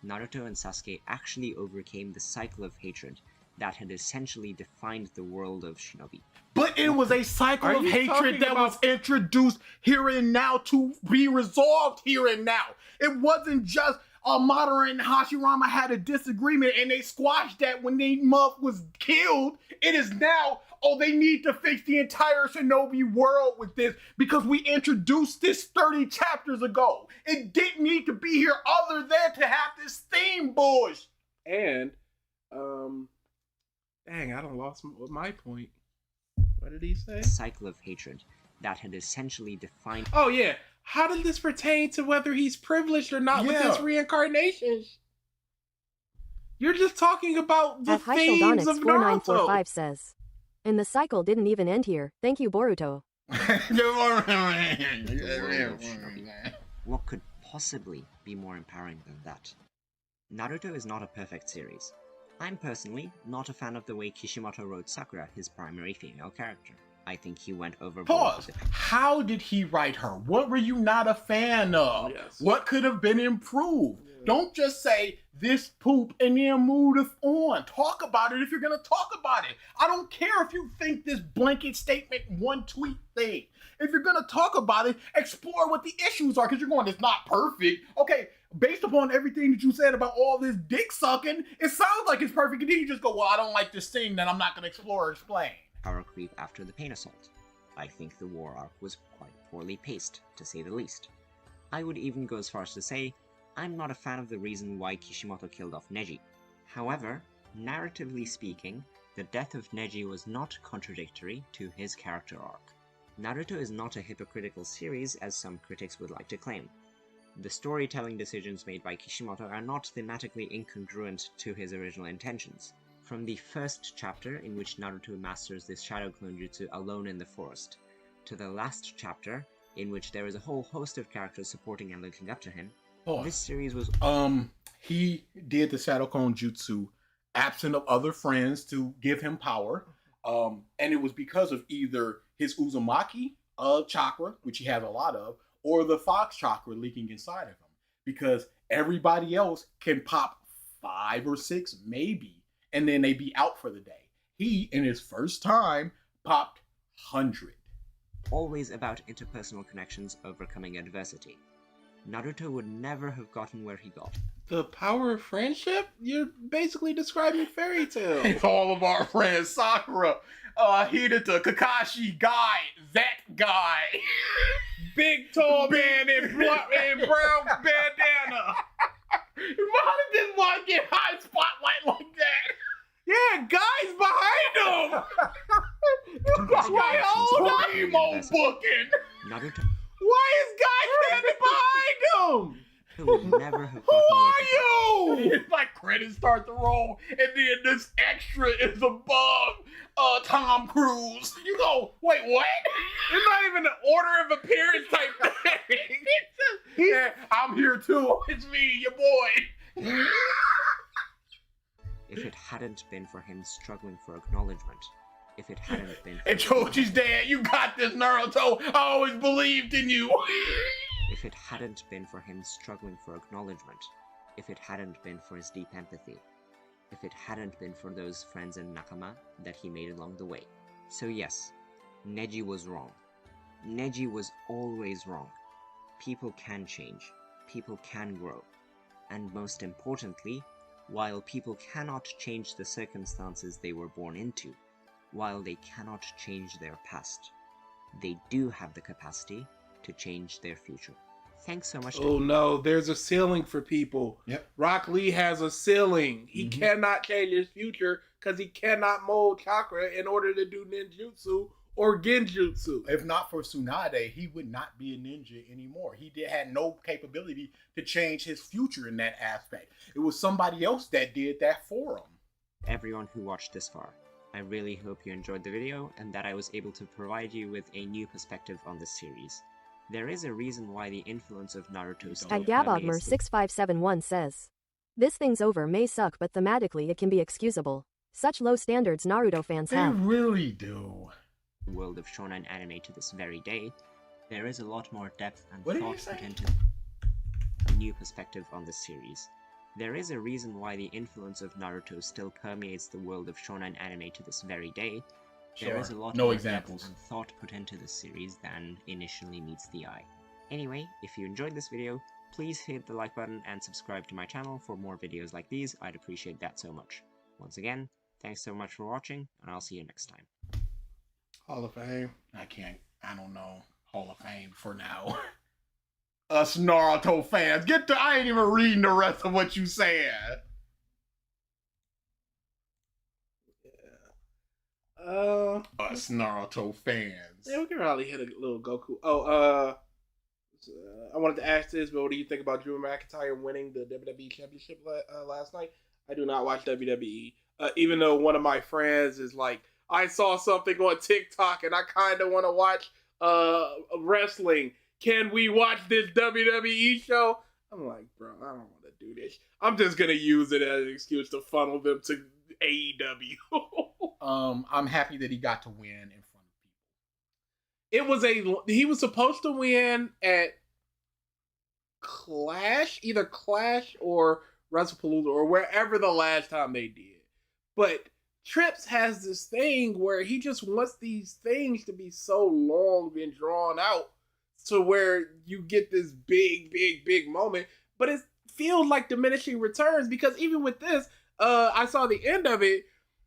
Naruto and Sasuke actually overcame the cycle of hatred that had essentially defined the world of shinobi. But it was a cycle of hatred that was introduced here and now to be resolved here and now. It wasn't just Madara and Hashirama had a disagreement and they squashed that when they was killed. It is now, they need to fix the entire shinobi world with this because we introduced this 30 chapters ago. It didn't need to be here other than to have this theme bush. And, dang, I done lost my point. What did he say? A cycle of hatred that had essentially defined... Oh, yeah. How did this pertain to whether he's privileged or not with his reincarnations? You're just talking about the themes of Naruto. Hashildonix4945 says, "And the cycle didn't even end here. Thank you, Boruto." What could possibly be more empowering than that? Naruto is not a perfect series. I'm personally not a fan of the way Kishimoto wrote Sakura, his primary female character. I think he went overboard. Pause. How did he write her? What were you not a fan of? Yes. What could have been improved? Yeah. Don't just say this poop and then move it on. Talk about it if you're going to talk about it. I don't care if you think this blanket statement, one tweet thing. If you're going to talk about it, explore what the issues are because you're going, it's not perfect. Okay, based upon everything that you said about all this dick sucking, it sounds like it's perfect. And then you just go, well, I don't like this thing that I'm not going to explore or explain. Power creep after the pain assault. I think the war arc was quite poorly paced, to say the least. I would even go as far as to say, I'm not a fan of the reason why Kishimoto killed off Neji. However, narratively speaking, the death of Neji was not contradictory to his character arc. Naruto is not a hypocritical series as some critics would like to claim. The storytelling decisions made by Kishimoto are not thematically incongruent to his original intentions. From the first chapter, in which Naruto masters this shadow clone jutsu alone in the forest, to the last chapter, in which there is a whole host of characters supporting and looking up to him, this series was... He did the shadow clone jutsu absent of other friends to give him power, and it was because of either his Uzumaki chakra, which he has a lot of, or the Fox chakra leaking inside of him, because everybody else can pop 5 or 6 maybe, and then they be out for the day. He, in his first time, popped 100. Always about interpersonal connections overcoming adversity. Naruto would never have gotten where he got. The power of friendship? You're basically describing fairy tale. It's all of our friends, Sakura, Hinata, Kakashi, Guy, that guy. Big tall man in brown bandana. Why didn't want to get high spotlight like that? Yeah, guys behind him. You got my own emo booking. Naruto Why is Guy standing behind him? would never have Who gotten are where he got. you? It's like credits start to roll, and then this extra is above Tom Cruise. You go, wait, what? It's not even an order of appearance type thing. Yeah, I'm here too. It's me, your boy. If it hadn't been for him struggling for acknowledgement, if it hadn't been for And Choji's dad, you got this, Naruto. I always believed in you. if it hadn't been for him struggling for acknowledgement, if it hadn't been for his deep empathy, if it hadn't been for those friends and nakama that he made along the way. So yes, Neji was wrong. Neji was always wrong. People can change. People can grow. And most importantly, while people cannot change the circumstances they were born into, while they cannot change their past, they do have the capacity to change their future. Thanks so much. Oh no, there's a ceiling for people. Yep. Rock Lee has a ceiling. He cannot change his future because he cannot mold chakra in order to do ninjutsu or genjutsu. If not for Tsunade, he would not be a ninja anymore. He had no capability to change his future in that aspect. It was somebody else that did that for him. Everyone who watched this far, I really hope you enjoyed the video and that I was able to provide you with a new perspective on this series. There is a reason why the influence of Naruto still At Gabogmer6571 says, "This thing's over may suck, but thematically it can be excusable. Such low standards Naruto fans They have." really do. the world of shonen anime to this very day. There is a lot more depth and What did you thought say? put into a new perspective on this series. There is a reason why the influence of Naruto still permeates the world of shonen anime to this very day. There is a lot No more examples. depth and thought put into this series than initially meets the eye. Anyway, if you enjoyed this video, please hit the like button and subscribe to my channel for more videos like these. I'd appreciate that so much. Once again, thanks so much for watching, and I'll see you next time. Hall of Fame. I don't know. Hall of Fame for now. Us Naruto fans, I ain't even reading the rest of what you said. Us Naruto fans. Yeah, we can probably hit a little Goku. I wanted to ask this, but what do you think about Drew McIntyre winning the WWE Championship last night? I do not watch WWE. Even though one of my friends is like, I saw something on TikTok and I kind of want to watch wrestling. Can we watch this WWE show? I'm like, bro, I don't want to do this. I'm just going to use it as an excuse to funnel them to AEW. I'm happy that he got to win in front of people. He was supposed to win at Clash, either Clash or WrestlePalooza or wherever the last time they did. But Trips has this thing where he just wants these things to be so long and drawn out to where you get this big moment. But it feels like diminishing returns because even with this, I saw the end of it.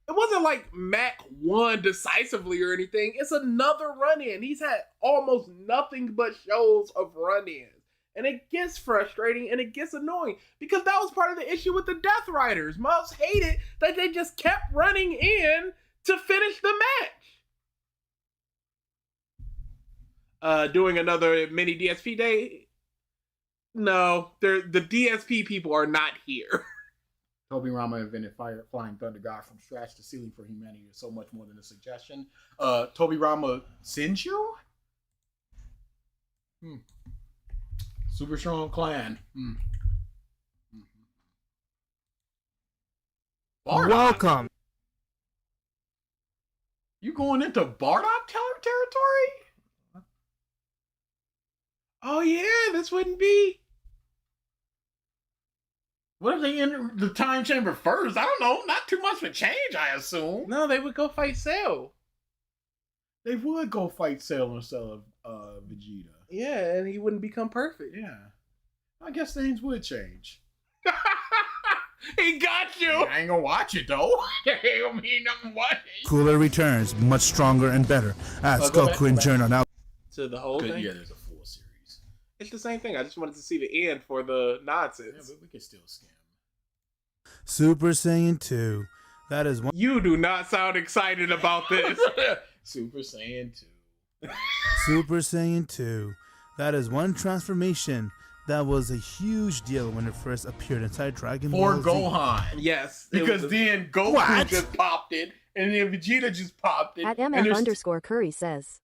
it wasn't like Mac won decisively or anything. It's another run-in. He's had almost nothing but shows of run-ins. And it gets frustrating and it gets annoying because that was part of the issue with the Death Riders. Most hated that they just kept running in to finish the match. Doing another mini DSP day? No, the DSP people are not here. Toby Rama invented Flying Thunder God from scratch. The ceiling for humanity is so much more than a suggestion. Toby Rama sends you? Super strong clan. Bardock? Welcome. You going into Bardock territory? Oh yeah, this wouldn't be. What if they enter the time chamber first? I don't know. Not too much for change, I assume. No, they would go fight Cell. They would go fight Cell instead of Vegeta. Yeah, and he wouldn't become perfect. Yeah. I guess things would change. He got you! I ain't gonna watch it, though. It ain't gonna mean nothing watching. Cooler returns, much stronger and better, as Goku and Journal now. To the whole thing? Yeah, there's a full series. It's the same thing. I just wanted to see the end for the nonsense. Yeah, but we can still skim. Super Saiyan 2. That is one. You do not sound excited about this. Super Saiyan 2. Super Saiyan 2. That is one transformation that was a huge deal when it first appeared inside Dragon Ball Z. For Gohan. Yes. Because then Goku just popped it, and then Vegeta just popped it. At MF_Curry says,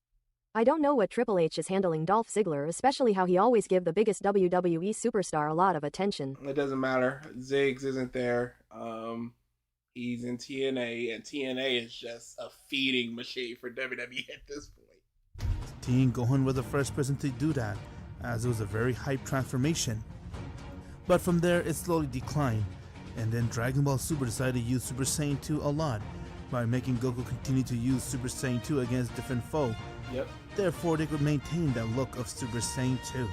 I don't know what Triple H is handling Dolph Ziggler, especially how he always give the biggest WWE superstar a lot of attention. It doesn't matter. Ziggs isn't there. He's in TNA, and TNA is just a feeding machine for WWE at this point. Teen Gohan was the first person to do that, as it was a very hype transformation. But from there, it slowly declined, and then Dragon Ball Super decided to use Super Saiyan 2 a lot, by making Goku continue to use Super Saiyan 2 against different foes. Yep. Therefore, they could maintain that look of Super Saiyan 2.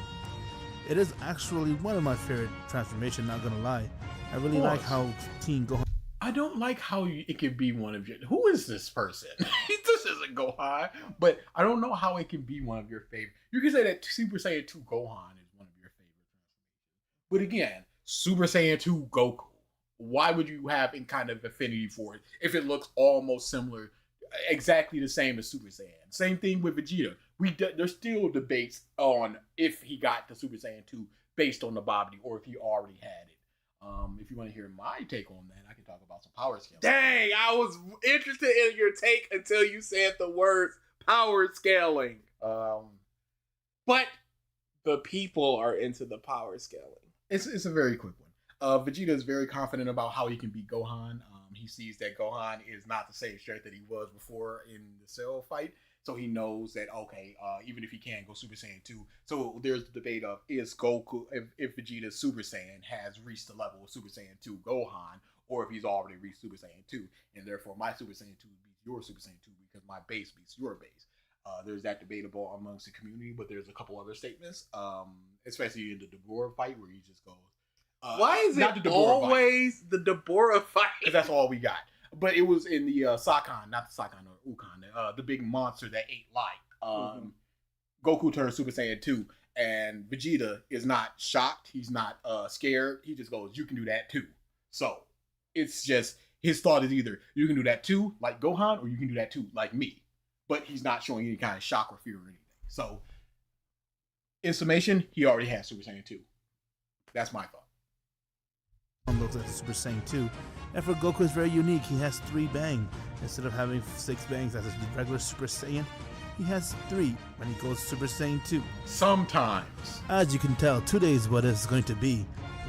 It is actually one of my favorite transformations, not gonna lie. I really like how Teen Gohan... I don't like how it could be one of your... Who is this person? This isn't Gohan. But I don't know how it can be one of your favorite. You can say that Super Saiyan 2 Gohan is one of your favorite transformations. But again, Super Saiyan 2 Goku. Why would you have any kind of affinity for it if it looks almost similar, exactly the same as Super Saiyan? Same thing with Vegeta. There's still debates on if he got the Super Saiyan 2 based on the Babidi or if he already had it. If you want to hear my take on that, I can talk about some power scaling. Dang, I was interested in your take until you said the words power scaling. But the people are into the power scaling. It's a very quick one. Vegeta is very confident about how he can beat Gohan. He sees that Gohan is not the same strength that he was before in the Cell fight. So he knows that, okay, even if he can go Super Saiyan 2. So there's the debate of, is Goku, if Vegeta's Super Saiyan has reached the level of Super Saiyan 2 Gohan, or if he's already reached Super Saiyan 2. And therefore, my Super Saiyan 2 beats your Super Saiyan 2 because my base beats your base. There's that debatable amongst the community, but there's a couple other statements, especially in the Deborah fight where he just goes, why is it always the Deborah fight? Because that's all we got. But it was in the Sakan, not the Sakan or Ukon, the big monster that ate light. Goku turns Super Saiyan 2, and Vegeta is not shocked. He's not scared. He just goes, you can do that too. So it's just, his thought is either, you can do that too, like Gohan, or you can do that too, like me. But he's not showing any kind of shock or fear or anything. So, in summation, he already has Super Saiyan 2. That's my thought. Looks like the Super Saiyan 2. And for Goku, it's very unique. He has 3 bangs. Instead of having 6 bangs as a regular Super Saiyan, he has 3 when he goes Super Saiyan 2. Sometimes. As you can tell, today's what is going to be.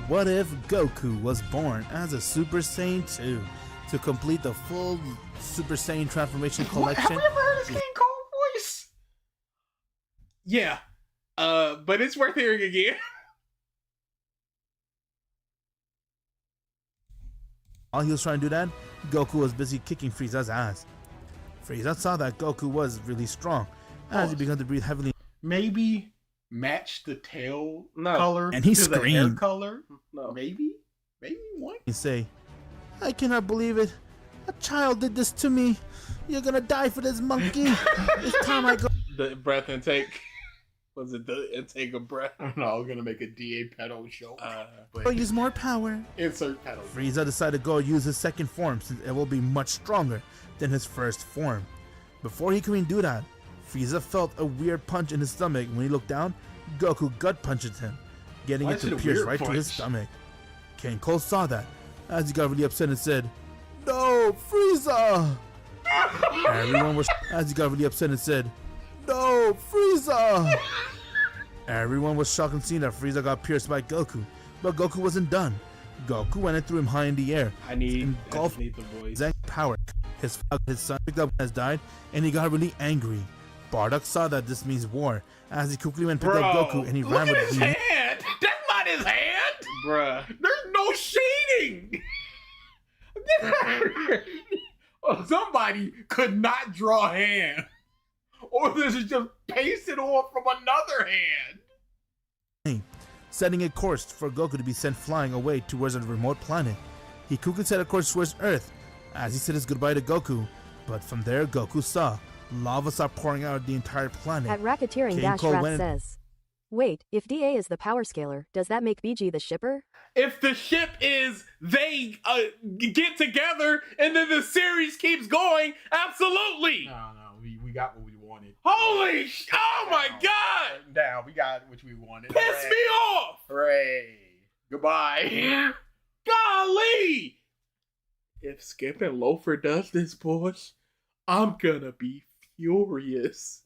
What if Goku was born as a Super Saiyan 2 to complete the full Super Saiyan transformation collection? Have you ever heard his King Kong voice? Yeah. But it's worth hearing again. While he was trying to do that, Goku was busy kicking Frieza's ass. Frieza saw that Goku was really strong, as he began to breathe heavily. Maybe match the tail color and he to the hair screamed. color? No. Maybe one? And say, I cannot believe it. A child did this to me. You're gonna die for this, monkey. It's time I go. The breath intake. Was it the intake of breath? No, I'm gonna make a DA pedal show. Go use more power. Insert pedal. Frieza decided to go use his second form since it will be much stronger than his first form. Before he could even do that, Frieza felt a weird punch in his stomach. When he looked down, Goku gut punches him, getting it to pierce right to his stomach. King Cole saw that, as he got really upset and said, "No, Frieza!" Everyone was "No, Frieza!" Everyone was shocked and seeing that Frieza got pierced by Goku, but Goku wasn't done. Goku went and threw him high in the air. I need the voice. Zang power. His son picked up has died, and he got really angry. Bardock saw that this means war, as he quickly went and picked up Goku, and he ran with his hand. That's not his hand, bruh. There's no shading. Somebody could not draw a hand, or this is just pasted on from another hand. Setting a course for Goku to be sent flying away towards a remote planet. He quickly set a course towards Earth, as he said his goodbye to Goku, but from there Goku saw lava start pouring out of the entire planet. At Racketeering-Rat says, wait, if DA is the power scaler, does that make BG the shipper? If the ship is they get together and then the series keeps going, absolutely. No, we got what we wanted. Holy oh my god! Down, we got what we wanted. Piss me off! Hooray! Goodbye. Golly! If Skip and Loafer does this, boys, I'm gonna be furious.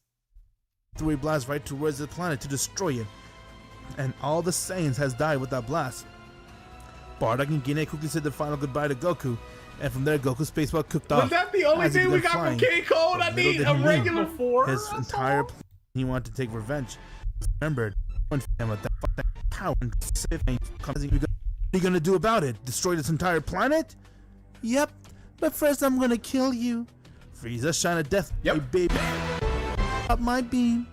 Threw a blast right towards the planet to destroy it, and all the Saiyans has died with that blast. Bardock and Gine quickly said the final goodbye to Goku, and from there Goku's spaceball cooked off. Was that the only thing we got from King Cole? I need a regular form. His entire plan, he wanted to take revenge. Remembered, one him with that power and save him. What are you gonna do about it? Destroy this entire planet? Yep, but first I'm gonna kill you. Frieza shine a death, a baby. Up my beam.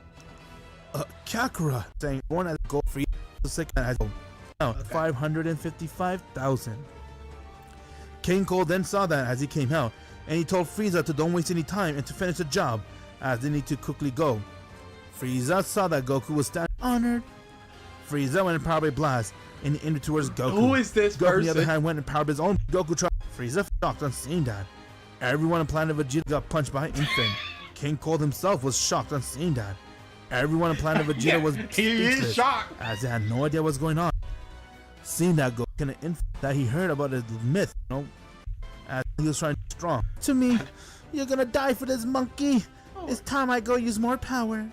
Kakura saying born as a gold free the second as 555,000. King Cole then saw that as he came out, and he told Frieza to don't waste any time and to finish the job, as they need to quickly go. Frieza saw that Goku was standing honored. Frieza went and powered by blast, and he aimed towards Goku. Who is this Goku, person? on the other hand, went and powered his own. Goku tried. Frieza shocked on seeing that. Everyone on planet Vegeta got punched by an infant. King Cole himself was shocked on seeing that. Everyone on planet Vegeta was speechless, shocked, as they had no idea what's going on. Seeing that Goku and an infant that he heard about his myth, as he was trying to be strong. To me, you're gonna die for this, monkey. It's time I go use more power.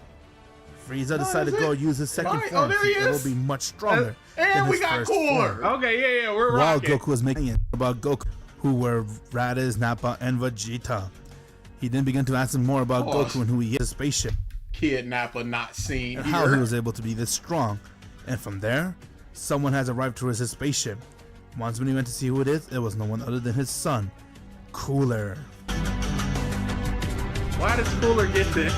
Frieza decided to go use his second form. There he It will is. be much stronger. And than we his got first cooler. form. Okay, yeah, we're While rocking. Goku was making it about Goku, who were Raditz, Nappa, and Vegeta. He then began to ask him more about Goku and who he is, a spaceship. Kidnapper not seen And here. how he was able to be this strong. And from there, someone has arrived towards his spaceship. Once when he went to see who it is, it was no one other than his son, Cooler. Why does Cooler get this?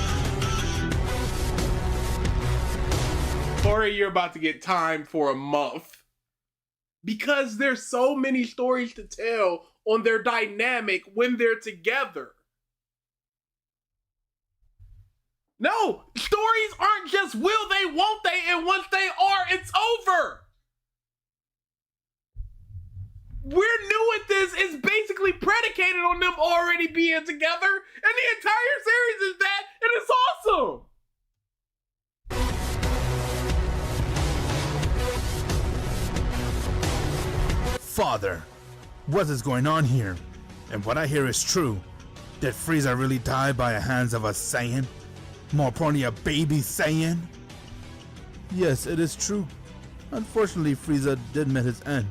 Corey, you're about to get time for a month. Because there's so many stories to tell on their dynamic when they're together. No, stories aren't just will they, won't they, and once they are, it's over. We're new at this. It's basically predicated on them already being together, and the entire series is that, and it's awesome. Father, what is going on here? And what I hear is true. Did Frieza really die by the hands of a Saiyan? More importantly, a baby Saiyan? Yes, it is true. Unfortunately, Frieza did meet his end.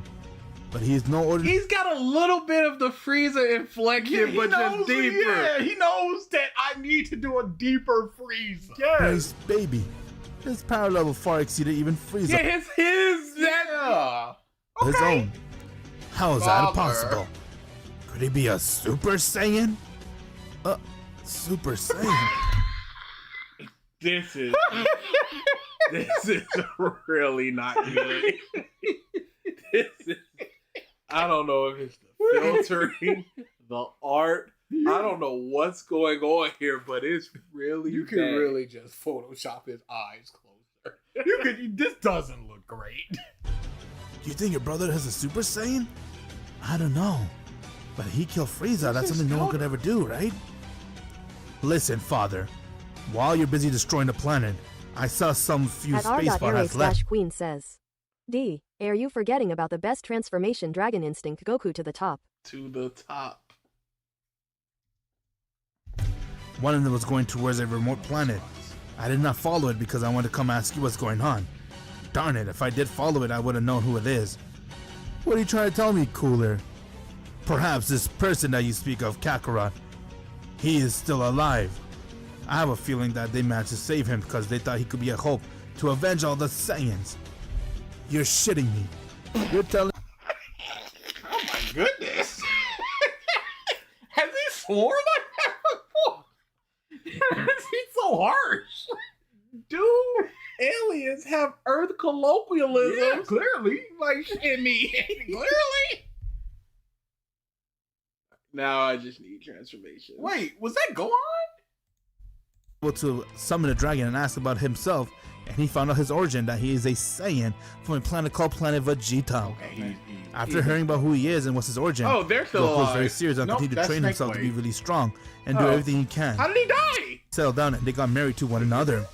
But he's no ordinary. He's got a little bit of the Frieza inflection, but just deeper. Yeah, he knows that I need to do a deeper Frieza. Nice baby. His power level far exceeded even Frieza. Yeah, His own. How is that possible? Could he be a Super Saiyan? Super Saiyan. This is really not good. I don't know if it's the filtering, The art, I don't know what's going on here, but it's really You can bad. really just Photoshop his eyes closer. This doesn't look great. You think your brother has a Super Saiyan? I don't know. But he killed Frieza. That's something no one could ever do, right? Listen, father. While you're busy destroying the planet, I saw some few At space pods left. r.ares/queen says, D, are you forgetting about the best transformation Dragon Instinct Goku to the top? To the top. One of them was going towards a remote planet. I did not follow it because I wanted to come ask you what's going on. Darn it, if I did follow it, I would have known who it is. What are you trying to tell me, Cooler? Perhaps this person that you speak of, Kakarot, he is still alive. I have a feeling that they managed to save him because they thought he could be a hope to avenge all the Saiyans. You're shitting me. You're telling... Oh my goodness. Has he sworn like that before? He's so harsh. Dude, aliens have Earth colloquialism. Yeah, clearly. Like, shit me. Clearly. Now I just need transformation. Wait, was that Gohan? able to summon a dragon and ask about himself, and he found out his origin, that he is a Saiyan from a planet called Planet Vegeta. Okay, After hearing about who he is and what's his origin, they're still Goku was very alive. serious and Nope, continued to that's train himself to be Snake really strong and do everything he can. How did he die? Settled down and they got married to one another.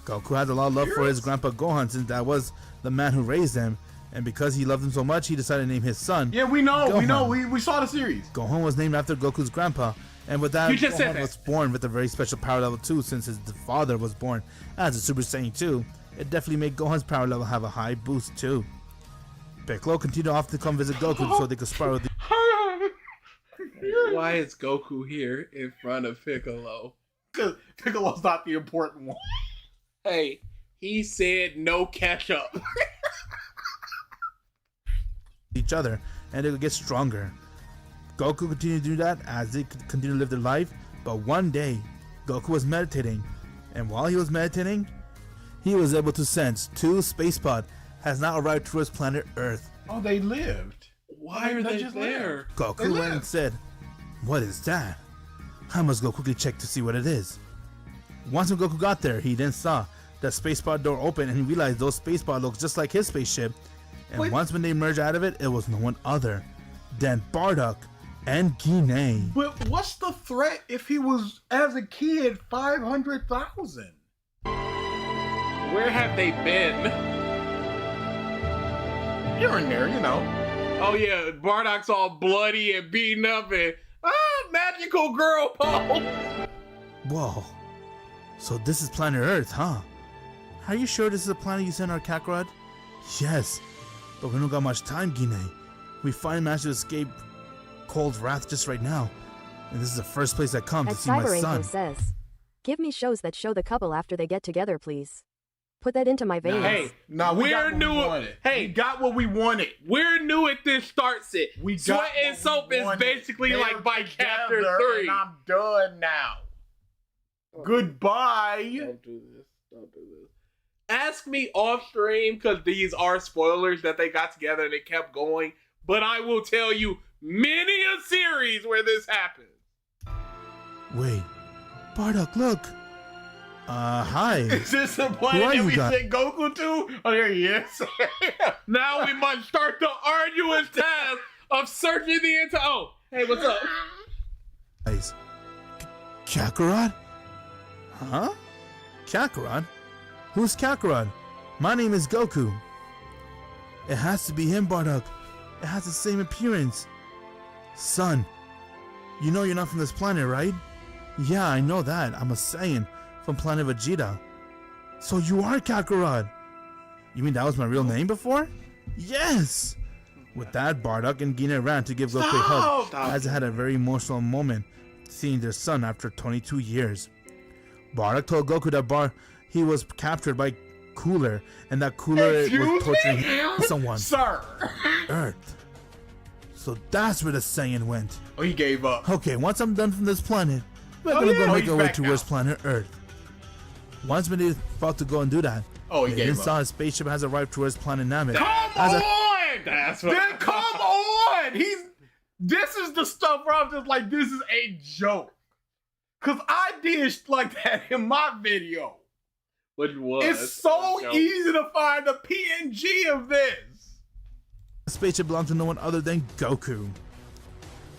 Goku has a lot of love for his grandpa Gohan since that was the man who raised him, and because he loved him so much, he decided to name his son. Yeah, we know, Gohan. we saw the series. Gohan was named after Goku's grandpa, and with that, You just said Gohan that. was born with a very special power level 2 since his father was born as a Super Saiyan 2. It definitely made Gohan's power level have a high boost too. Piccolo continued to often come visit Goku so they could spar with the Why is Goku here in front of Piccolo? Because Piccolo's not the important one. Hey, he said no ketchup. each other, and they would get stronger. Goku continued to do that as they could continue to live their life, but one day, Goku was meditating, and while he was meditating, he was able to sense 2 space pods has now arrived towards planet Earth. Oh, they lived. Why are they just there? Goku went and said, "What is that? I must go quickly check to see what it is." Once when Goku got there, he then saw the spacepod door open and he realized those spacepod looks just like his spaceship. And Wait. once when they merged out of it, it was no one other than Bardock and Guinea. But what's the threat if he was, as a kid, 500,000? Where have they been? Here and there, you know. Oh yeah, Bardock's all bloody and beaten up and magical girl pose. Whoa. So this is planet Earth, huh? Are you sure this is the planet you sent our Kakarot? Yes. But we don't got much time, Guinea. We finally managed to escape Cold's wrath just right now. And this is the first place I come to As see my Cyber son. Info says, give me shows that show the couple after they get together, please. Put that into my veins. Hey, Nah, we got we're what new. we wanted. Hey, We got what we wanted. we're new at this start set. We Sweat got and what Soap we is wanted. basically They're like by chapter together, 3. And I'm done now. Goodbye. Don't do this. Don't do this. Ask me off stream because these are spoilers that they got together and it kept going. But I will tell you many a series where this happens. Wait. Bardock, look. Hi. Is this the Who are planet that you we guys? sent Goku to? Oh, there he is. Now we must start the arduous task of searching the entire. Oh, hey, what's up? Guys. Kakarot? Huh? Kakarot? Who's Kakarot? My name is Goku. It has to be him, Bardock. It has the same appearance. Son, you know you're not from this planet, right? Yeah, I know that. I'm a Saiyan from planet Vegeta. So you are Kakarot. You mean that was my real name before? Yes! With that, Bardock and Gina ran to give Goku a hug, as they had a very emotional moment seeing their son after 22 years. Bardock told Goku that he was captured by Cooler, and that Cooler was torturing someone. Sir. Earth. So that's where the Saiyan went. Oh, he gave up. Okay, once I'm done from this planet, we're gonna go make he's our way back towards now. planet Earth. Once when they're about to go and do that, Oh, he they gave then saw up. his spaceship has arrived towards planet Namek. Come As a- on! That's what. Then come on! He's This is the stuff where I'm just like, this is a joke. Cause I did like that in my video. Which was. It's so easy to find a PNG of this. The spaceship belonged to no one other than Goku.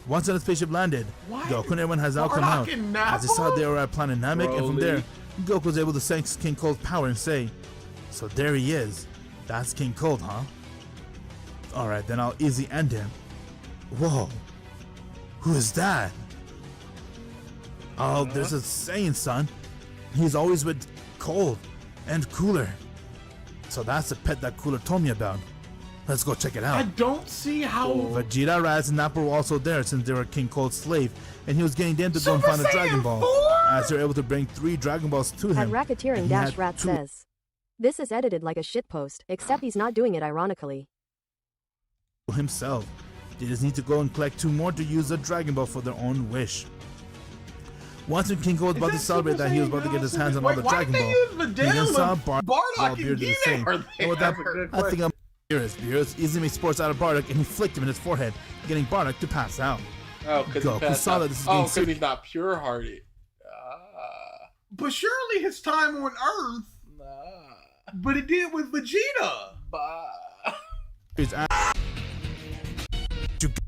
Once the spaceship landed, Goku and everyone has now come out. As they saw they were at planet Namek, and from there, Goku was able to sense King Cold's power and say, "So there he is. That's King Cold, huh? Alright, then I'll easy end him." Whoa. Who is that? Oh, there's a saying, son. He's always with Cold and Cooler. So that's the pet that Cooler told me about. Let's go check it out. I don't see how. Vegeta, Raditz, and Nappa were also there since they were King Cold's slave, and he was getting them to go and find the Dragon Ball. As they're able to bring 3 Dragon Balls to him. At Racketeering-Rat says, "This is edited like a shitpost, except he's not doing it ironically." Himself. They just need to go and collect 2 more to use the Dragon Ball for their own wish. Once when King Cold was about to celebrate that he was about to get his hands on all the Dragon Ball, he then saw Bardock bearded the same. And with that, I think I'm Beerus easily made sports out of Bardock, and he flicked him in his forehead, getting Bardock to pass out. Oh, because Goku saw that this is getting serious. he's not pure-hearted. But surely his time on Earth. But it did with Vegeta. He's to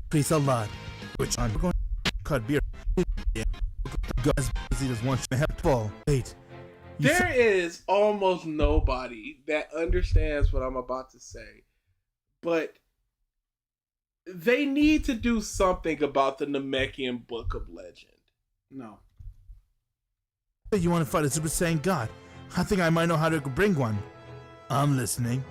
increase a lot, which I'm going to cut beer. Guys, he just wants to have ball. Wait. There is almost nobody that understands what I'm about to say, but they need to do something about the Namekian Book of Legend. No. You want to fight a Super Saiyan God? I think I might know how to bring one. I'm listening.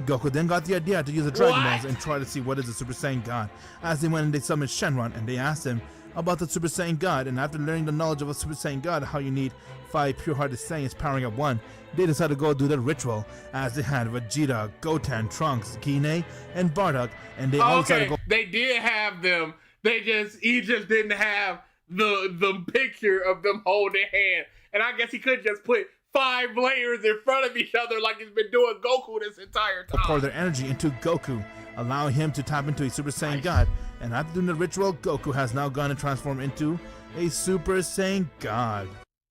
Goku then got the idea to use the Dragon Balls and try to see what is a Super Saiyan God. As they went and they summoned Shenron, and they asked him about the Super Saiyan God, and after learning the knowledge of a Super Saiyan God, how you need 5 pure-hearted Saiyans powering up 1, they decided to go do the ritual, as they had Vegeta, Goten, Trunks, Guinea, and Bardock, and they all decided to go. They did have them. He just didn't have the picture of them holding hand. And I guess he could just put 5 layers in front of each other like he's been doing Goku this entire time. Pour their energy into Goku, allowing him to tap into a Super Saiyan God. And after doing the ritual, Goku has now gone and transformed into a Super Saiyan God.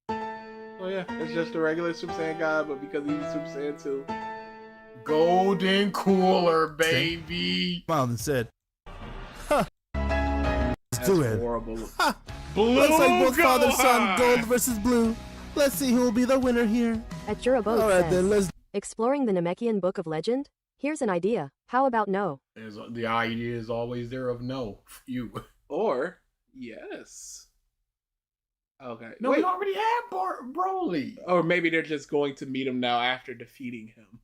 Oh yeah, it's just a regular Super Saiyan God, but because he's a Super Saiyan 2. Golden Cooler, baby. Smiled and said, "Ha! Let's do it." Horrible. Ha! Blue Looks like both Gohan. father son, Gold versus Blue. Let's see who will be the winner here. At Jurabode Alright, then says, "Exploring the Namekian Book of Legend? Here's an idea. How about no?" The idea is always there of no. You. Or yes. Okay. No, Wait. we already had Broly. Or maybe they're just going to meet him now after defeating him.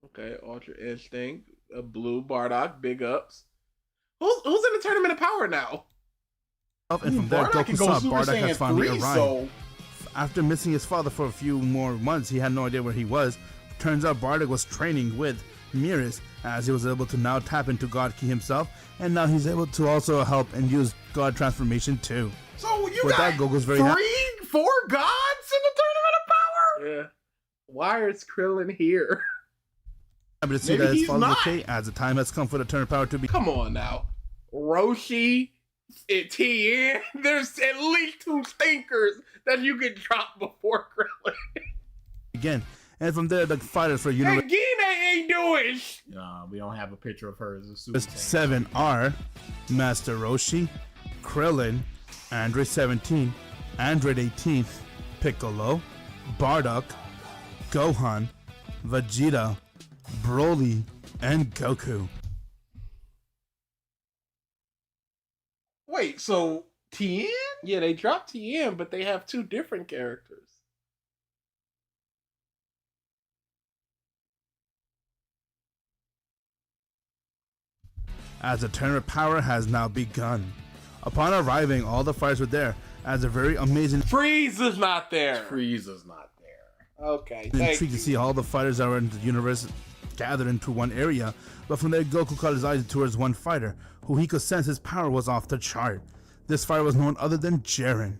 Okay, Ultra Instinct, Blue, Bardock, big ups. Who's in the Tournament of Power now? And from there, Goku saw Bardock has finally arrived. After missing his father for a few more months, he had no idea where he was. Turns out Bardock was training with Miris, as he was able to now tap into God Ki himself, and now he's able to also help and use God transformation too. So you With got that, Goku's very 4 gods in the Tournament of Power? Yeah. Why is Krillin here? But to see that his father's okay, as the time has come for the Tournament of Power to be. Come on now. Roshi, Tien, there's at least 2 stinkers that you can drop before Krillin. Again. And from there, the fighters for Universe. And Guinea ain't doing we don't have a picture of her as a Super Saiyan. 7 are Master Roshi, Krillin, Android 17, Android 18, Piccolo, Bardock, Gohan, Vegeta, Broly, and Goku. Wait, so Tien? Yeah, they dropped Tien, but they have 2 different characters. As the Tournament of Power has now begun. Upon arriving, all the fighters were there, as a very amazing. Frieza's not there. Frieza's not there. Okay. Intrigued to see all the fighters that were in the universe gathered into one area, but from there, Goku caught his eyes towards one fighter, who he could sense his power was off the chart. This fighter was none other than Jiren.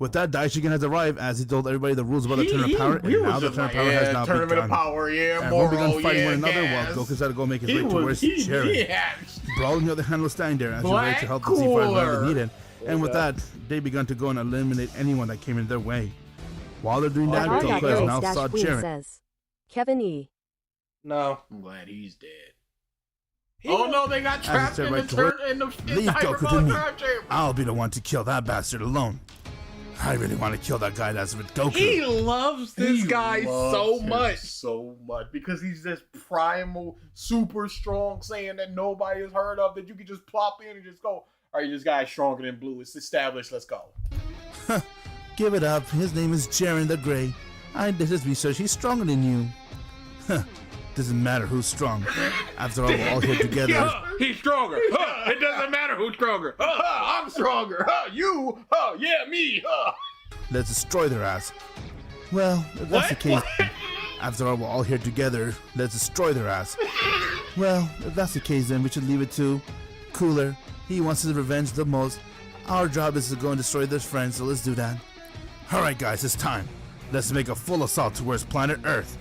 With that, Daishigen has arrived as he told everybody the rules about the Tournament of Power, and now the Tournament of Power has now Tournament begun. of Power, Everyone began fighting one another while Goku had to go make his way towards Jiren. Brawl, on the other hand, was standing there as he ready to help the Z-Fighters whenever they needed. And with that, they began to go and eliminate anyone that came in their way. While they're doing that, Goku has now saw Jiren. Says, Kevin E. No. I'm glad he's dead. Oh no, they got trapped in the Leave Goku to me. drive chamber. I'll be the one to kill that bastard alone. I really want to kill that guy that's with Goku. He loves this guy so much. So much. Because he's this primal, super strong Saiyan that nobody has heard of, that you can just plop in and just go, all right, this guy's stronger than Blue. It's established. Let's go. Give it up. His name is Jiren the Grey. I did his research. He's stronger than you. Doesn't matter who's strong. After all, we're all here together. Yeah, he's stronger. It doesn't matter who's stronger. I'm stronger. You. Yeah, me. Let's destroy their ass. Well, if that's the case, after all, we're all here together. Let's destroy their ass. Well, if that's the case, then we should leave it to Cooler. He wants his revenge the most. Our job is to go and destroy their friends, so let's do that. Alright guys, it's time. Let's make a full assault towards planet Earth.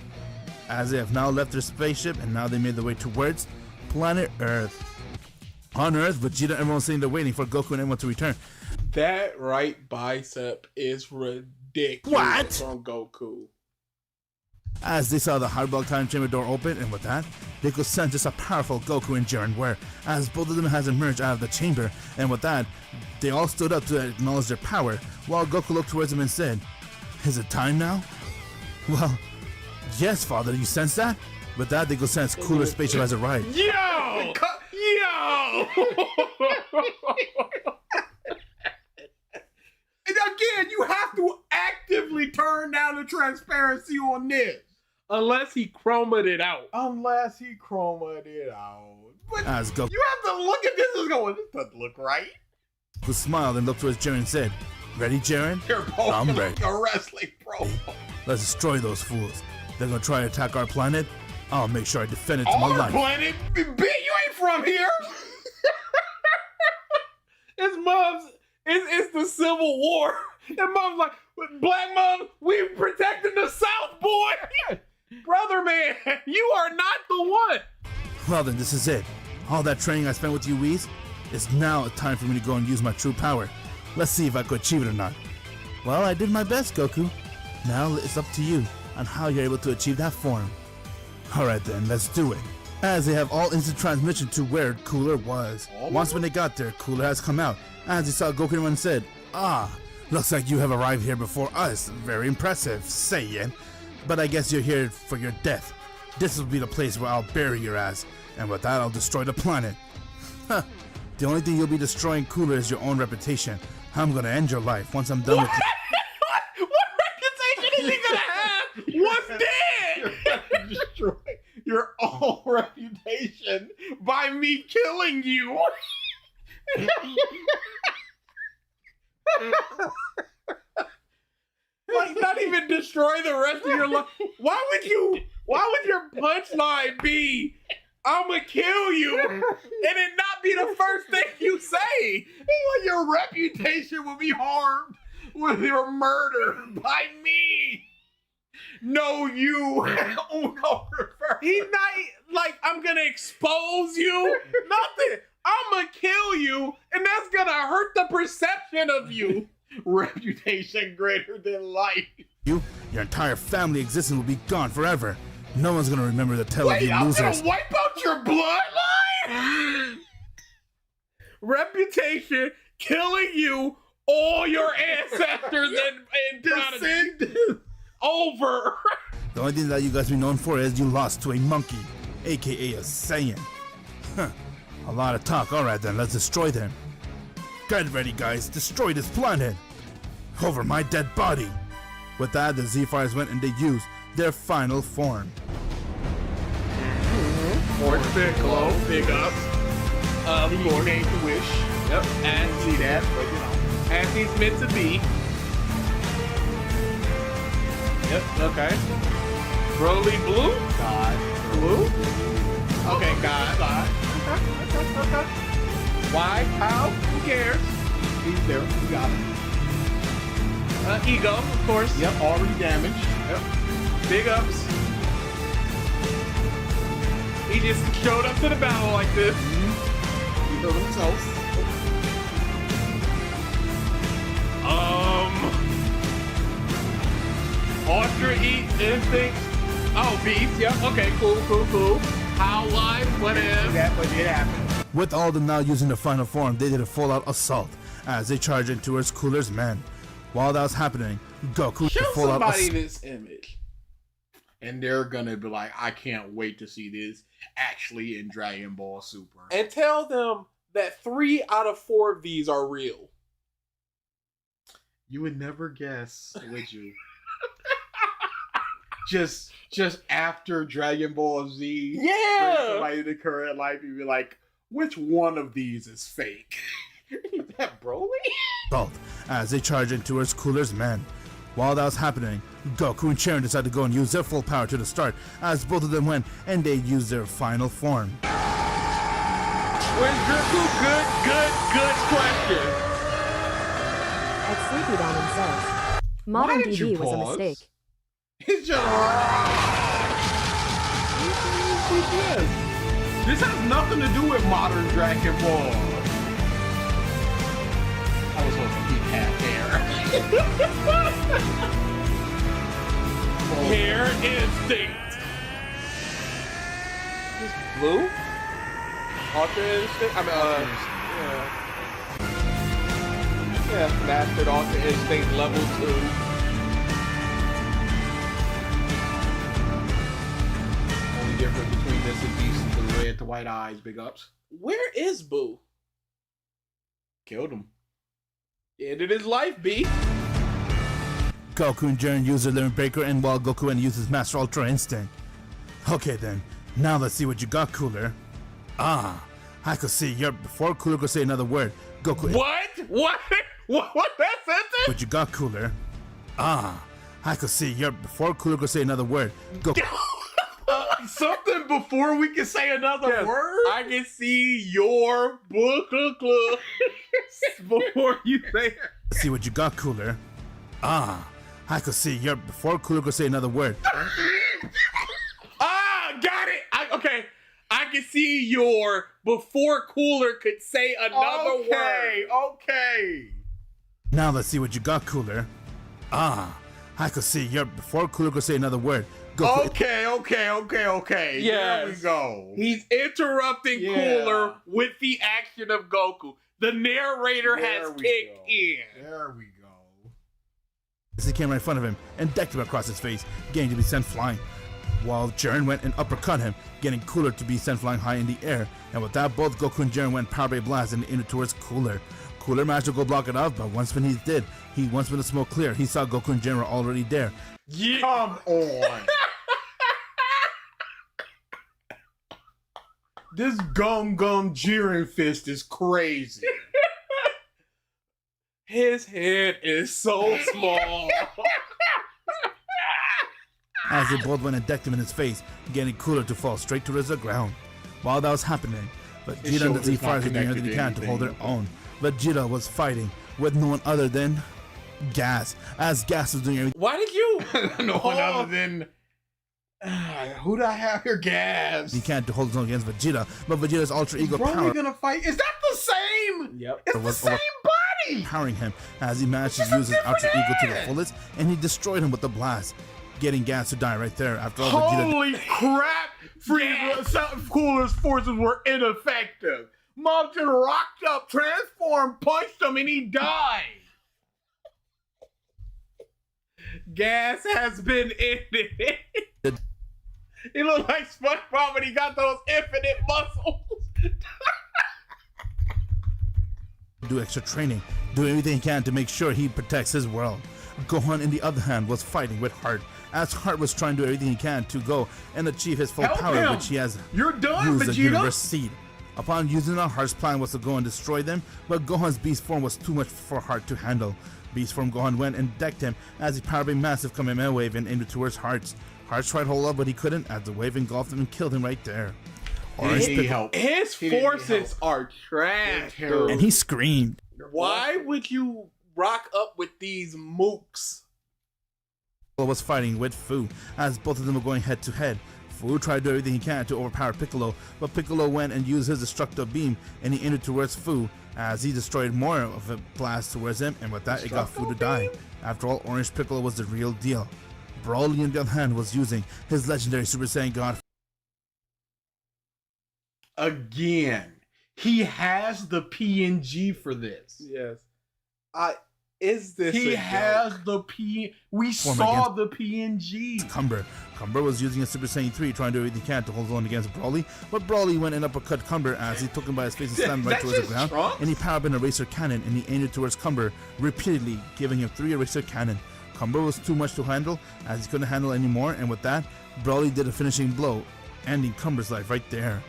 As they have now left their spaceship and now they made their way towards planet Earth. On Earth, Vegeta and everyone's sitting there waiting for Goku and everyone to return. That right bicep is ridiculous on Goku. As they saw the hyperbolic time chamber door open, and with that, they could sense just a powerful Goku and Jiren were, as both of them has emerged out of the chamber, and with that, they all stood up to acknowledge their power, while Goku looked towards them and said, "Is it time now?" Well, yes, Father, you sense that? With that, they could sense Cooler spaceship has arrived. Yo! And again, you have to actively turn down the transparency on this. Unless he chromed it out. But As Goku you have to look at this and go, this doesn't look right. smiled and looked towards Jiren and said, "Ready, Jiren? You're both I'm like ready. a wrestling pro. Let's destroy those fools. They're gonna try to attack our planet. I'll make sure I defend it to my Our life." planet? You ain't from here. his mom's, it's the Civil War. And mom's like, Black Mom, we protecting the South, boy. Brother man, you are not the one. Well then, this is it. All that training I spent with you Whis, it's now time for me to go and use my true power. Let's see if I could achieve it or not. Well, I did my best, Goku. Now it's up to you on how you're able to achieve that form. Alright then, let's do it. As they have all instant transmission to where Cooler was. Once when they got there, Cooler has come out. As he saw Goku and said, "Ah, looks like you have arrived here before us. Very impressive, Saiyan. But I guess you're here for your death. This will be the place where I'll bury your ass. And with that, I'll destroy the planet." The only thing you'll be destroying, Cooler, is your own reputation. I'm gonna end your life once I'm done with you. What reputation is he gonna have? What's dead? You have to destroy your own reputation by me killing you. Like, not even destroy the rest of your life. Why would your punchline be, "I'ma kill you," and it not be the first thing you say? Like your reputation will be harmed with your murder by me. No, you. Uno reverse. He's not like, "I'm gonna expose you." Nothing. "I'ma kill you," and that's gonna hurt the perception of you. Reputation greater than life. Your entire family existence will be gone forever. No one's gonna remember the tale of you I'm losers. gonna wipe out your bloodline. Reputation, killing you, all your ancestors and Descendants. over. The only thing that you guys be known for is you lost to a monkey, aka a Saiyan. A lot of talk. Alright then, let's destroy them. Get ready, guys. Destroy this planet. Over my dead body. With that, the Z-Fighters went and they used their final form. Force Piccolo, big ups. He made the wish. Yep, and See that, but you know. as he's meant to be. Yep, okay. Broly Blue? God. Blue? Okay, God. Okay. Why? How? Who cares? He's there. We got him. Ego, of course. Yep, already damaged. Yep. Big ups. He just showed up to the battle like this. He built himself. Ultra Instinct. Oh, Beast. Yep. Okay. Cool. How live? What if? That, but it happened. With all them now using the final form, they did a full-out assault as they charged in towards Cooler's men. While that was happening, Goku Show did a full-out somebody assault. this image. And they're gonna be like, I can't wait to see this actually in Dragon Ball Super. And tell them that 3 out of 4 of these are real. You would never guess, would you? just after Dragon Ball Z, Yeah. bring somebody to the current life, you'd be like, which one of these is fake? Is that Broly? Assault as they charged in towards Cooler's men. While that was happening, Goku and Sharon decided to go and use their full power to the start as both of them went and they used their final form. Where's Goku? Good question. At Sleepy Diamond says, Modern did you DB was a pause? mistake. It's just... This has nothing to do with modern Dragon Ball. I was supposed to keep half hair. Hair Instinct. Just blue? Ultra Instinct? Yeah, Mastered Ultra Instinct level 2. Only difference between this and Beast is the red to white eyes. Big ups. Where is Boo? Killed him. Ended his life, B. Goku and Jiren used their Limit Breaker and while Goku and used his Master Ultra Instinct. Okay then, now let's see what you got, Cooler. I could see before Cooler could say another word, Goku... What? What that sentence? What you got, Cooler? I could see before Cooler could say another word, Goku... Something before we can say another word? I can see your book before you say it. See what you got, Cooler. I could see before Cooler could say another word. Got it. I can see your before Cooler could say another word. Okay. Now let's see what you got, Cooler. I could see before Cooler could say another word. Goku... Okay. Yes. There we go. He's interrupting Cooler with the action of Goku. The narrator has kicked in. There we go. As he came right in front of him and decked him across his face, getting to be sent flying. While Jiren went and uppercut him, getting Cooler to be sent flying high in the air. And with that, both Goku and Jiren went Power Blade Blast and into towards Cooler. Cooler managed to go block it off, but once when the smoke cleared, he saw Goku and Jiren were already there. Yeah. Come on. This Gum Jiren fist is crazy. His head is so small. As they both went and decked him in his face, getting Cooler to fall straight towards the ground. While that was happening, Vegeta and the Z-Fighters were doing everything they can to hold their own. Vegeta was fighting with no one other than Gas, as Gas was doing everything. Why did you? No one other than... who do I have here? Gas. He can't hold his own against Vegeta, but Vegeta's Ultra Ego Broly power gonna fight? Is that the same? Yep. It's the same body. Powering him as he managed to use his Ultra Ego to the fullest, and he destroyed him with the blast, getting Gas to die right there. After all, Holy crap! Cooler's forces were ineffective. Mountain rocked up, transformed, punched him, and he died. Gas has been ended. He looked like SpongeBob and he got those infinite muscles. do extra training, do everything he can to make sure he protects his world. Gohan, on the other hand, was fighting with Heart, as Heart was trying to do everything he can to go and achieve his full power, which he has You're done, used the Vegeta. Universe Seed. Upon using it, Heart's plan was to go and destroy them, but Gohan's beast form was too much for Heart to handle. Beast form Gohan went and decked him as he powered a massive Kamehameha wave and aimed towards Hearts. Hearts tried to hold up, but he couldn't, as the wave engulfed him and killed him right there. His forces are trash, and he screamed. Why would you rock up with these mooks. Was fighting with Fu, as both of them were going head to head. Fu tried to do everything he can to overpower Piccolo, but Piccolo went and used his destructive beam, and he aimed it towards Fu, as he destroyed more of a blast towards him, and with that, it got Fu to die. After all, Orange Piccolo was the real deal. Broly, on the other hand, was using his legendary Super Saiyan God. Again, he has the PNG for this. Yes. Is this He a has joke? the P. We saw the PNG. Cumber was using a Super Saiyan 3, trying to do everything he can to hold on against Broly, but Broly went and uppercut Cumber as he took him by his face and slammed him right towards the ground. And he powered up an eraser cannon and he aimed it towards Cumber, repeatedly giving him 3 eraser cannon. Cumber was too much to handle as he couldn't handle anymore, and with that, Broly did a finishing blow, ending Cumber's life right there.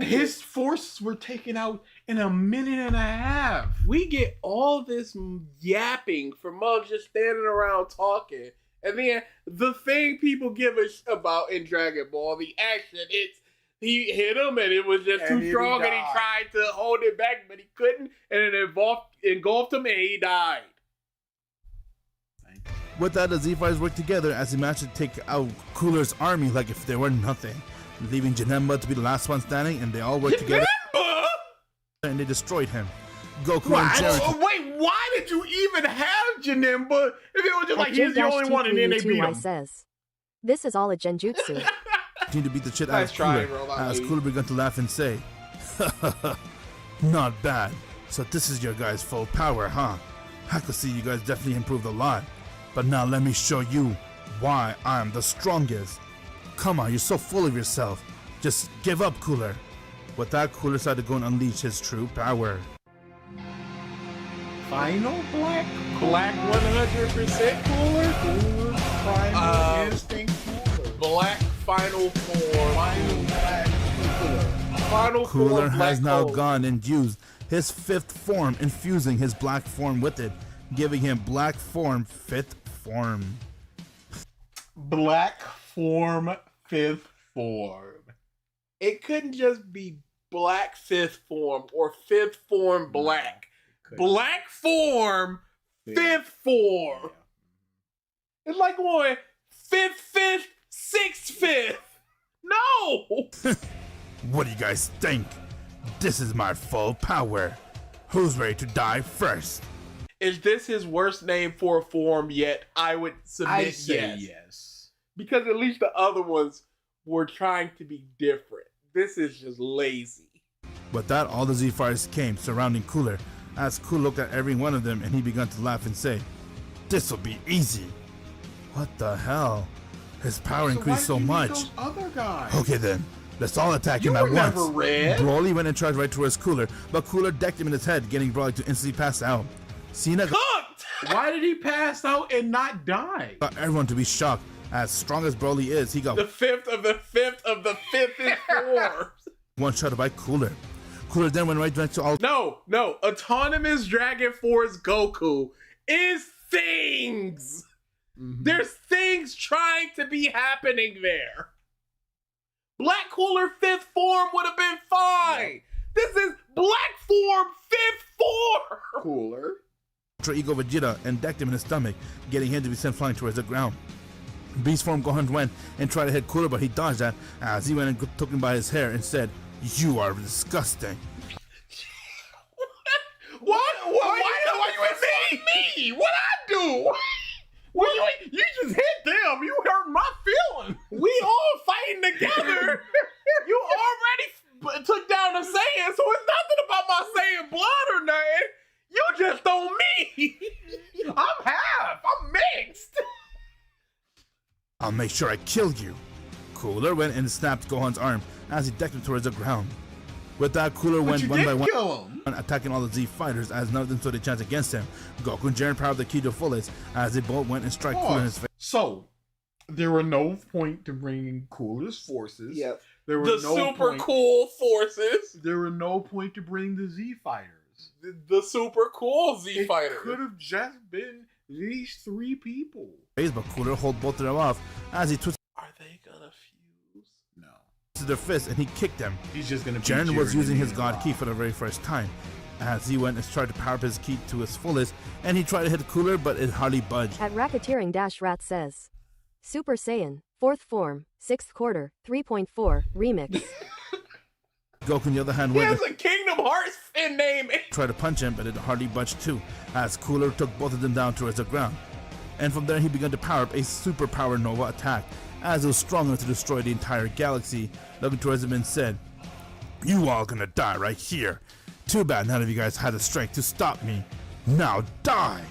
His forces were taken out in a minute and a half. We get all this yapping from us just standing around talking. And then the thing people give a about in Dragon Ball, the action, it's he hit him and it was just too strong and he tried to hold it back, but he couldn't, and it engulfed him and he died. With that, the Z-Fighters worked together as he managed to take out Cooler's army like if they were nothing, leaving Janemba to be the last one standing, and they all worked together and they destroyed him. Goku and Jiren. Wait, why did you even have Janemba if it was just like he's the only one and then they beat him? Says, this is all a genjutsu. Continued to beat the shit out of Cooler as Cooler began to laugh and say, not bad. So this is your guys' full power, huh? I could see you guys definitely improved a lot. But now let me show you why I'm the strongest. Come on, you're so full of yourself. Just give up, Cooler. With that, Cooler decided to go and unleash his true power. Final Black 100% Cooler? Cooler's final instinct Cooler. Black Final Form. Final Black Cooler. Final Cooler Form has Black now Hole. gone and used his 5th form, infusing his black form with it, giving him black form 5th form. Black form 5th form. It couldn't just be Black 5th form or 5th form Black. Black form 5th form. It's like going 5th, 6th, 5th. No! What do you guys think? This is my full power. Who's ready to die first? Is this his worst name for a form yet? I would submit I say yes. Because at least the other ones were trying to be different. This is just lazy. With that, all the Z-Fighters came surrounding Cooler, as Cooler looked at every one of them and he began to laugh and say, this'll be easy. What the hell? His power increased so much. Those other guys? Okay then, let's all attack him at once. Never read. Broly went and charged right towards Cooler, but Cooler decked him in his head, getting Broly to instantly pass out. Cena Cooked! Why did he pass out and not die? got everyone to be shocked. As strong as Broly is, he got The 5th of the 5th of the 5th form. one shot by Cooler. Cooler then went right back to all. No. Autonomous Dragon Force Goku is things. There's things trying to be happening there. Black Cooler 5th form would have been fine. This is Black form 5th form. Cooler. Ultra Ego Vegeta and decked him in the stomach, getting him to be sent flying towards the ground. Beast form Gohan went and tried to hit Cooler, but he dodged that as he went and took him by his hair and said, "You are disgusting." What? Why you insult me? What I do? Well, you just hit them. You hurt my feelings. We all fighting together. You already took down a Saiyan, so it's nothing about my Saiyan blood or nothing. You just on me. I'm half. I'm mixed. I'll make sure I kill you. Cooler went and snapped Gohan's arm as he decked him towards the ground. With that, Cooler went one by one, attacking all the Z fighters as none of them stood a chance against him. Goku and Jiren powered the key to fullest as they both went and struck Cooler in his face. So, there were no point to bringing Cooler's forces. Yep. There were The no super point, cool forces. There were no point to bring the Z fighters. The super cool Z It fighters. could have just been these 3 people. But Cooler held both of them off as he twisted Are they gonna fuse? No. their fist and he kicked them. He's just gonna. Jiren was using his God Key for the very first time. as he went and tried to power up his ki to his fullest, and he tried to hit Cooler, but it hardly budged. At Racketeering-Rat says, Super Saiyan, 4th form, 6th quarter, 3.4, remix. Goku, on the other hand, He went has a Kingdom Hearts fan name. tried to punch him, but it hardly budged too, as Cooler took both of them down towards the ground. And from there, he began to power up a superpower Nova attack, as it was strong enough to destroy the entire galaxy. Looking towards him and said, "You all gonna die right here. Too bad none of you guys had the strength to stop me. Now die!"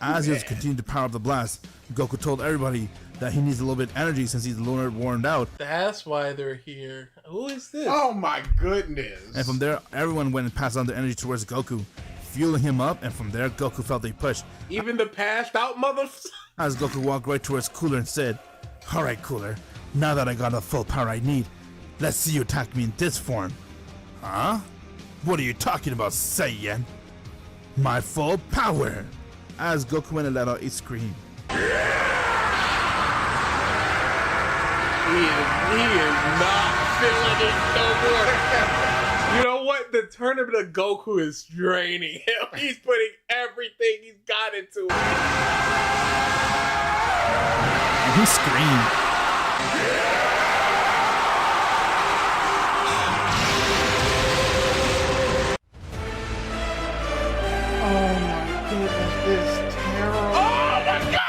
As he was continuing to power up the blast, Goku told everybody that he needs a little bit of energy since he's a little worn out. That's why they're here. Who is this? Oh my goodness. And from there, everyone went and passed on their energy towards Goku, fueling him up, and from there, Goku felt a push. Even the passed out mothers. As Goku walked right towards Cooler and said, "Alright, Cooler, now that I got the full power I need, let's see you attack me in this form." "Huh? What are you talking about, Saiyan?" "My full power!" As Goku went and let out a scream. He is not feeling it no more. You know what? The tournament of Goku is draining him. He's putting everything he's got into it. And he screamed. Oh my goodness, this terrible. Oh my god!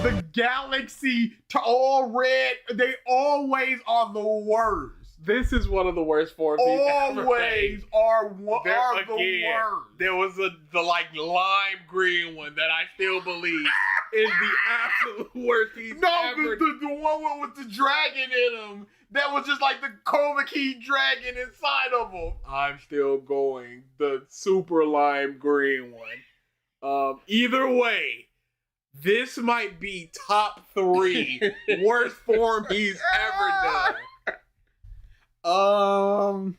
The galaxy to all red, they always are the worst. This is one of the worst forms he's ever Always made. are the worst. There was the like lime green one that I still believe is the absolute worst he's ever. The one with the dragon in him. That was just like the Cobra Key dragon inside of him. I'm still going the super lime green one. Either way, this might be top 3 worst form he's ever done.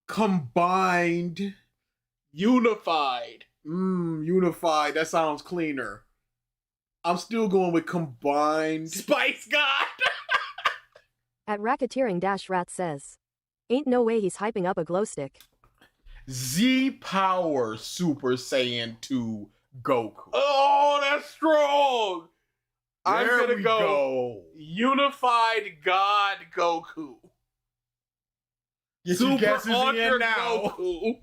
Combined. Unified. Unified. That sounds cleaner. I'm still going with combined. Spice God. At Racketeering-Rat says, Ain't no way he's hyping up a glow stick. Z Power Super Saiyan 2 Goku. Oh, that's strong. I'm gonna go Unified God Goku. Get your Super guesses in Ultra now. Goku.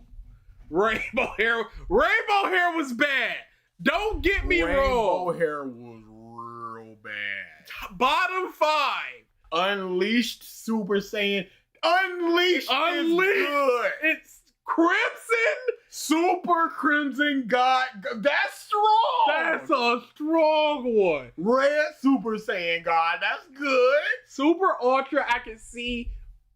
Rainbow hair was bad. Don't get me wrong. Rainbow hair was real bad. Bottom 5. Unleashed Super Saiyan. Unleashed is good. It's Crimson. Super Crimson God. That's strong. That's a strong one. Red Super Saiyan God. That's good. Super Ultra, I can see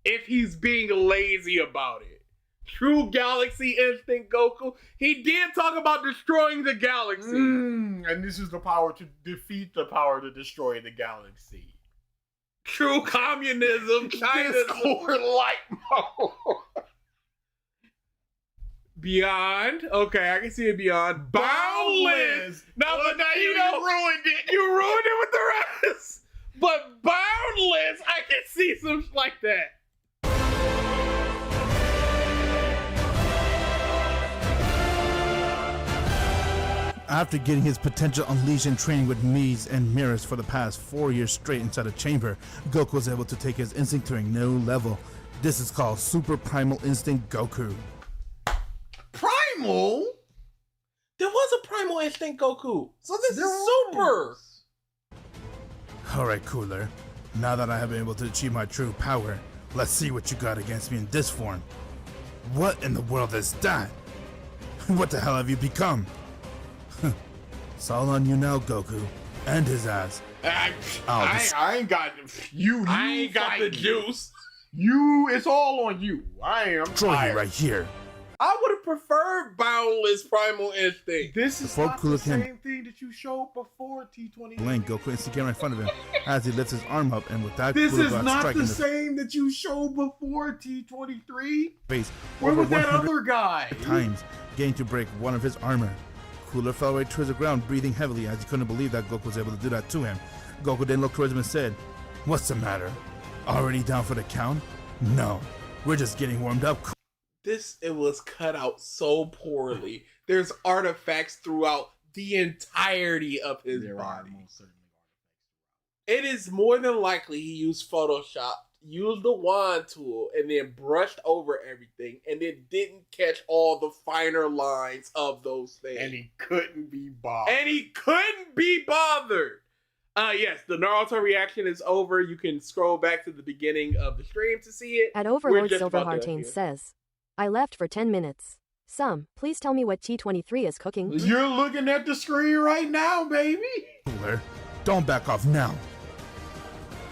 if he's being lazy about it. True Galaxy Instinct Goku. He did talk about destroying the galaxy. And this is the power to defeat the power to destroy the galaxy. True communism. Discord light mode. Beyond. Okay, I can see it beyond. Boundless. Now, well, now you ruined it. You ruined it with the rest. But Boundless, I can see some like that. After getting his potential unleashed and training with Mii's and mirrors for the past 4 years straight inside a chamber, Goku was able to take his instinct to a new level. This is called Super Primal Instinct Goku. Primal? There was a Primal Instinct Goku. So this is super. Alright, Cooler. Now that I have been able to achieve my true power, let's see what you got against me in this form. What in the world is that? What the hell have you become? It's all on you now, Goku. And his ass. I ain't got you. I ain't got the juice. It's all on you. I'm Destroy you right here. I would have preferred Boundless Primal Instinct. This is Before not Cooler the can same thing that you showed before T20. blink, Goku instantly came right in front of him as he lifts his arm up, and with that, This Cooler is got not struck the in the same that you showed before T23. face. Where over was that 100 other guy? times, getting to break one of his armor. Cooler fell right towards the ground, breathing heavily as he couldn't believe that Goku was able to do that to him. Goku then looked towards him and said, "What's the matter? Already down for the count? No. We're just getting warmed up. It was cut out so poorly. There's artifacts throughout the entirety of his body. It is more than likely he used Photoshop, used the wand tool, and then brushed over everything, and then didn't catch all the finer lines of those things. And he couldn't be bothered. Yes, the Naruto reaction is over. You can scroll back to the beginning of the stream to see it. At Overlord Silverheartane says, I left for 10 minutes. Please tell me what T23 is cooking. You're looking at the screen right now, baby. Cooler, don't back off now.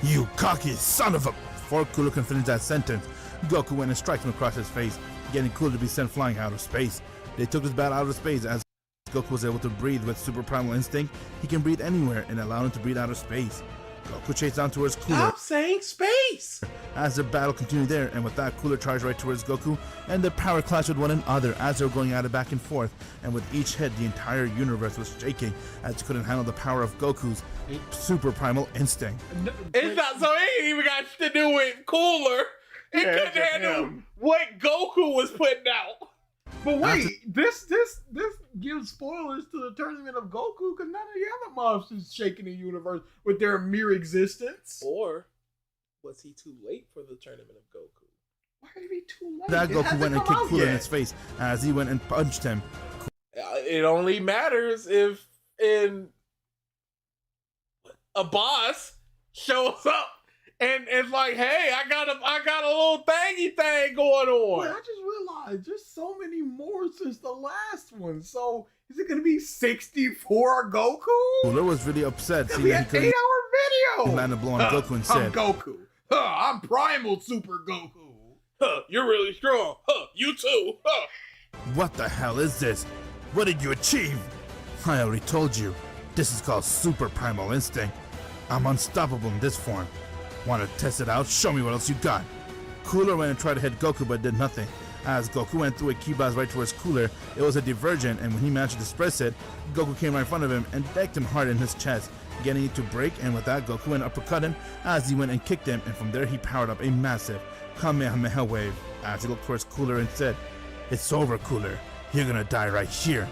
You cocky son of a... Before Cooler can finish that sentence, Goku went and strikes him across his face, getting Cooler to be sent flying out of space. They took this battle out of space as Goku was able to breathe with super primal instinct. He can breathe anywhere and allowed him to breathe out of space. Goku chased down towards Cooler. Stop saying space! As the battle continued there, and with that, Cooler charged right towards Goku, and their power clashed with one another as they were going at it back and forth. And with each hit, the entire universe was shaking as it couldn't handle the power of Goku's super primal instinct. It's not so. It ain't even got to do with Cooler. It couldn't handle what Goku was putting out. But wait, this gives spoilers to the tournament of Goku because none of the other mobs is shaking the universe with their mere existence. Or was he too late for the tournament of Goku? Why are he too late? That Goku went and kicked Cooler in his face as he went and punched him. It only matters if a boss shows up and it's like, hey, I got a little thingy thing going on. Wait, I just realized there's so many more since the last one. So is it gonna be 64 Goku? Cooler was really upset seeing that he couldn't. 8-hour video. He landed a blow on Goku and said, I'm Goku. I'm Primal Super Goku. You're really strong. You too. What the hell is this? What did you achieve? I already told you. This is called Super Primal Instinct. I'm unstoppable in this form. Want to test it out? Show me what else you got. Cooler went and tried to hit Goku but did nothing. As Goku went through a key blast right towards Cooler, it was a divergent, and when he managed to disperse it, Goku came right in front of him and decked him hard in his chest, getting it to break, and with that Goku went uppercut him as he went and kicked him, and from there he powered up a massive Kamehameha wave as he looked towards Cooler and said, It's over, Cooler. You're gonna die right here.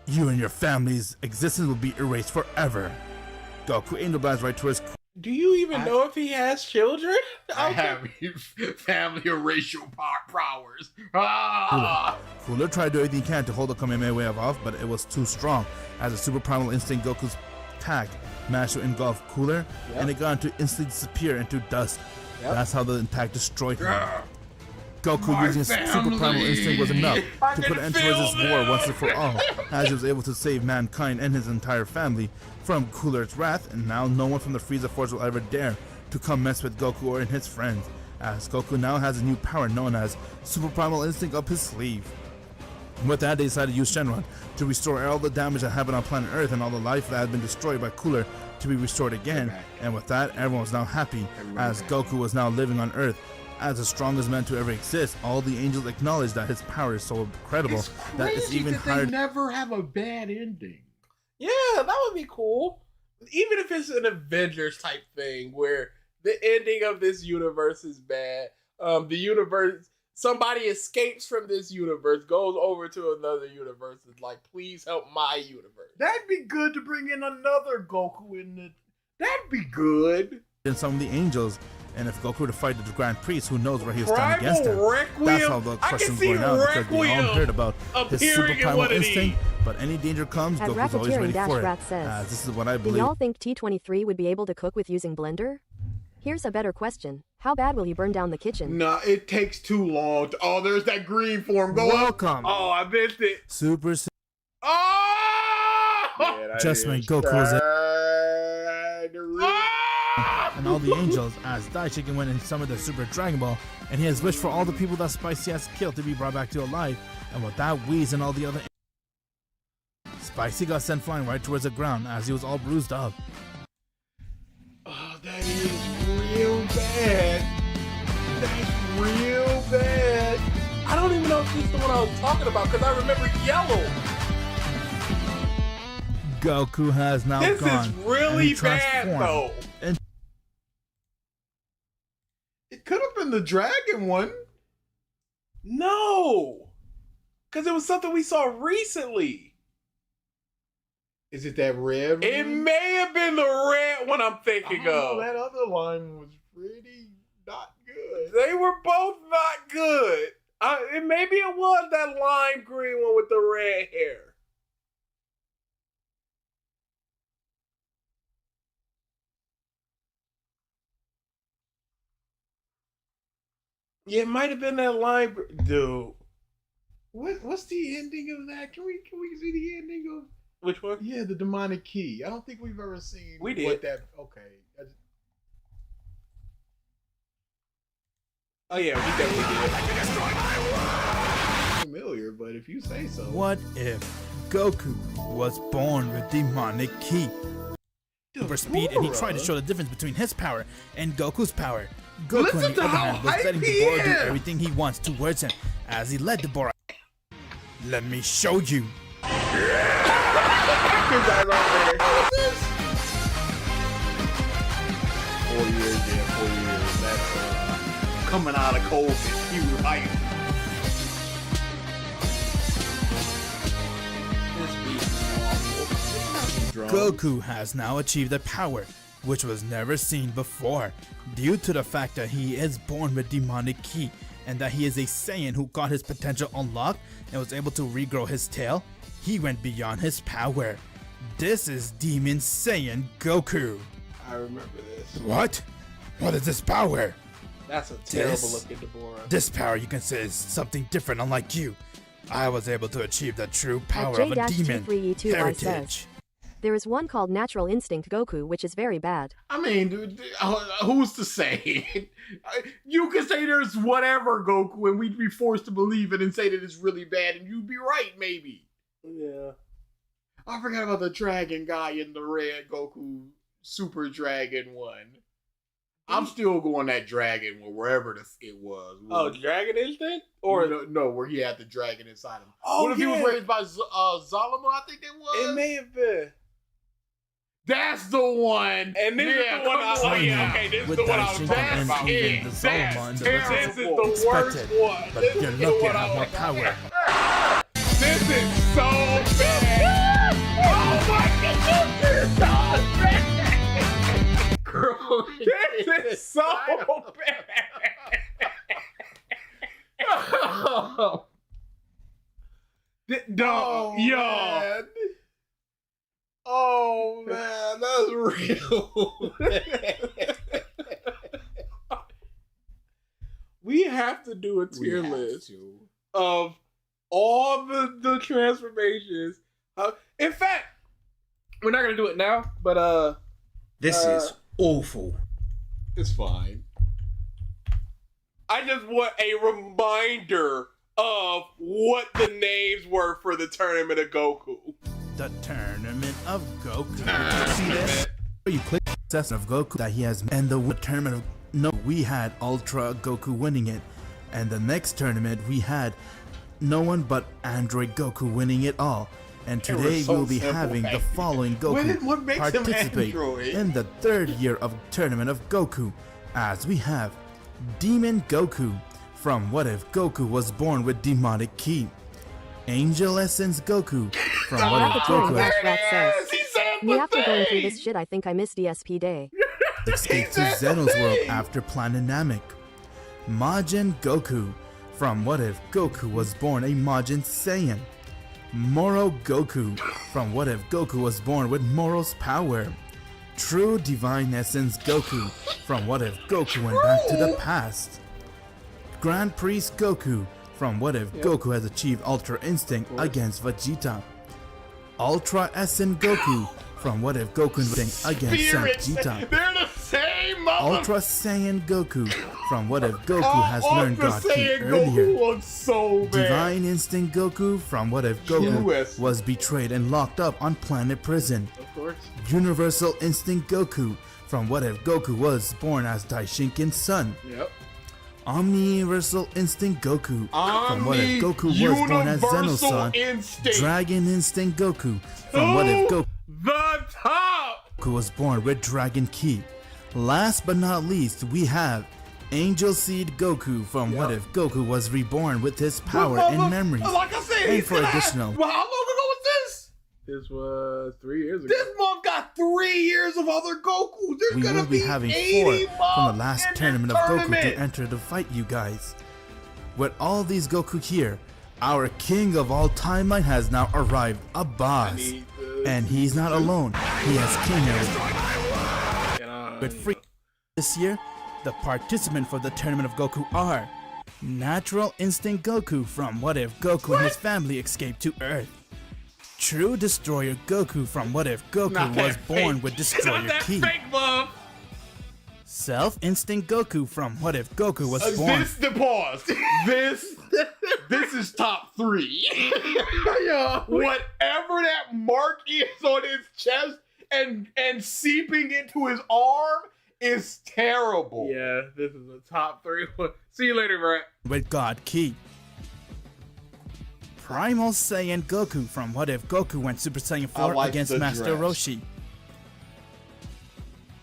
You and your family's existence will be erased forever. Goku Angel Blast right towards Cooler. Do you even know if he has children? I have family or racial powers. Ah! Cooler tried to do everything he can to hold the Kamehameha wave off, but it was too strong. As a super primal instinct, Goku's attack managed to engulf Cooler, and it got him to instantly disappear into dust. That's how the attack destroyed him. Goku using his super primal instinct was enough to put an end towards this war once and for all, as he was able to save mankind and his entire family from Cooler's wrath, and now no one from the Frieza Force will ever dare to come mess with Goku or his friends, as Goku now has a new power known as Super Primal Instinct up his sleeve. With that, they decided to use Shenron to restore all the damage that happened on planet Earth and all the life that had been destroyed by Cooler to be restored again, and with that, everyone was now happy, as Goku was now living on Earth as the strongest man to ever exist. All the angels acknowledge that his power is so incredible that it's even higher. They never have a bad ending. Yeah, that would be cool. Even if it's an Avengers type thing where the ending of this universe is bad. The universe, somebody escapes from this universe, goes over to another universe, is like, please help my universe. That'd be good to bring in another Goku in it. That'd be good. And some of the angels. And if Goku were to fight the Grand Priest, who knows where he was standing against him? Requiem. That's how the question's going out, because we all heard about his super primal instinct. But any danger comes, Goku's always ready for it. This is what I believe. Do y'all think T23 would be able to cook with using blender? Here's a better question. How bad will you burn down the kitchen? Nah, it takes too long. Oh, there's that green form. Go Welcome. Oh, I missed it. Super. Oh! Man, just when Goku's and all the angels, as Daichikin went and summoned the Super Dragon Ball, and he has wished for all the people that Spicy has killed to be brought back to life, and with that, Whis and all the other Spicy got sent flying right towards the ground as he was all bruised up. Oh, that is real bad. That's real bad. I don't even know if this is the one I was talking about, because I remember yellow. Goku has now this gone. This is really bad, though. And it could have been the dragon one. No, because it was something we saw recently. Is it that red one? It may have been the red one I'm thinking of. That other line was pretty not good. They were both not good. Maybe it was that lime green one with the red hair. Yeah, it might have been that lime, dude. What's the ending of that? Can we see the ending of which one? Yeah, the demonic key. I don't think we've ever seen. We did. What that? Okay. Oh yeah, we definitely did. Familiar, but if you say so. What if Goku was born with demonic ki? Super speed, and he tried to show the difference between his power and Goku's power. Goku, on the other hand, was letting Deborah do everything he wants towards him as he led Deborah. Let me show you. 4 years, yeah, 4 years. That's coming out of COVID. He was hyped. Goku has now achieved a power which was never seen before, due to the fact that he is born with demonic ki and that he is a Saiyan who got his potential unlocked and was able to regrow his tail. He went beyond his power. This is Demon Saiyan Goku. I remember this. What? What is this power? That's a terrible looking Deborah. This power you can say is something different, unlike you. I was able to achieve the true power At of a demon. J-23E2 Heritage. there is one called Natural Instinct Goku, which is very bad. I mean, dude, who's to say? You could say there's whatever Goku, and we'd be forced to believe it and say that it's really bad, and you'd be right, maybe. Yeah. I forgot about the dragon guy in the red Goku Super Dragon one. I'm still going that dragon one, wherever it was. Oh, Dragon Instinct? Or no, where he had the dragon inside him. Oh, what if he was raised by Zalama, I think it was? It may have been. That's the one. And this is the one I was okay, this is the one I was talking about. This is the worst one. But you're looking at more power. This is so bad. Oh my God, girl, this is so bad. Yo. Man. Oh man, that's real. We have to do a tier list of all the transformations. In fact, we're not gonna do it now, but this is awful. It's fine. I just want a reminder of what the names were for the Tournament of Goku. The Tournament of Goku. See this? You click success of Goku that he has, and the tournament of we had Ultra Goku winning it, and the next tournament we had no one but Android Goku winning it all. And today we will be having the following Goku participate in the 3rd year of Tournament of Goku, as we have Demon Goku from What If Goku Was Born with Demonic Ki, Angel Essence Goku from What If Goku says, me after going through this shit, I think I missed DSP day. escaped to Zeno's world after Planet Namek, Majin Goku from What If Goku Was Born a Majin Saiyan, Moro Goku from What If Goku Was Born with Moro's power, True Divine Essence Goku from What If Goku Went Back to the Past, Grand Priest Goku from What If Goku Has Achieved Ultra Instinct against Vegeta, Ultra Essence Goku from What If Goku Instinct against Vegeta. They're the same mother. Ultra Saiyan Goku from What If Goku Has Learned God Ki earlier. Goku so bad. Divine Instinct Goku from What If Goku was betrayed and locked up on Planet Prison. Of course. Universal Instinct Goku from What If Goku Was Born as Daishinkin's son. Yep. Omniversal Instinct Goku from What If Goku Was Born as Zeno's son. Dragon Instinct Goku from What If Goku was born with Dragon Ki. Last but not least, we have Angel Seed Goku from What If Goku was reborn with his power and memories. Like I said, and for additional. Well, how long ago was this? This was 3 years ago. This month got 3 years of other Goku. There's We gonna will be having 4 80 from the last in this tournament of Goku to tournament. enter to fight you guys. With all these Goku here, our king of all timeline has now arrived, a boss. And he's not alone. He has King with free. This year, the participants for the tournament of Goku are Natural Instinct Goku from What If Goku and his family escaped to Earth. True Destroyer Goku from What If Goku was born with Destroyer Ki. Self Instinct Goku from What If Goku was born. This is top 3. Whatever that mark is on his chest and seeping into his arm is terrible. Yeah, this is the top 3. See you later, Brett. With God Ki. Primal Saiyan Goku from What If Goku went Super Saiyan 4 against Master Roshi.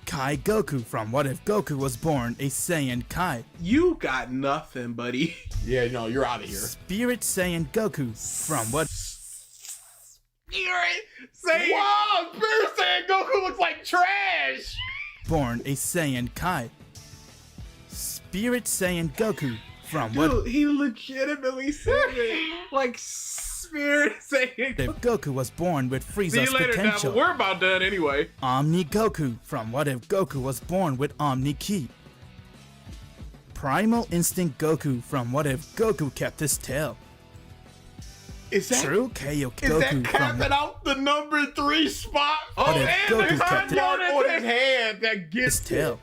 Kai Goku from What If Goku was born a Saiyan Kai. You got nothing, buddy. Yeah, no, you're out of here. Spirit Saiyan Goku from What Spirit Saiyan Goku looks like trash. Born a Saiyan Kai. Spirit Saiyan Goku from Dude, What he legitimately said it. Like Spirit Saiyan If Goku was born with See Frieza's you later, potential. Devil. We're about done anyway. Omni Goku from What If Goku was born with Omni Ki. Primal Instinct Goku from What If Goku kept his tail. Is that True Kaio Is Goku that from capping out the number 3 spot? What if and Goku there's a kept it? mark on his hand that gets his tail.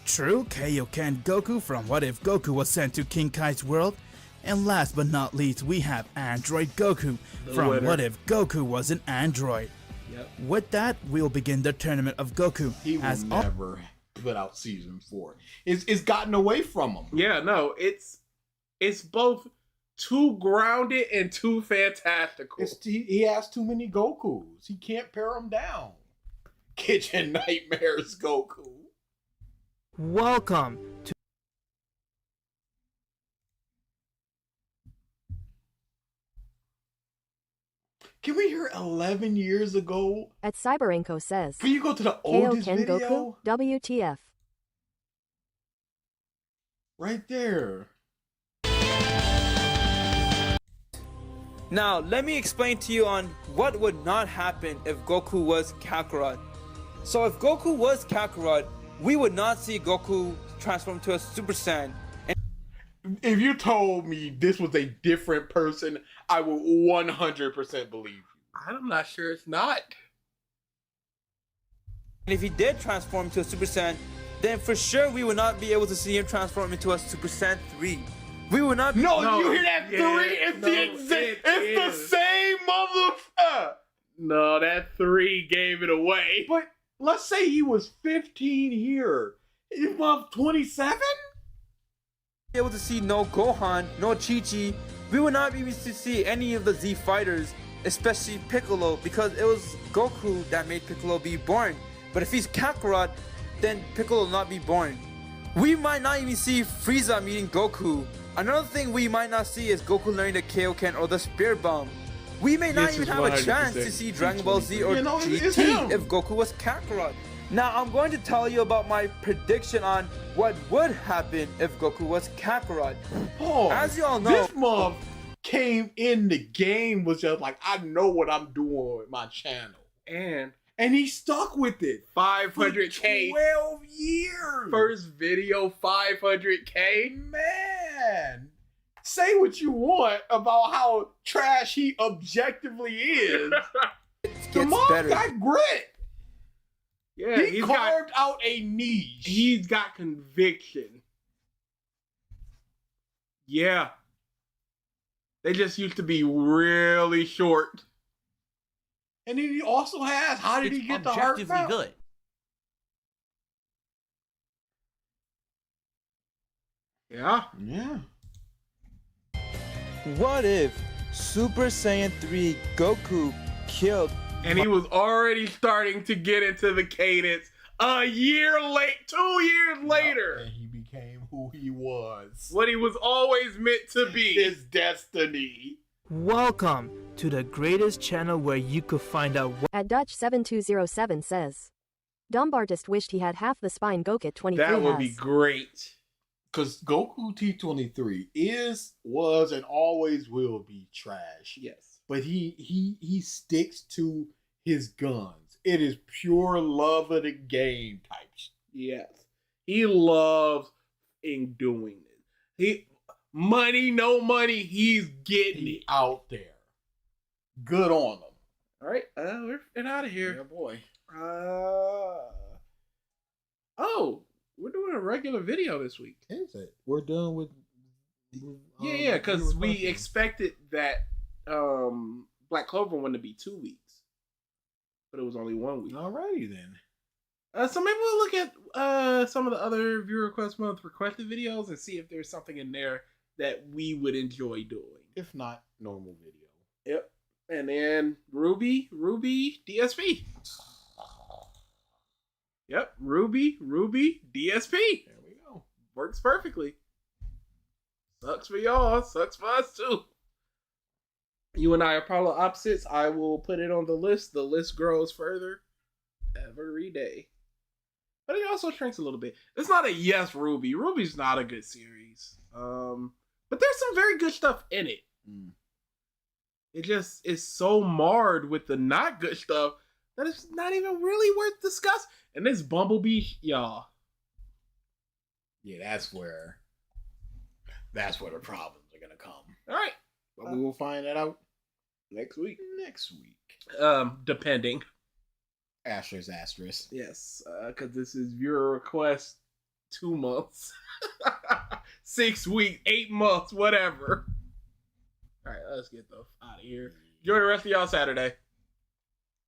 True Kaioken Goku from What If Goku was sent to King Kai's world. And last but not least, we have Android Goku from winner. What If Goku was an android. Yep. With that, we'll begin the tournament of Goku. He will as never put out season 4. It's gotten away from him. Yeah, no, it's both too grounded and too fantastical. He has too many Gokus. He can't pare them down. Kitchen Nightmares Goku. Welcome to Can we hear 11 years ago? At Cyberenko says, Can you go to the KO oldest Ken video? Goku, WTF. Right there. Now, let me explain to you on what would not happen if Goku was Kakarot. So if Goku was Kakarot, we would not see Goku transform to a Super Saiyan. If you told me this was a different person, I would 100% believe you. I'm not sure it's not. And if he did transform to a Super Saiyan, then for sure we would not be able to see him transform into a Super Saiyan 3. We would not be- No, you hear that 3? It's the exact. It's the same motherfucker. No, that 3 gave it away. But let's say he was 15 here. He's above 27? able to see no Gohan, no Chi-Chi. We would not be able to see any of the Z fighters, especially Piccolo, because it was Goku that made Piccolo be born. But if he's Kakarot, then Piccolo will not be born. We might not even see Frieza meeting Goku. Another thing we might not see is Goku learning the Kaioken or the Spirit Bomb. We may not even have a chance to see Dragon Ball Z or GT if Goku was Kakarot. Now I'm going to tell you about my prediction on what would happen if Goku was Kakarot. Oh, as you all know, this month came in the game was just like, I know what I'm doing with my channel. And he stuck with it. 500K. 12 years. First video, 500K. Man. Say what you want about how trash he objectively is. The mom got grit. Yeah, he carved out a niche. He's got conviction. Yeah. They just used to be really short. And then he also has, how did he get the heart objectively good. Yeah. Yeah. What if Super Saiyan 3 Goku killed... And he was already starting to get into the cadence A year late, 2 years later. And he became who he was. What he was always meant to be. His destiny. Welcome to the greatest channel where you could find out what. At Dutch7207 says, Dombartist wished he had half the spine Gokit 23 That would has. be great. Because Goku T23 was, and always will be trash. Yes. But he sticks to his guns. It is pure love of the game type shit. Yes. He loves in doing it. Money, no money, he's getting it. Out there. Good on him. All right, we're out of here. Yeah, boy. We're doing a regular video this week. Is it? We're done with. Yeah, because we expected that Black Clover one to be 2 weeks, but it was only 1 week. Alrighty then. So maybe we'll look at some of the other viewer request month requested videos and see if there's something in there that we would enjoy doing. If not, normal video. Yep. And then Ruby DSP. Yep, Ruby DSP. There we go. Works perfectly. Sucks for y'all, sucks for us too. You and I are probably opposites. I will put it on the list. The list grows further every day. But it also shrinks a little bit. It's not a yes, Ruby. Ruby's not a good series. But there's some very good stuff in it. It just is so marred with the not good stuff that it's not even really worth discussing. And this Bumblebee, y'all. Yeah, that's where the problems are gonna come. All right. But we will find that out next week. Depending. Asterisk. Yes, because this is viewer request 2 months. 6 weeks, 8 months, whatever. All right, let's get the out of here. Enjoy the rest of y'all Saturday.